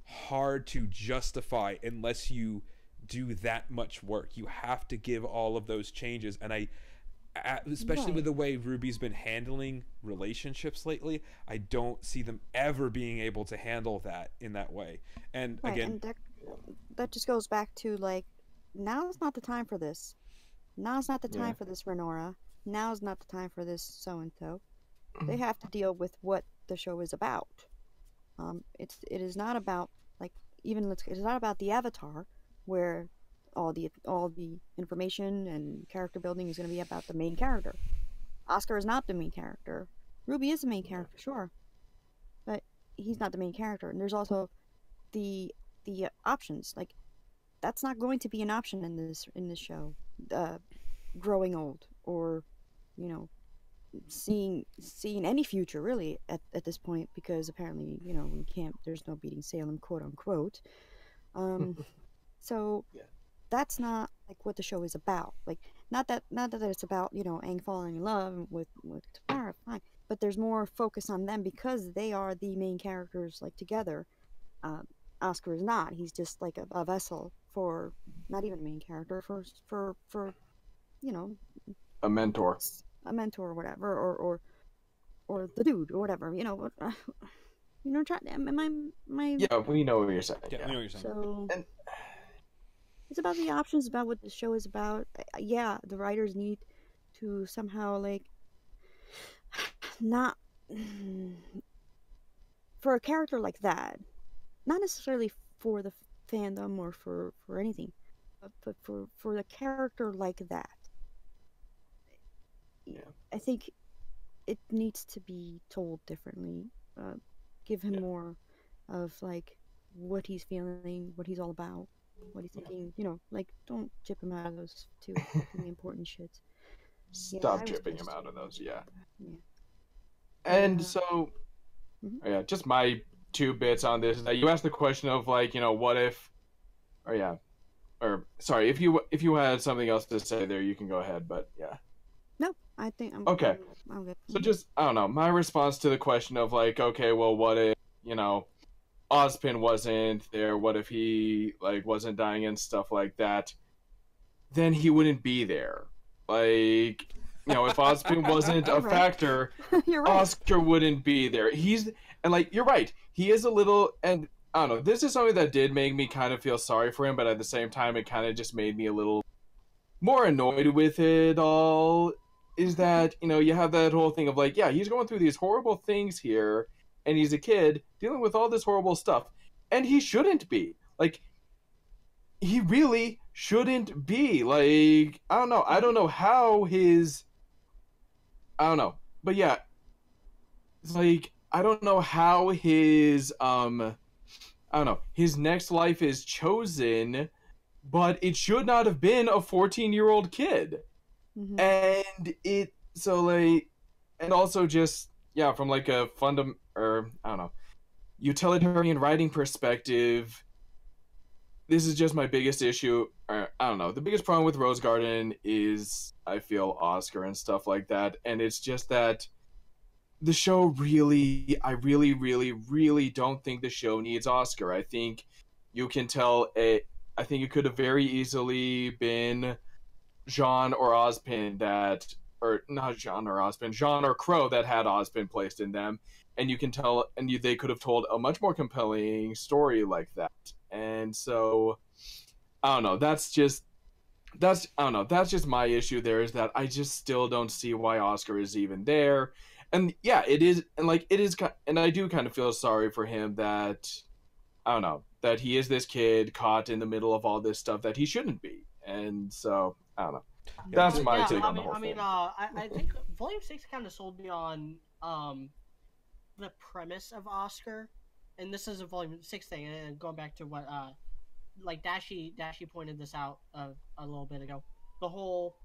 hard to justify unless you do that much work. You have to give all of those changes, and especially with the way RWBY's been handling relationships lately, I don't see them ever being able to handle that in that way. And again, and that just goes back to like, now's not the time for this. Now's not the time for this Renora. Now's not the time for this so-and-so. They have to deal with what the show is about. It is not about like it's not about the Avatar where all the information and character building is going to be about the main character. Oscar is not the main character. RWBY is the main character, sure, but he's not the main character. And there's also the options. Like that's not going to be an option in this show. Growing old, or seeing any future really at this point, because apparently we can't. There's no beating Salem, quote unquote. So. Yeah. That's not like what the show is about. Like not that it's about Aang falling in love with Katara, fine. But there's more focus on them because they are the main characters like together. Oscar is not. He's just like a vessel for not even a main character for a mentor or whatever, or the dude or whatever. Try. Am I? Yeah, we know what you're saying. Yeah, we know what you're saying. So. It's about the options, about what the show is about. Yeah, the writers need to somehow like not for a character like that, not necessarily for the fandom or for anything, but for a character like that. Yeah, I think it needs to be told differently. Give him more of like what he's feeling, what he's all about. What he's thinking, like don't chip him out of those two really important shits. Stop chipping him out of those, yeah. And so, just my 2 bits on this is that you asked the question of like, what if, or sorry, if you had something else to say there, you can go ahead, but yeah. No, I think I'm okay. I'm good. So just I don't know, my response to the question of like, okay, well, what if Ozpin wasn't there, what if he like wasn't dying and stuff like that, then he wouldn't be there. Like, if Ozpin wasn't a factor, You're right. Oscar wouldn't be there. And like, you're right. He is a little, and I don't know. This is something that did make me kind of feel sorry for him, but at the same time, it kind of just made me a little more annoyed with it all. Is that, you have that whole thing of like, yeah, he's going through these horrible things here, and he's a kid dealing with all this horrible stuff, and he shouldn't be. Like, he really shouldn't be. Like, I don't know. I don't know how his... I don't know. But yeah, it's like, I don't know how his, I don't know, his next life is chosen, but it should not have been a 14-year-old kid. Mm-hmm. And and also just, yeah, from like a utilitarian writing perspective, this is just my biggest issue. I don't know. The biggest problem with Rose Garden is, I feel, Oscar and stuff like that. And it's just that the show I really, really, really don't think the show needs Oscar. I think you can tell I think it could have very easily been Jean or Ozpin or not Jean or Ozpin, Jean or Crow that had Ozpin placed in them. And you can tell, they could have told a much more compelling story like that. And so, I don't know, that's just my issue there, is that I just still don't see why Oscar is even there. And yeah, it is, and I do kind of feel sorry for him that, I don't know, that he is this kid caught in the middle of all this stuff that he shouldn't be. And so, I don't know. That's my take on the whole thing. I think Volume 6 kind of sold me on the premise of Oscar, and this is a Volume 6 thing, and going back to what like Dashie pointed this out a little bit ago. The whole,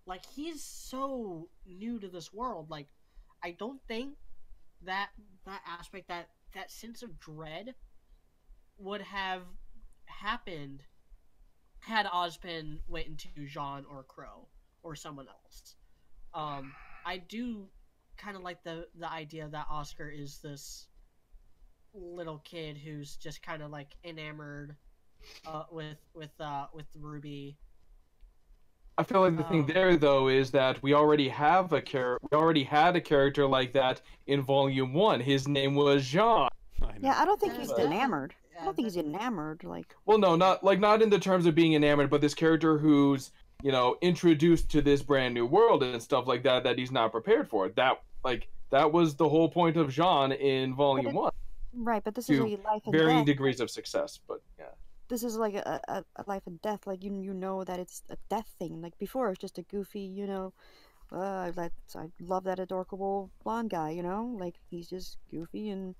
like, he's so new to this world. Like, I don't think that aspect, that sense of dread would have happened had Ozpin went into Jean or Crow or someone else. I do kind of like the idea that Oscar is this little kid who's just kind of like enamored with RWBY. I feel like the thing there, though, is that we already had a character like that in Volume 1. His name was Jean. Yeah, I don't think he's enamored. I don't think he's enamored. Like, well, no, not in the terms of being enamored, but this character who's, introduced to this brand new world and stuff like that he's not prepared for. That was the whole point of Jean in Volume 1. Right, but this is a life and varying death. degrees of success, but yeah. This is like a life and death. Like, you know that it's a death thing. Like, before, it's just a goofy, I love that adorable blonde guy, like, he's just goofy and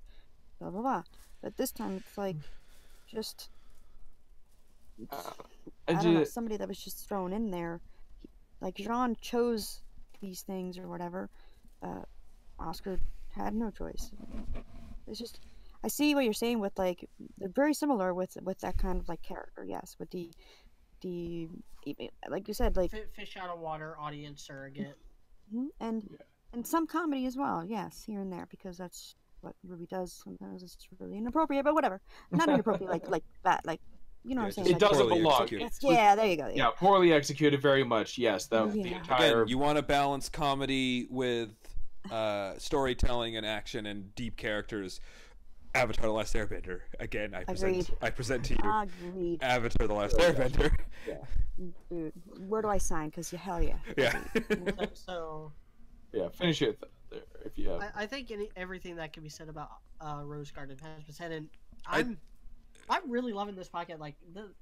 blah blah blah. But this time it's like just I don't know, somebody that was just thrown in there. Like, Jean chose these things or whatever. Oscar had no choice. It's just, I see what you're saying with, like, they're very similar with that kind of, like, character. Yes, with the like you said, like, fish out of water audience surrogate. And some comedy as well. Yes, here and there, because that's what RWBY does. Sometimes it's really inappropriate, but whatever. Not inappropriate like that. Like, you know what I'm saying? It like, doesn't belong. Yeah, there you go. Yeah, poorly executed, very much. Yes, the entire. Again, you want to balance comedy with storytelling and action and deep characters. Avatar: The Last Airbender. Again, I present to you. Agreed. Avatar: The Last Airbender. Yeah. Dude, where do I sign? Because hell yeah. Yeah. So. Yeah, finish it there if you have. I think everything that can be said about Rose Garden has been said, and I'm really loving this podcast. Like,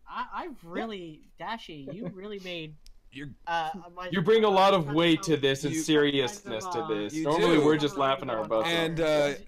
I've really, Dashie, you really made. You bring a lot of weight to this and seriousness to this. Normally we're just laughing our butts off. And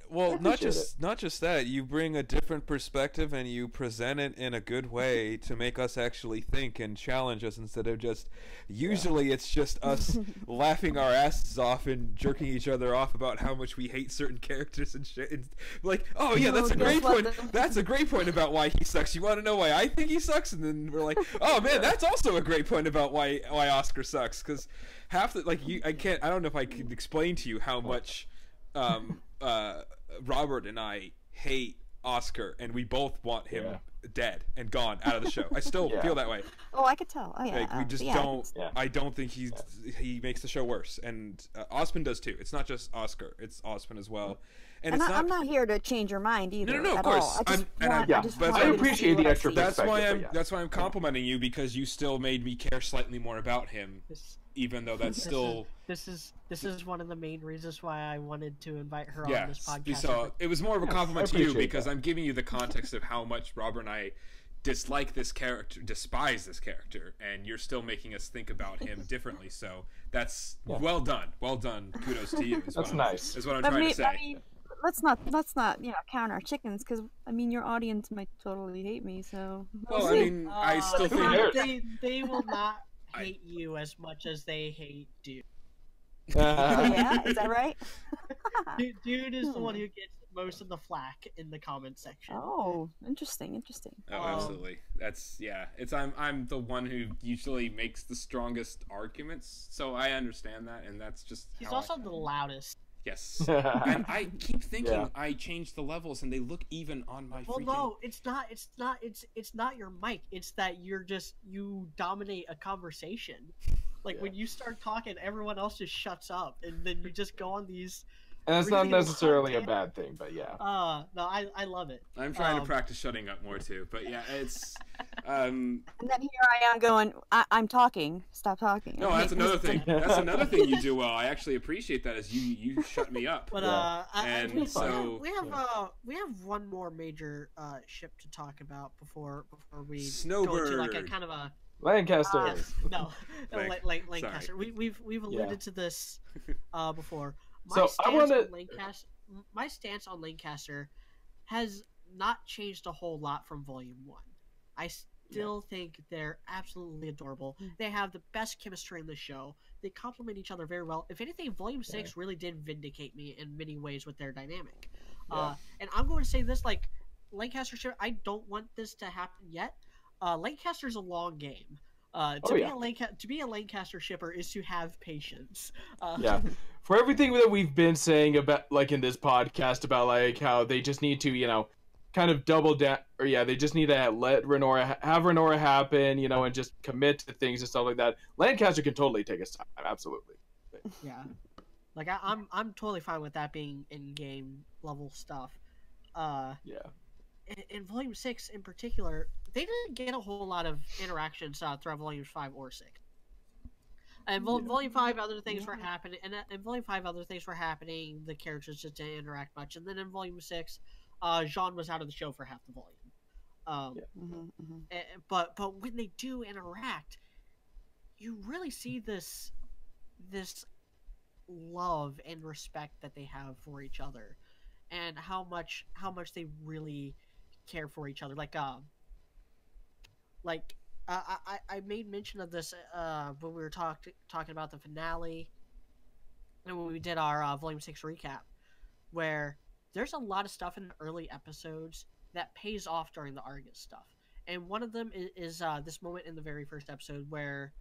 well, not just that. You bring a different perspective and you present it in a good way to make us actually think and challenge us instead of just. Usually it's just us laughing our asses off and jerking each other off about how much we hate certain characters and shit. And like, oh yeah, that's a great point. That's a great point about why he sucks. You want to know why I think he sucks? And then we're like, oh man, that's also a great point about why Oscar sucks, because half the I don't know if I can explain to you how much Robert and I hate Oscar, and we both want him dead and gone out of the show. I still feel that way. Oh, I could tell. Oh yeah. Like, we just don't. Yeah. I don't think he makes the show worse, and Osman does too. It's not just Oscar; it's Osman as well. And I'm not here to change your mind either. No, of course. I appreciate the extra perspective. That's why I'm complimenting you, because you still made me care slightly more about him, even though that's still. This is one of the main reasons why I wanted to invite her on this podcast. So it was more of a compliment to you, because I'm giving you the context of how much Robert and I dislike this character, despise this character, and you're still making us think about him differently. So that's well done. Kudos to you. That's nice. Is what I'm trying to say. I mean, let's not count our chickens, because I mean your audience might totally hate me. So well, I mean, I still think they will not hate you as much as they hate Dude. Yeah, is that right? Dude is the one who gets most of the flack in the comment section. Oh, interesting. Oh, absolutely. That's It's I'm the one who usually makes the strongest arguments, so I understand that, and that's just. He's also the loudest. Yes, and I keep thinking I changed the levels, and they look even on my. Well, no, it's not. It's not your mic. It's that you dominate a conversation. Like when you start talking, everyone else just shuts up, and then you just go on these. And that's not necessarily a bad thing, but no, I love it. I'm trying to practice shutting up more too, but it's. And then here I am going, I'm talking. Stop talking. No, that's another thing. That's another thing you do well. I actually appreciate that, as you shut me up. But we have one more major ship to talk about before we Snowbird. go into like a kind of a. Lancaster. Lancaster. We've alluded to this before. My stance on Lancaster has not changed a whole lot from Volume 1. I still think they're absolutely adorable. They have the best chemistry in the show. They complement each other very well. If anything, Volume 6 really did vindicate me in many ways with their dynamic. And I'm going to say this, like, Lancaster ship, I don't want this to happen yet. Lancaster's a long game. To be a Lancaster shipper is to have patience. For everything that we've been saying about, like, in this podcast about, like, how they just need to, kind of double down, or they just need to let Renora happen, and just commit to things and stuff like that. Lancaster can totally take his time, absolutely. Yeah, like I'm totally fine with that being in-game level stuff. In Volume 6 in particular, they didn't get a whole lot of interactions throughout Volumes 5 or 6. And Volume 5, other things were happening, and in Volume 5, other things were happening. The characters just didn't interact much, and then in Volume 6, Jean was out of the show for half the volume. But when they do interact, you really see this love and respect that they have for each other, and how much they really care for each other. I made mention of this when we were talking about the finale, and when we did our Volume 6 recap, where there's a lot of stuff in the early episodes that pays off during the Argus stuff. And one of them is this moment in the very first episode where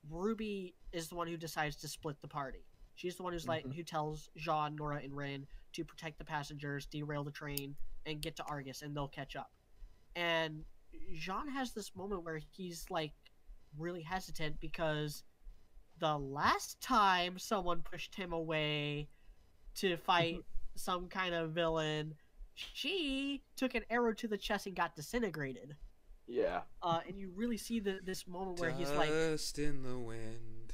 RWBY is the one who decides to split the party. She's the one who tells Jean, Nora, and Rin to protect the passengers, derail the train, and get to Argus, and they'll catch up. And Jean has this moment where he's like really hesitant, because the last time someone pushed him away to fight some kind of villain, she took an arrow to the chest and got disintegrated. Yeah. And you really see this moment where he's like, dust in the wind.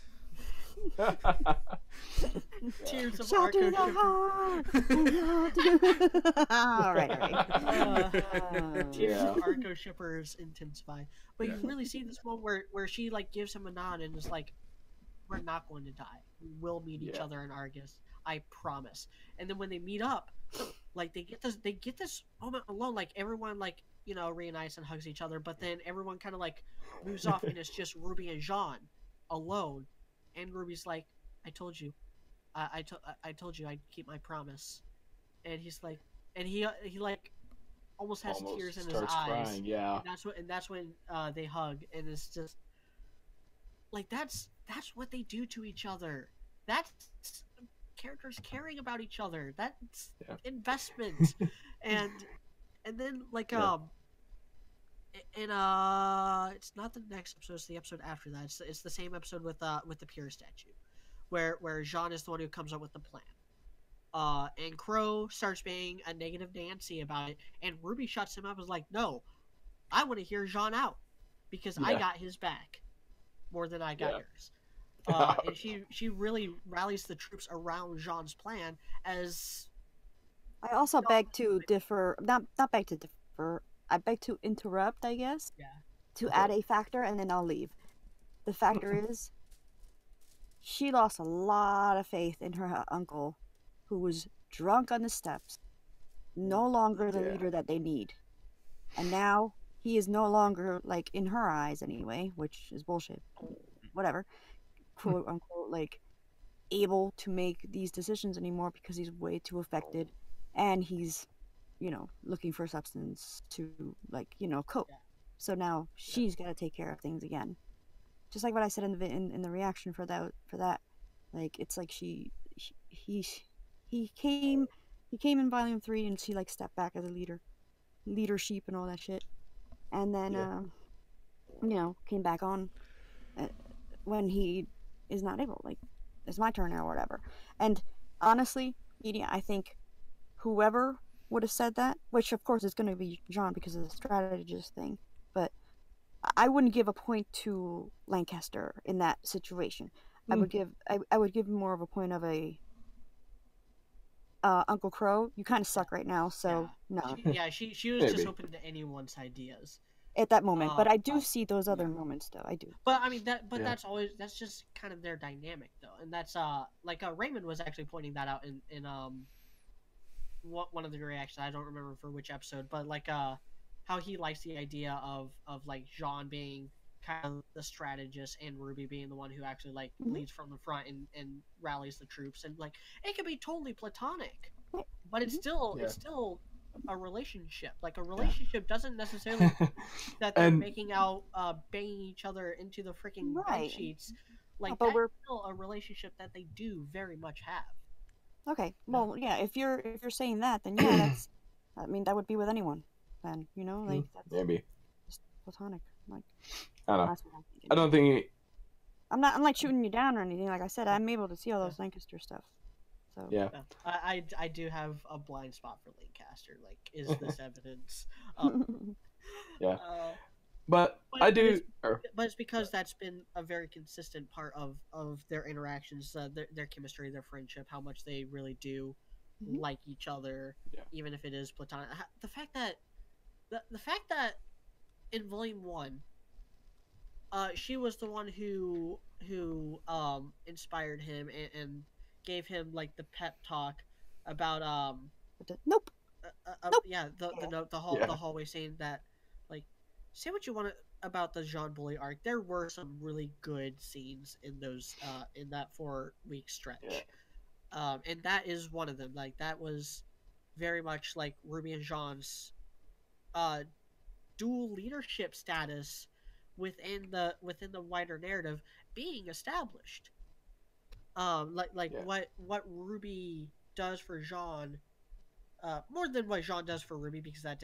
Tears of Arco all right. Tears of Arco shippers intensify. But you really see this moment where she like gives him a nod and is like, we're not going to die. We will meet each other in Argus. I promise. And then when they meet up, like they get this moment alone, like everyone like, reunites and hugs each other, but then everyone kind of like moves off and it's just RWBY and Jean alone. And RWBY's like, I told you. I told you I'd keep my promise. And he's like, and he like almost has tears in his eyes. Crying, yeah. And that's when they hug, and it's just like that's what they do to each other. That's characters caring about each other. That's investment. And And then like it's not the next episode, it's the episode after that. It's the same episode with the Pure statue, where Jean is the one who comes up with the plan. And Crow starts being a negative Nancy about it, and Ruby shuts him up and is like, no, I want to hear Jean out because I got his back more than I got yours. And she really rallies the troops around Jean's plan. As I also beg to differ, not beg to differ, I beg to interrupt, I guess, to add a factor, and then I'll leave. The factor is, she lost a lot of faith in her uncle, who was drunk on the steps, no longer the leader that they need. And now, he is no longer, like, in her eyes anyway, which is bullshit, whatever, quote unquote, like, able to make these decisions anymore because he's way too affected, and he's, you know, looking for substance to, like, you know, cope. So now she's got to take care of things again. Just like what I said in the reaction for that, like, it's like he came in volume 3 and she, like, stepped back as a leadership and all that shit, and then you know, came back on when he is not able, like, it's my turn now or whatever. And honestly, media, I think whoever would have said that, which of course is going to be Jean because of the strategist thing, but I wouldn't give a point to Lancaster in that situation. I would give more of a point of a Uncle Crow. You kind of suck right now, so no. She was just open to anyone's ideas at that moment, but I do see those other moments though. I do. But I mean that's just kind of their dynamic though, and that's like Raymond was actually pointing that out in one of the reactions. I don't remember for which episode, but like how he likes the idea of like Jean being kind of the strategist and Ruby being the one who actually like leads from the front and rallies the troops, and like it can be totally platonic, but it's still a relationship. Like a relationship doesn't necessarily that they're making out banging each other into the freaking bed sheets. Like that's still a relationship that they do very much have. Okay, well, yeah. If you're saying that, then yeah, that's. I mean, that would be with anyone. Then you know, like that's maybe just platonic. Like I don't know. I don't think. I'm not. I'm like shooting you down or anything. Like I said, I'm able to see all those Lancaster stuff. So yeah. I do have a blind spot for Lancaster. Like, is this evidence? Yeah. But I do. But it's because that's been a very consistent part of their interactions, their chemistry, their friendship, how much they really do like each other, even if it is platonic. The fact that in Volume 1, she was the one who inspired him and gave him like the pep talk about nope. The hallway saying that, like, say what you want about the Jean Bully arc. There were some really good scenes in those in that 4-week stretch, and that is one of them. Like that was very much like Ruby and Jean's dual leadership status within the wider narrative being established. What Ruby does for Jean, more than what Jean does for Ruby, because Jean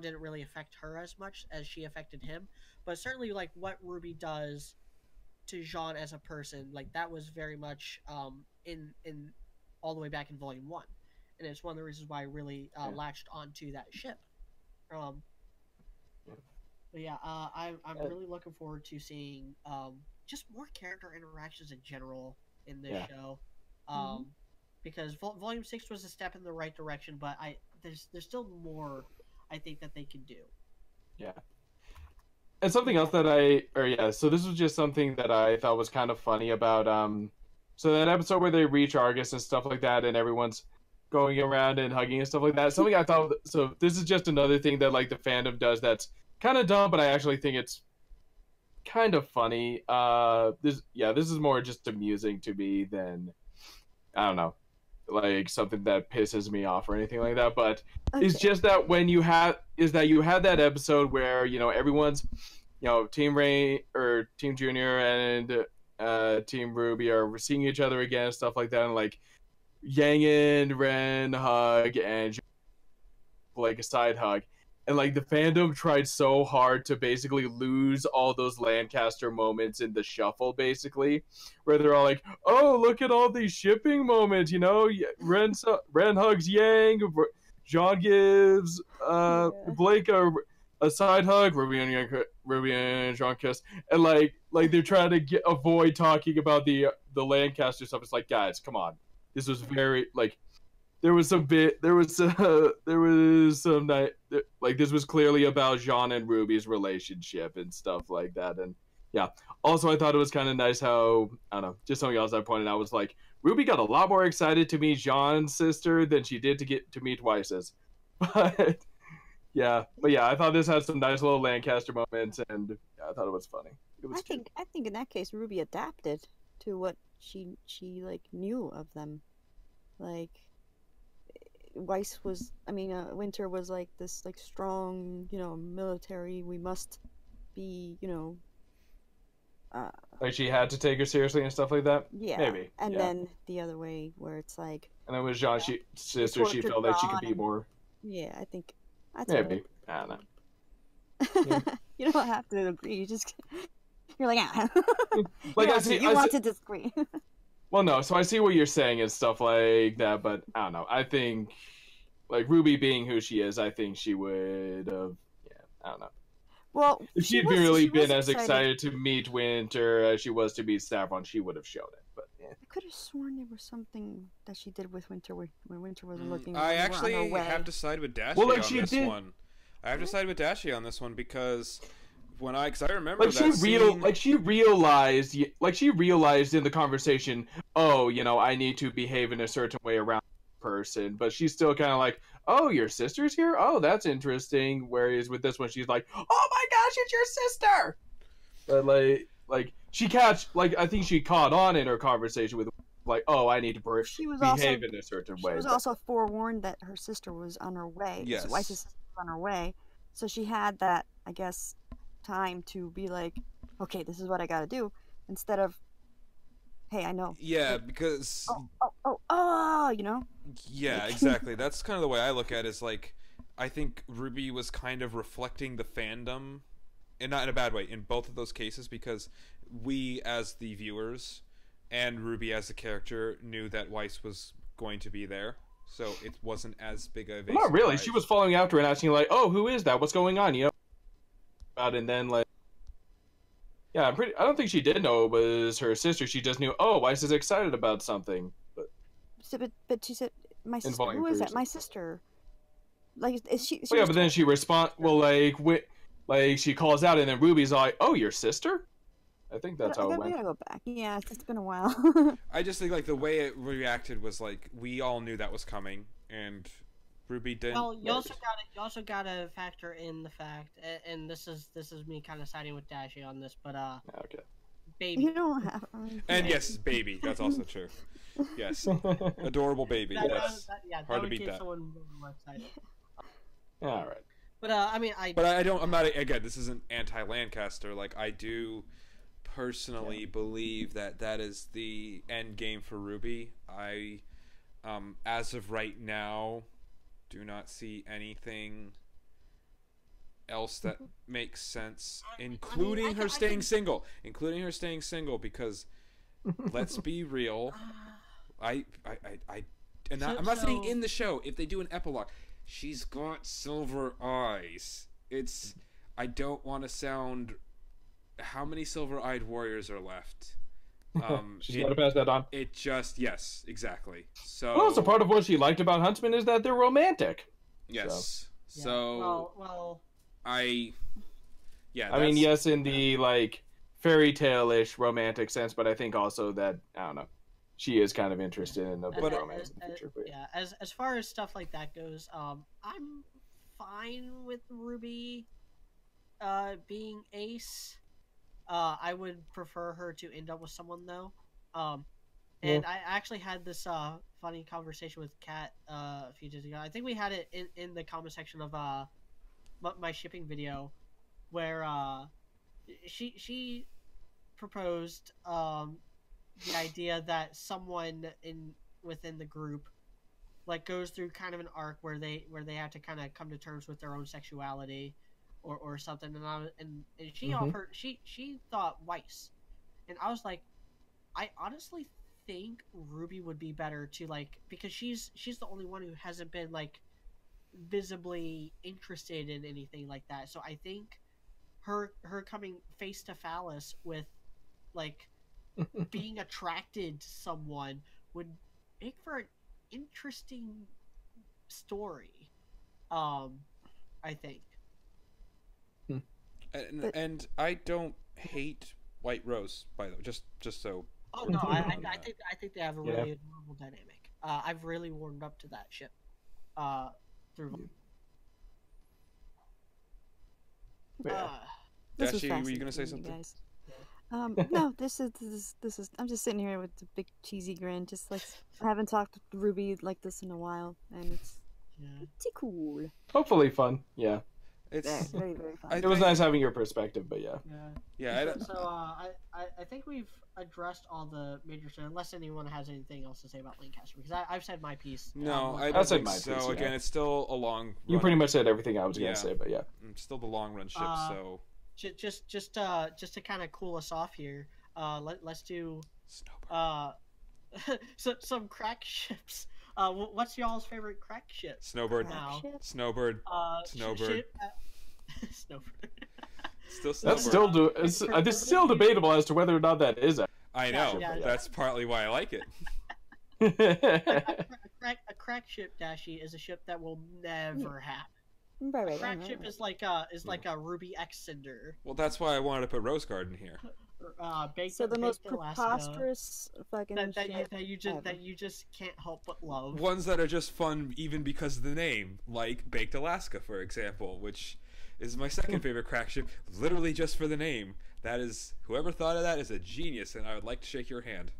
didn't really affect her as much as she affected him, but certainly like what Ruby does to Jean as a person, like that was very much in all the way back in Volume 1, and it's one of the reasons why I really latched onto that ship. But yeah, I'm really looking forward to seeing just more character interactions in general in this show, because Volume 6 was a step in the right direction, but there's still more I think that they can do. Yeah. And something else that so this was just something that I thought was kind of funny about so that episode where they reach Argus and stuff like that, and everyone's going around and hugging and stuff like that. Something I thought, so this is just another thing that like the fandom does that's kind of dumb, but I actually think it's kind of funny. This is more just amusing to me than, I don't know, like something that pisses me off or anything like that. But it's just that when you have that episode where, you know, everyone's, you know, Team Ray or Team Junior and Team Ruby are seeing each other again and stuff like that, and like Yang and Ren hug and like a side hug. And like the fandom tried so hard to basically lose all those Lancaster moments in the shuffle, basically, where they're all like, "Oh, look at all these shipping moments," you know. Ren hugs Yang, Jean gives Blake a side hug, Ruby and Jean kiss, and like they're trying to avoid talking about the Lancaster stuff. It's like, guys, come on, this was very like. There was some night like this was clearly about Jean and Ruby's relationship and stuff like that. And yeah, also I thought it was kind of nice how, I don't know, just something else I pointed out was like Ruby got a lot more excited to meet Jean's sister than she did to get to meet Weiss's. But yeah, I thought this had some nice little Lancaster moments, and yeah, I thought it was funny. I think in that case Ruby adapted to what she like knew of them, like. Weiss was, Winter was like this like strong, military. We must be, like she had to take her seriously and stuff like that. Yeah, maybe. And then the other way where it's like. And then with Jean's sister, she felt like she could be more. Yeah, I think. Maybe. I don't know. Yeah. You don't have to agree. You're like, like you want to disagree. Well, no, so I see what you're saying and stuff like that, but I don't know. I think, like, Ruby being who she is, I think she would have, I don't know. Well, if she'd really been as excited to meet Winter as she was to meet Saffron, she would have shown it. But yeah. I could have sworn there was something that she did with Winter when Winter wasn't looking. I actually have to side with Dashie on this one. I have to side with Dashie on this one because. Because I remember like she realized in the conversation, oh, I need to behave in a certain way around the person, but she's still kind of like, oh, your sister's here? Oh, that's interesting. Whereas with this one, she's like, oh my gosh, it's your sister. But like I think she caught on in her conversation with like, oh, I need to behave in a certain way. She was also forewarned that her sister was on her way. Yes, so Weiss's sister was on her way, so she had that, I guess, time to be like, okay, this is what I gotta do, instead of, hey, I know. Yeah, because Yeah, exactly. That's kind of the way I look at it, is like, I think RWBY was kind of reflecting the fandom, and not in a bad way, in both of those cases, because we as the viewers and RWBY as the character knew that Weiss was going to be there, so it wasn't as big of a not really. She was following after and asking like, oh, who is that? What's going on? And then like, yeah, I don't think she did know it was her sister. She just knew, oh, Weiss is excited about something. But she said, my sister. Who is that? My sister. Like, is she? Well, yeah, but then she responds. Well, like she calls out, and then Ruby's like, oh, your sister. I think that's how it went. We gotta go back. Yeah, it's been a while. I just think like the way it reacted was like we all knew that was coming, and RWBY didn't. Well, you also gotta factor in the fact, and this is me kind of siding with Dashie on this, but okay, baby. You don't have. And yes, baby. That's also true. Yes, adorable baby. Yes, hard to beat that. All right. But I'm not. Again, this isn't anti-Lancaster. Like, I do personally believe that is the end game for RWBY. I, as of right now, do not see anything else that makes sense, including her staying single. Including her staying single, because let's be real. I'm not saying in the show. If they do an epilogue, she's got silver eyes. I don't want to sound. How many silver-eyed warriors are left? She's got to pass that on. It just, yes, exactly. So. Well, also part of what she liked about Huntsman is that they're romantic. Yes. So. Yeah. Well. I mean, yes, in the like fairy tale-ish romantic sense, but I think also that I don't know, she is kind of interested in the romance in the future. Yeah, as far as stuff like that goes, I'm fine with RWBY being Ace. I would prefer her to end up with someone though. And I actually had this funny conversation with Kat a few days ago. I think we had it in the comment section of my shipping video, where she proposed the idea that someone within the group like goes through kind of an arc where they have to kind of come to terms with their own sexuality, or something. And she offered she thought Weiss, and I was like, I honestly think RWBY would be better to like, because she's the only one who hasn't been like visibly interested in anything like that. So I think her coming face to phallus with like being attracted to someone would make for an interesting story. I think. And I don't hate White Rose, by the way, just so. Oh no, I think they have a really adorable dynamic. I've really warmed up to that ship. Through. Dashie, were you gonna say something? Guys. No, this is. I'm just sitting here with a big cheesy grin, just like I haven't talked to RWBY like this in a while, and it's pretty cool. Hopefully fun. Yeah. It's very, very fun. It was nice having your perspective, but yeah. I think we've addressed all the major stuff, unless anyone has anything else to say about Lancaster, because I've said my piece. No, I don't think so. Piece, again, it's still a long. You pretty much said everything I was gonna say, but yeah. It's still the long run ship, so. Just to kind of cool us off here, let's do some crack ships. What's y'all's favorite crack ship? Snowbird. Snowbird. Snowbird. Snowbird. Still Snowbird. It's still debatable as to whether or not that is. I know. That's partly why I like it. A crack ship, Dashie, is a ship that will never happen. A crack ship is like a RWBY X Cinder. Well, that's why I wanted to put Rose Garden here. So the most preposterous fucking that you just can't help but love. Ones that are just fun even because of the name, like Baked Alaska, for example, which is my second favorite crack ship, literally just for the name. That is, whoever thought of that is a genius, and I would like to shake your hand.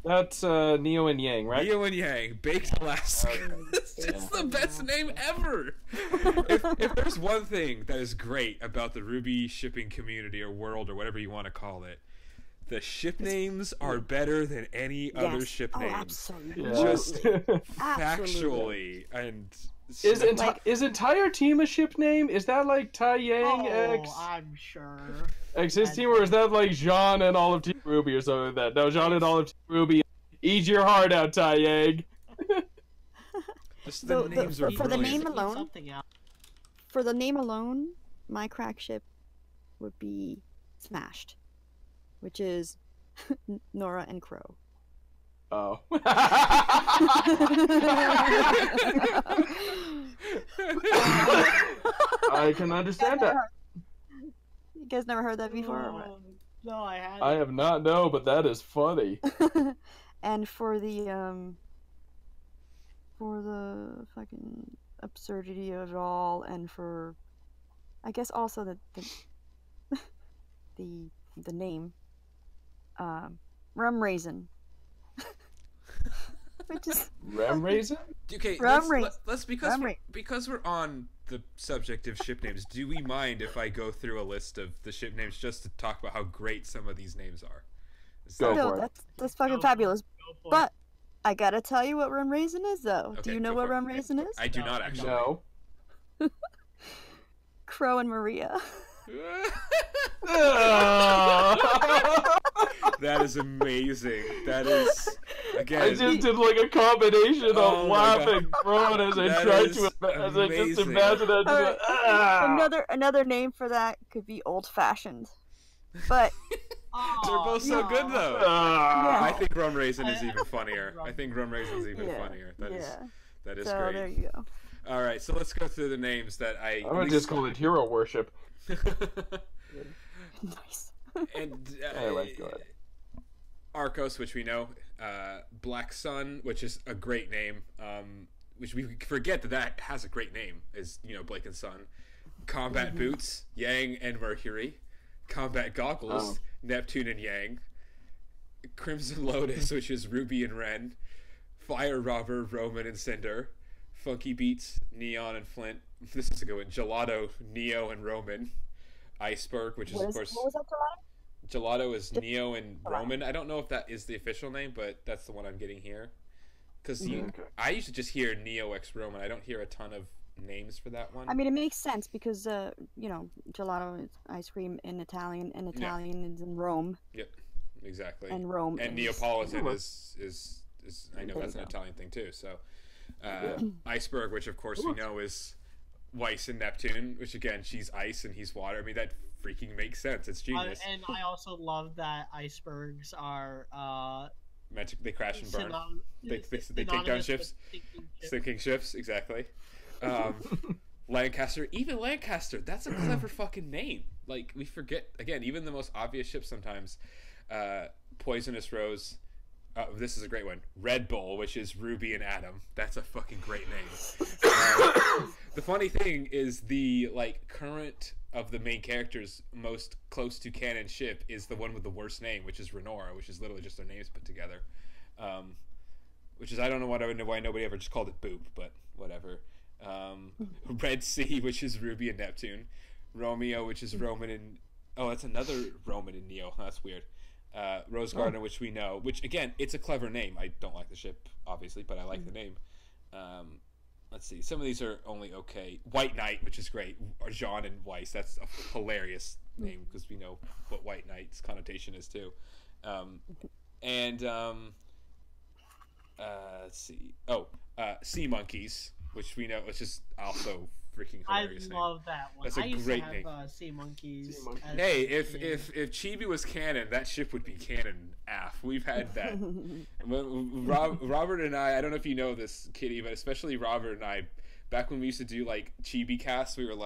That's Neo and Yang, right? Neo and Yang, Baked Alaska. It's just the best name ever. If there's one thing that is great about the RWBY shipping community or world or whatever you want to call it, the ship names are better than any other ship names. Absolutely. Just factually. And is entire team a ship name? Is that like Tai Yang X? I'm sure. X his team, or is that like Jean and all of Team RWBY or something like that? No, Jean and all of Team RWBY. Eat your heart out, Tai Yang. Just the names are for the name alone. Something out. For the name alone, my crack ship would be Smashed, which is Nora and Crow. Oh. I can understand that. You guys never heard that before? No, I haven't. I have not, no, but that is funny. And for the fucking absurdity of it all, and for, I guess also the name, Rum Raisin. Which is Rum Raisin? Okay, let's because we're on the subject of ship names, do we mind if I go through a list of the ship names just to talk about how great some of these names are? Go for it. That's fucking fabulous. But I gotta tell you what Rum Raisin is, though. Okay, do you know what Rum Raisin is? I do not actually. No. Crow and Maria. That is amazing. That is, again. I just did like a combination of laughing, groan as I tried to, as I just imagined that. Another name for that could be Old Fashioned, but they're both so good though. I think Rum Raisin is even funnier. I think Rum Raisin is even funnier. That is so great. There you go. All right, so let's go through the names that I'm gonna just call it hero worship. Nice. And anyway, go ahead. Arcos, which we know, Black Sun, which is a great name, which we forget that has a great name, is, Blake and Sun. Combat Boots, Yang and Mercury. Combat Goggles, Neptune and Yang. Crimson Lotus, which is Ruby and Ren. Fire Robber, Roman and Cinder. Funky Beats, Neon and Flint. This is a good one. Gelato, Neo and Roman. Iceberg, which is, of course... What was that, Gelato is Neo and Roman. I don't know if that is the official name, but that's the one I'm getting here. Because I used to just hear Neo X Roman. I don't hear a ton of names for that one. I mean, it makes sense because you know, gelato is ice cream in Italian, and Italian is in Rome. Yep, exactly. And Rome. And Neapolitan is I know that's an Italian thing too. So, Iceberg, which of course we know is Weiss and Neptune, which again, she's ice and he's water. I mean, that freaking makes sense. It's genius. And I also love that icebergs are they crash and burn. They take down ships, sinking ships. Exactly. Lancaster, even Lancaster, that's a clever fucking name. Like, we forget again, even the most obvious ships sometimes. Poisonous Rose. This is a great one. Red Bull, which is Ruby and Adam. That's a fucking great name. The funny thing is the current of the main characters most close to canon ship is the one with the worst name, which is Renora, which is literally just their names put together. Which is, I don't know why nobody ever just called it Boop, but whatever. Red Sea, which is Ruby and Neptune. Romeo, which is Roman and... Oh, that's another Roman and Neo. That's weird. Rose Garden, which we know. Which, again, it's a clever name. I don't like the ship, obviously, but I like the name. Let's see. Some of these are only okay. White Knight, which is great. Or Jean and Weiss. That's a hilarious name, because we know what White Knight's connotation is, too. Let's see. Sea Monkeys, which we know is just also freaking hilarious. I love that one. That's a great name. Sea Monkeys. Hey, if Chibi was canon, that ship would be canon AF. We've had that. Robert and I don't know if you know this, Kitty, but especially Robert and I, back when we used to do Chibi casts, we were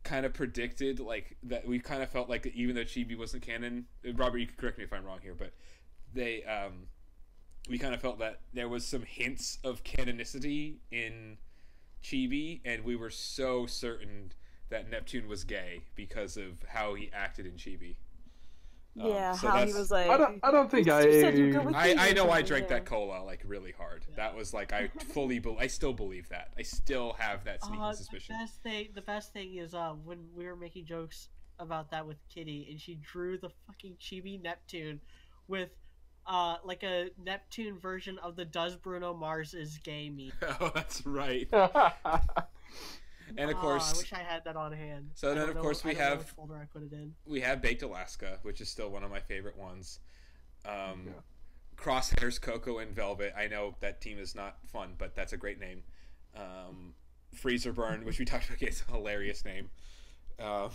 kind of predicted that. We kind of felt like that even though Chibi wasn't canon, Robert, you can correct me if I'm wrong here, but they we kind of felt that there was some hints of canonicity in Chibi, and we were so certain that Neptune was gay because of how he acted in Chibi. Yeah, how he was like. I don't think I know I drank that cola really hard. Yeah. That was I still believe that. I still have that sneaking suspicion. The best thing is when we were making jokes about that with Kitty, and she drew the fucking Chibi Neptune with a Neptune version of the "Does Bruno Mars is gay" meme. Oh, that's right. And of course, I wish I had that on hand. So then, of course, we have folder I put it in. We have Baked Alaska, which is still one of my favorite ones. Crosshairs, Coco, and Velvet. I know that team is not fun, but that's a great name. Freezer Burn, which we talked about, it's a hilarious name. I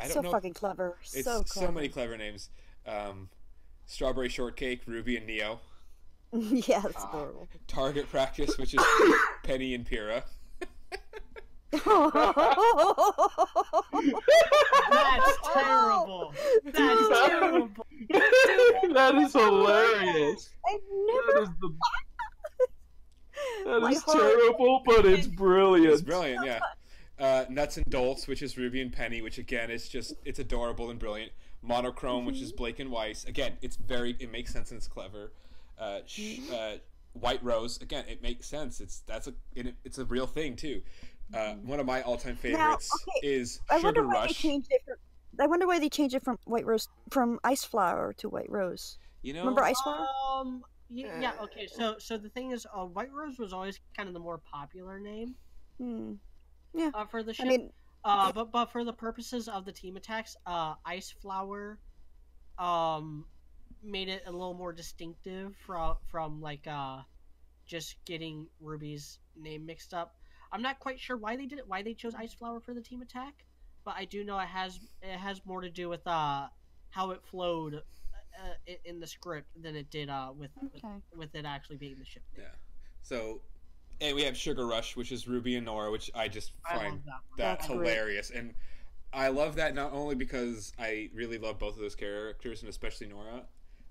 don't know. Fucking clever. It's so many clever names. Strawberry Shortcake, Ruby and Neo. Yeah, that's adorable. Target Practice, which is Penny and Pyrrha. That's terrible. That's terrible. That is hilarious. That is terrible, but it's brilliant. It's brilliant, yeah. Nuts and Dolts, which is Ruby and Penny, which again is it's adorable and brilliant. Monochrome, which is Blake and Weiss. Again, it makes sense and it's clever. White Rose, again, it makes sense. It's a real thing too. One of my all-time favorites is Sugar Rush. I wonder why they changed it from White Rose, from Ice Flower to White Rose. Remember Ice Flower? Yeah. Okay. So the thing is, White Rose was always kind of the more popular name. Yeah. For the ship. I mean, but for the purposes of the team attacks, Ice Flower, made it a little more distinctive from just getting Ruby's name mixed up. I'm not quite sure why they did it, why they chose Ice Flower for the team attack, but I do know it has more to do with how it flowed in the script than it did with it actually being the ship name. Yeah. So, and we have Sugar Rush, which is Ruby and Nora, which I just find that's hilarious. And I love that not only because I really love both of those characters, and especially Nora,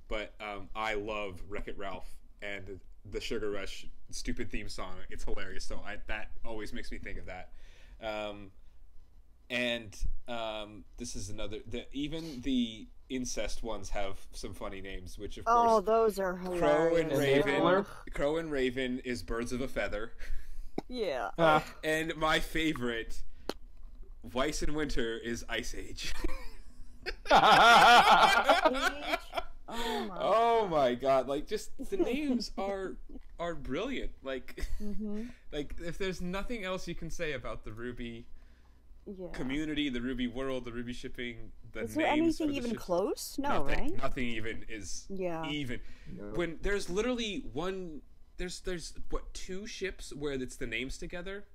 but I love Wreck-It Ralph and the Sugar Rush stupid theme song. It's hilarious. So that always makes me think of that. This is another. Even the incest ones have some funny names, which of course. Oh, those are hilarious. Crow and Raven is Birds of a Feather. Yeah. And my favorite, Weiss and Winter is Ice Age. Oh my god! Just the names are are brilliant. Like, like if there's nothing else you can say about the RWBY community, the RWBY world, the RWBY shipping, the is names there anything for the even ships, close? No, nothing, right? Nothing even is even. When there's literally one, there's what, 2 ships where it's the names together,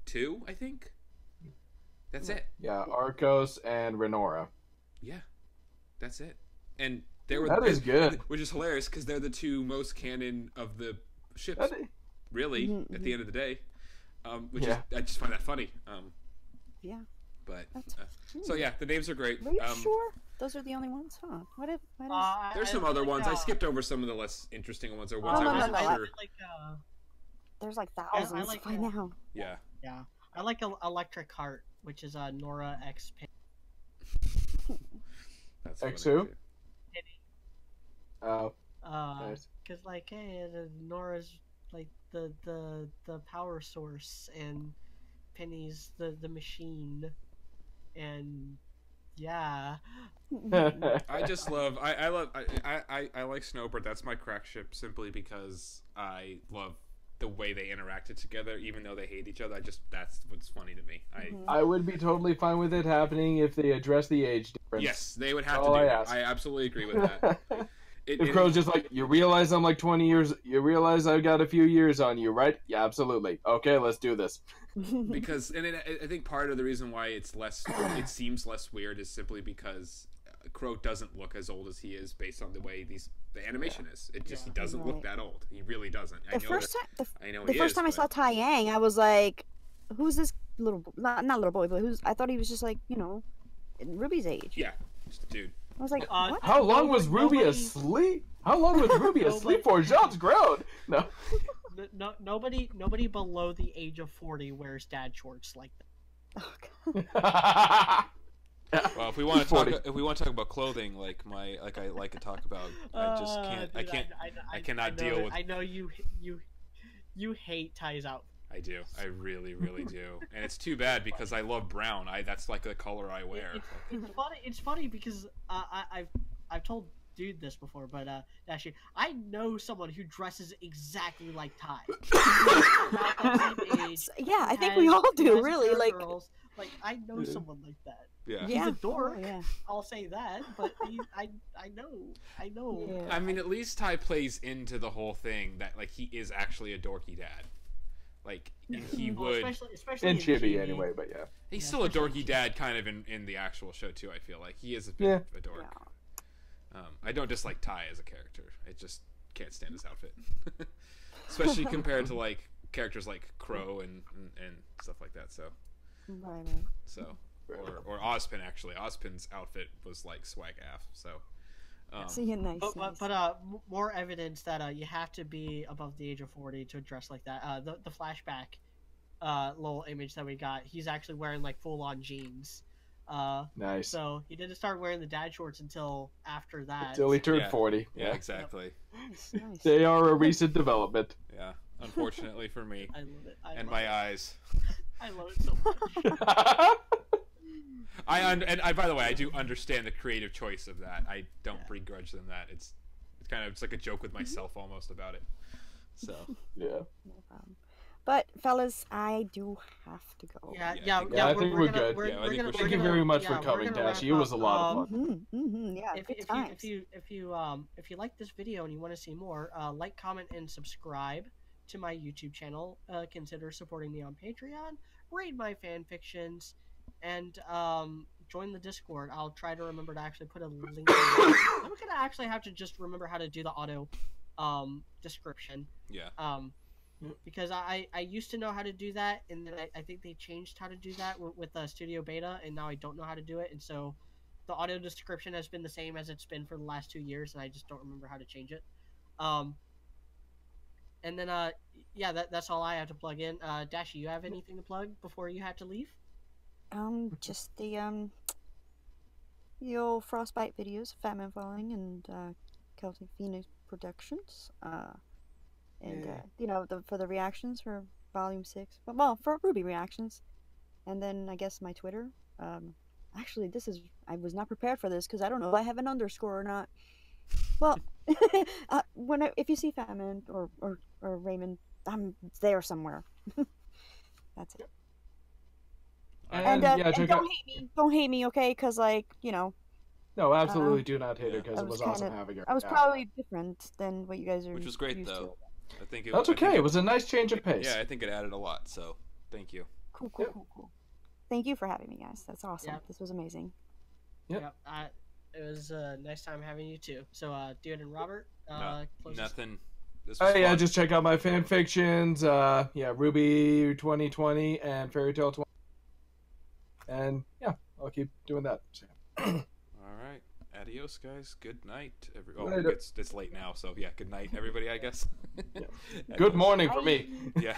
2 I think. That's it. Yeah, Arcos and Renora. Yeah, that's it. And they were that is good, which is hilarious because they're the 2 most canon of the ships. Really, at the end of the day, which is, I just find that funny. Yeah. But so yeah, the names are great. Are you sure those are the only ones? Huh? What if? There's some other ones. I skipped over some of the less interesting ones, or ones I wasn't sure. There's like thousands by now. Yeah. Yeah, I like Electric Heart, which is Nora X. That's X who? Oh. Nice. Cause like, hey, Nora's like the power source, and Penny's the machine, and yeah. I just love I like Snowbird. That's my crack ship simply because I love the way they interacted together, even though they hate each other. That's what's funny to me. I would be totally fine with it happening if they address the age difference. Yes, they would have to do that. I absolutely agree with that. If Crow's just like, you realize I'm like 20 years, you realize I've got a few years on you, right? Yeah, absolutely. Okay, let's do this. Because, and I think part of the reason why it seems less weird is simply because Crow doesn't look as old as he is based on the way the animation is. It just, he doesn't look that old. He really doesn't. The first time I saw Tai Yang, I was like, who's this little, not little boy, but I thought he was just like, in RWBY's age. Yeah, just a dude. I was like, what? How long was RWBY asleep? How long was RWBY asleep for? Jean's grown. No. Nobody below the age of 40 wears dad shorts like that. Oh, God. Well, if we want to talk about clothing, like I like to talk about, I just can't. Dude, I cannot deal with. I know you hate Ty's outfit. I do. I really, really do. And it's too bad because I love brown. That's like the color I wear. It's funny because I've told Dude this before, but Dashie, I know someone who dresses exactly like Ty. Yeah, I think we all do. Really, like I know someone like that. Yeah. He's a dork. Oh, yeah. I'll say that, but I know. Yeah. I mean, at least Ty plays into the whole thing that like he is actually a dorky dad. Like he would, especially in Chibi anyway. But yeah, he's still a dorky dad, kind of in the actual show too. I feel like he is a bit of a dork. Yeah. I don't dislike Ty as a character. I just can't stand his outfit, especially compared to like characters like Crow and stuff like that. So, or Ozpin actually. Ozpin's outfit was like swag af. So. Nice. But more evidence that you have to be above the age of 40 to dress like that. The flashback little image that we got, he's actually wearing like full on jeans. Nice. So he didn't start wearing the dad shorts until after that. Until he turned 40. Yeah, exactly. Nice. They are a recent development. Yeah, unfortunately for me. I love it. And my eyes. I love it so much. By the way, I do understand the creative choice of that. I don't begrudge them that. It's like a joke with myself almost about it. So yeah. No problem. But fellas, I do have to go. Yeah. I think we're good. Thank you very much for coming, Dashie. It was a lot of fun. Yeah. If you like this video and you want to see more, like, comment, and subscribe to my YouTube channel. Consider supporting me on Patreon. Read my fan fictions. And join the Discord. I'll try to remember to actually put a link. I'm gonna actually have to just remember how to do the auto description. Yeah. Because I used to know how to do that, and then I think they changed how to do that with the Studio Beta, and now I don't know how to do it, and so the auto description has been the same as it's been for the last 2 years, and I just don't remember how to change it. And then that's all I have to plug in. Dashie, you have anything to plug before you have to leave? Just the old Frostbite videos, Fat Man Falling, and Celtic Phoenix Productions. And for the reactions for Volume 6. Well, for RWBY reactions, and then I guess my Twitter. Actually, I was not prepared for this because I don't know if I have an underscore or not. Well, if you see Fat Man or or Raymond. I'm there somewhere. That's it. And don't hate me. Don't hate me, okay? Because, like, you know. No, absolutely do not hate her, because it was awesome having her. I was probably different than what you guys are. Which was great, used though. To. I think that's okay. It was a nice change of pace. Yeah, I think it added a lot. So, thank you. Cool. Thank you for having me, guys. That's awesome. Yep. This was amazing. Yep. It was a nice time having you too. So, Dude and Robert, nothing. Just check out my fan fictions. RWBY 2020 and Fairy Tale 20. And yeah, I'll keep doing that. All right. Adios, guys. Good night. It's late now, so yeah. Good night, everybody. I guess. Good morning for me. Yeah.